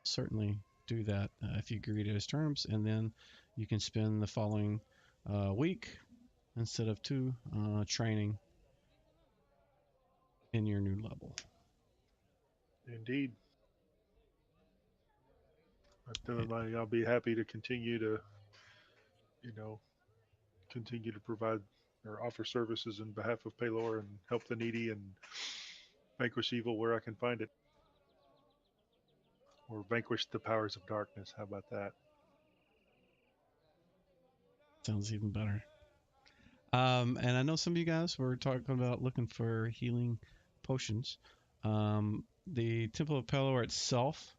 certainly do that if you agree to his terms, and then you can spend the following week instead of 2 training in your new level. Indeed. I'll be happy to continue to, continue to provide or offer services in behalf of Paylor and help the needy and vanquish evil where I can find it. Or vanquish the powers of darkness. How about that? Sounds even better. And I know some of you guys were talking about looking for healing potions. The Temple of Pelor itself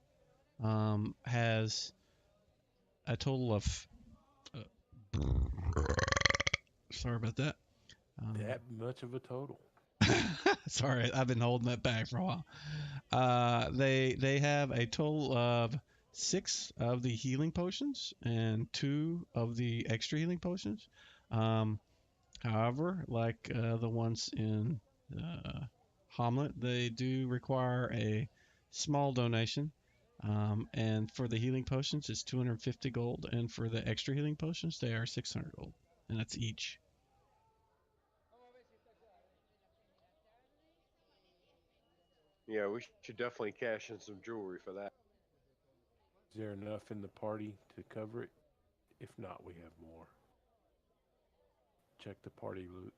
has a total of sorry about that. That much of a total. Sorry, I've been holding that back for a while. They have a total of 6 of the healing potions and 2 of the extra healing potions. However, like the ones in Hamlet, they do require a small donation. And for the healing potions, it's 250 gold, and for the extra healing potions, they are 600 gold, and that's each. Yeah, we should definitely cash in some jewelry for that. Is there enough in the party to cover it? If not, we have more. Check the party loot.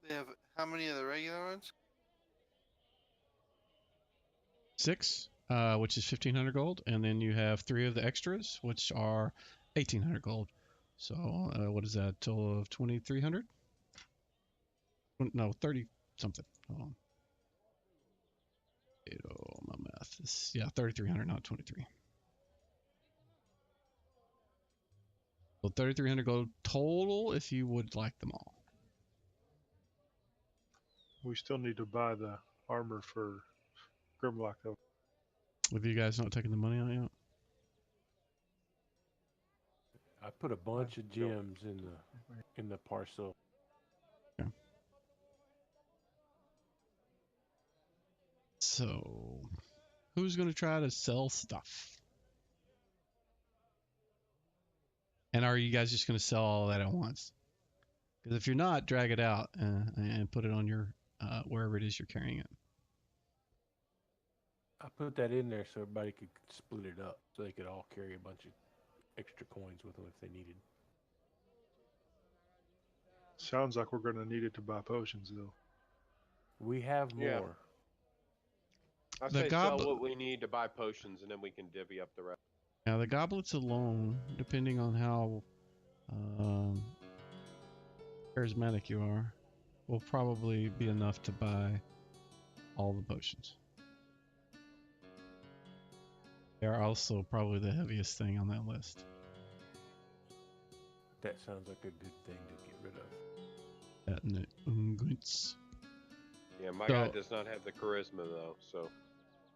They have how many of the regular ones? 6, which is 1,500 gold, and then you have 3 of the extras, which are 1,800 gold. So what is that? Total of 2,300? No, 30 something. Hold on. Oh, my math is 3,300, not 23. So 3,300 gold total if you would like them all. We still need to buy the armor for Grimlock, though. Have you guys not taken the money out yet? I put a bunch of gems in the parcel. Okay. So, who's going to try to sell stuff? And are you guys just going to sell all of that at once? Because if you're not, drag it out and put it on your wherever it is you're carrying it. I put that in there so everybody could split it up, so they could all carry a bunch of extra coins with them if they needed. Sounds like we're going to need it to buy potions, though. We have more. Yeah. I say sell what we need to buy potions, and then we can divvy up the rest. Now, the goblets alone, depending on how charismatic you are, will probably be enough to buy all the potions. They are also probably the heaviest thing on that list. That sounds like a good thing to get rid of. That and the unguents. Yeah, my guy does not have the charisma, though, so...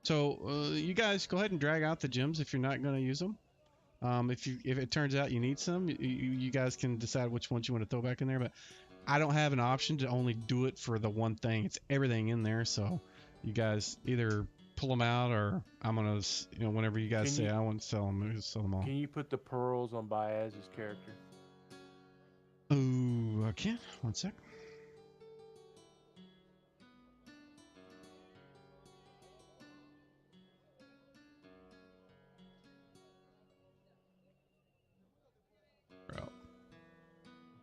So you guys go ahead and drag out the gems if you're not going to use them. If it turns out you need some, you guys can decide which ones you want to throw back in there. But I don't have an option to only do it for the one thing. It's everything in there. So you guys either pull them out, or I'm gonna, whenever you guys say I want to sell them, sell them all. Can you put the pearls on Baez's character? Ooh, I can. One sec.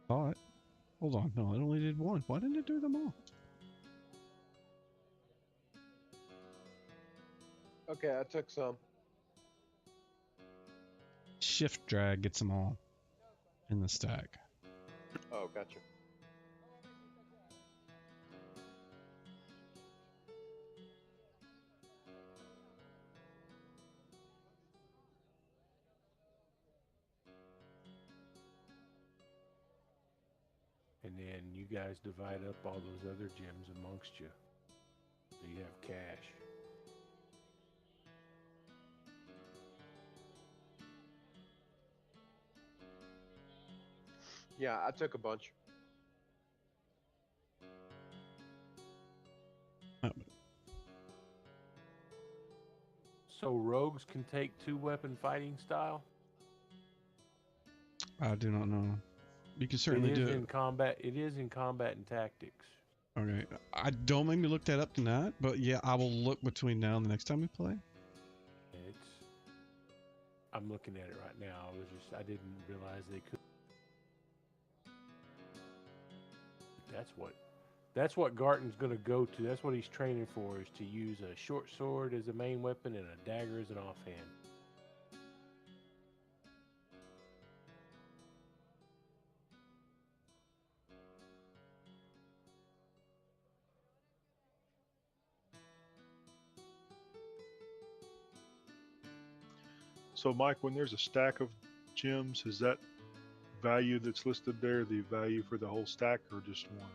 Thought. Hold on. No, it only did one. Why didn't it do them all? Okay, I took some. Shift drag gets them all in the stack. Oh, gotcha. And then you guys divide up all those other gems amongst you. So you have cash. Yeah, I took a bunch. So rogues can take 2-weapon fighting style. I do not know. You can It certainly is do in it. combat. It is in combat and tactics. Okay. I don't make me look that up tonight, but yeah, I will look between now and the next time we play. It's. I'm looking at it right now. I didn't realize they could. That's what Garton's going to go to. That's what he's training for, is to use a short sword as a main weapon and a dagger as an offhand. So, Mike, when there's a stack of gems, is that value that's listed there the value for the whole stack or just one?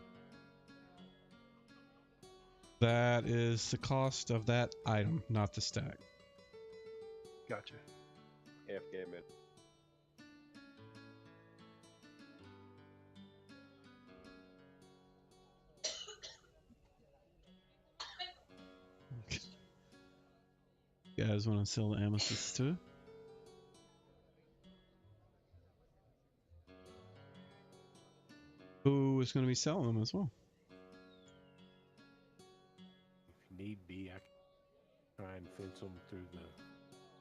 That is the cost of that item, not the stack. Gotcha. AFK man. You guys want to sell the amethyst too? Who is going to be selling them as well? If need be, I can try and fence them through the.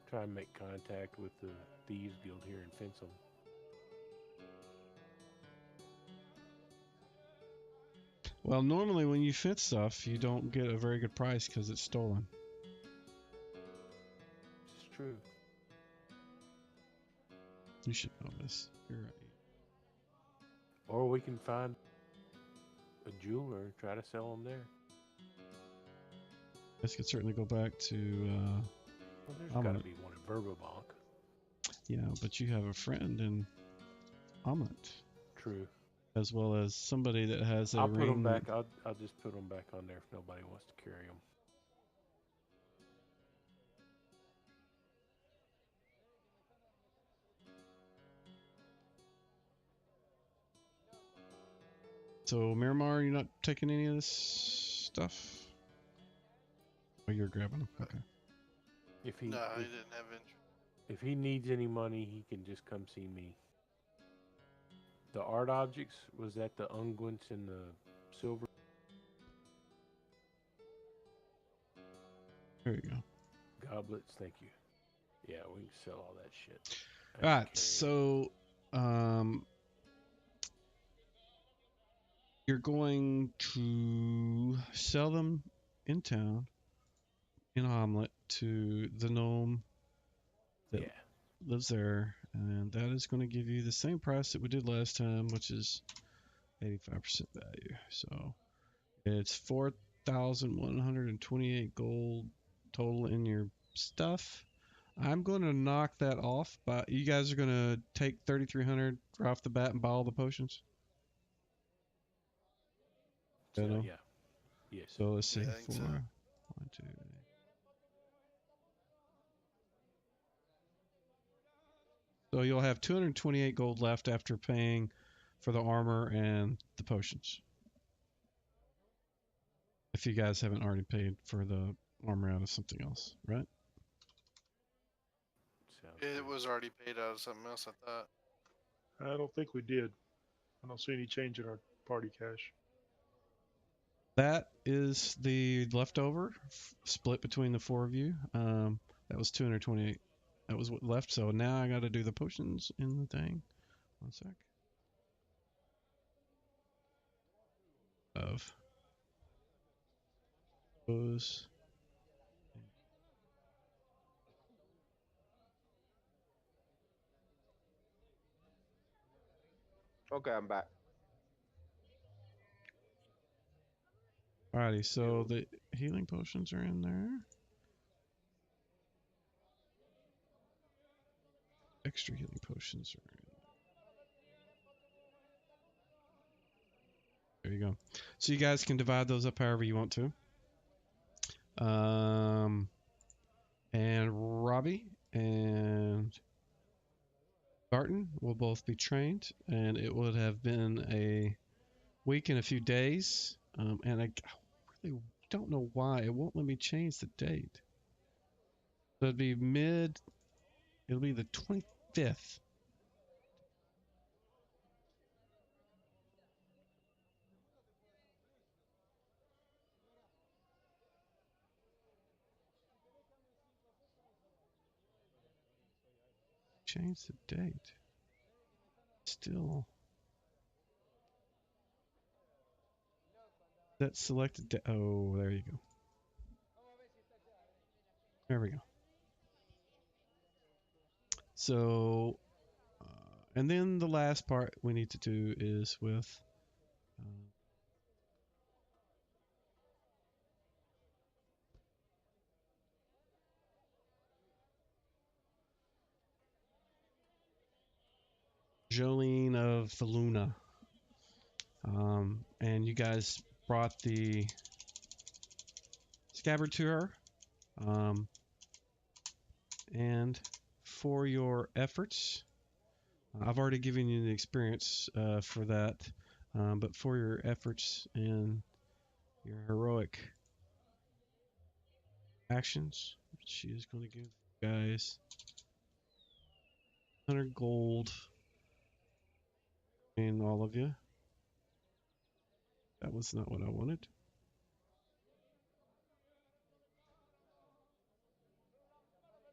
Try and make contact with the Thieves Guild here and fence them. Well, normally when you fence stuff, you don't get a very good price because it's stolen. It's true. You should know this. You're right. Or we can find a jeweler and try to sell them there. This could certainly go back to. Well, there's I'm got to gonna- be one in Verbobank. Yeah, but you have a friend in Omelet, True. as well as somebody that has a I'll ring. put them back. I'll just put them back on there if nobody wants to carry them. So Miramar, you're not taking any of this stuff? Oh, you're grabbing them. Okay. If he No, he if, didn't have interest. if he needs any money, he can just come see me. The art objects, was that the unguents and the silver? There you go. Goblets, thank you. Yeah, we can sell all that shit. I All can right. carry it. So, you're going to sell them in town in Omelet to the gnome that Yeah. lives there, and that is going to give you the same price that we did last time, which is 85% value. So it's 4,128 gold total in your stuff. I'm going to knock that off, but you guys are going to take 3,300 right off the bat and buy all the potions. So, You know? yeah. Yes. So let's see. Yeah, I think so. 4, 1, 2. So you'll have 228 gold left after paying for the armor and the potions. If you guys haven't already paid for the armor out of something else, right? Sounds It good. was already paid out of something else, I thought. I don't think we did. I don't see any change in our party cash. That is the leftover split between the four of you. That was 228. That was what left. So now I got to do the potions in the thing. One sec. Of those. Okay, I'm back. Alrighty, so the healing potions are in there. Extra healing potions are in there. There you go. So you guys can divide those up however you want to. And Robbie and Barton will both be trained, and it would have been a week and a few days. And I really don't know why it won't let me change the date. So it'll be it'll be the 25th. Change the date. Still. That selected. Oh, there you go. There we go. So, and then the last part we need to do is with Jolene of Valuna. And you guys brought the scabbard to her. And for your efforts, I've already given you the experience for that, but for your efforts and your heroic actions, she is going to give you guys 100 gold in all of you. That was not what I wanted.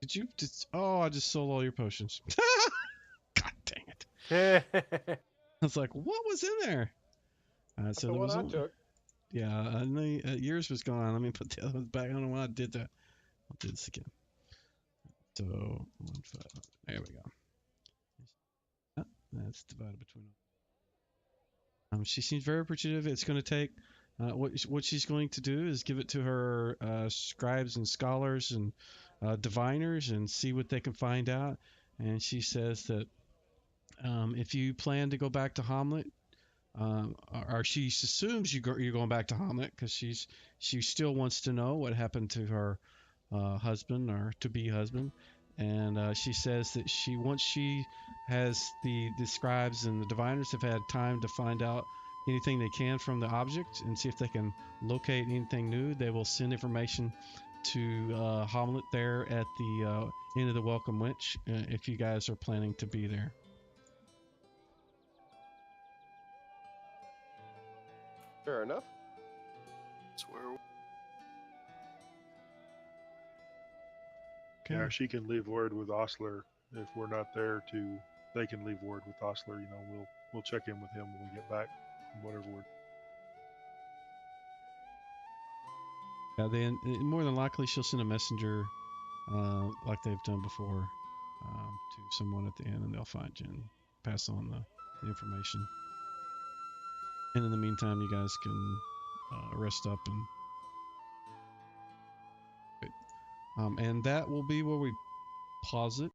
Did you just... Oh, I just sold all your potions. God dang it. I was like, what was in there? So the there one was I only... took. Yeah, I know yours was gone. Let me put the other ones back. I don't know why I did that. I'll do this again. So, 1, 5. There we go. That's divided between them. She seems very appreciative. It's going to take... what she's going to do is give it to her scribes and scholars and diviners and see what they can find out. And she says that if you plan to go back to Hamlet, or she assumes you're going back to Hamlet because she still wants to know what happened to her husband or to-be husband. And she says that once she has the scribes and the diviners have had time to find out anything they can from the object and see if they can locate anything new, they will send information to Hamlet there at the end of the Welcome Winch if you guys are planning to be there. Fair enough. That's where Okay. Yeah, she can leave word with Osler if we're not there. They can leave word with Osler. You know, we'll check in with him when we get back. Whatever word. Yeah, then more than likely she'll send a messenger, like they've done before, to someone at the end, and they'll find you and pass on the information. And in the meantime, you guys can rest up and that will be where we pause it.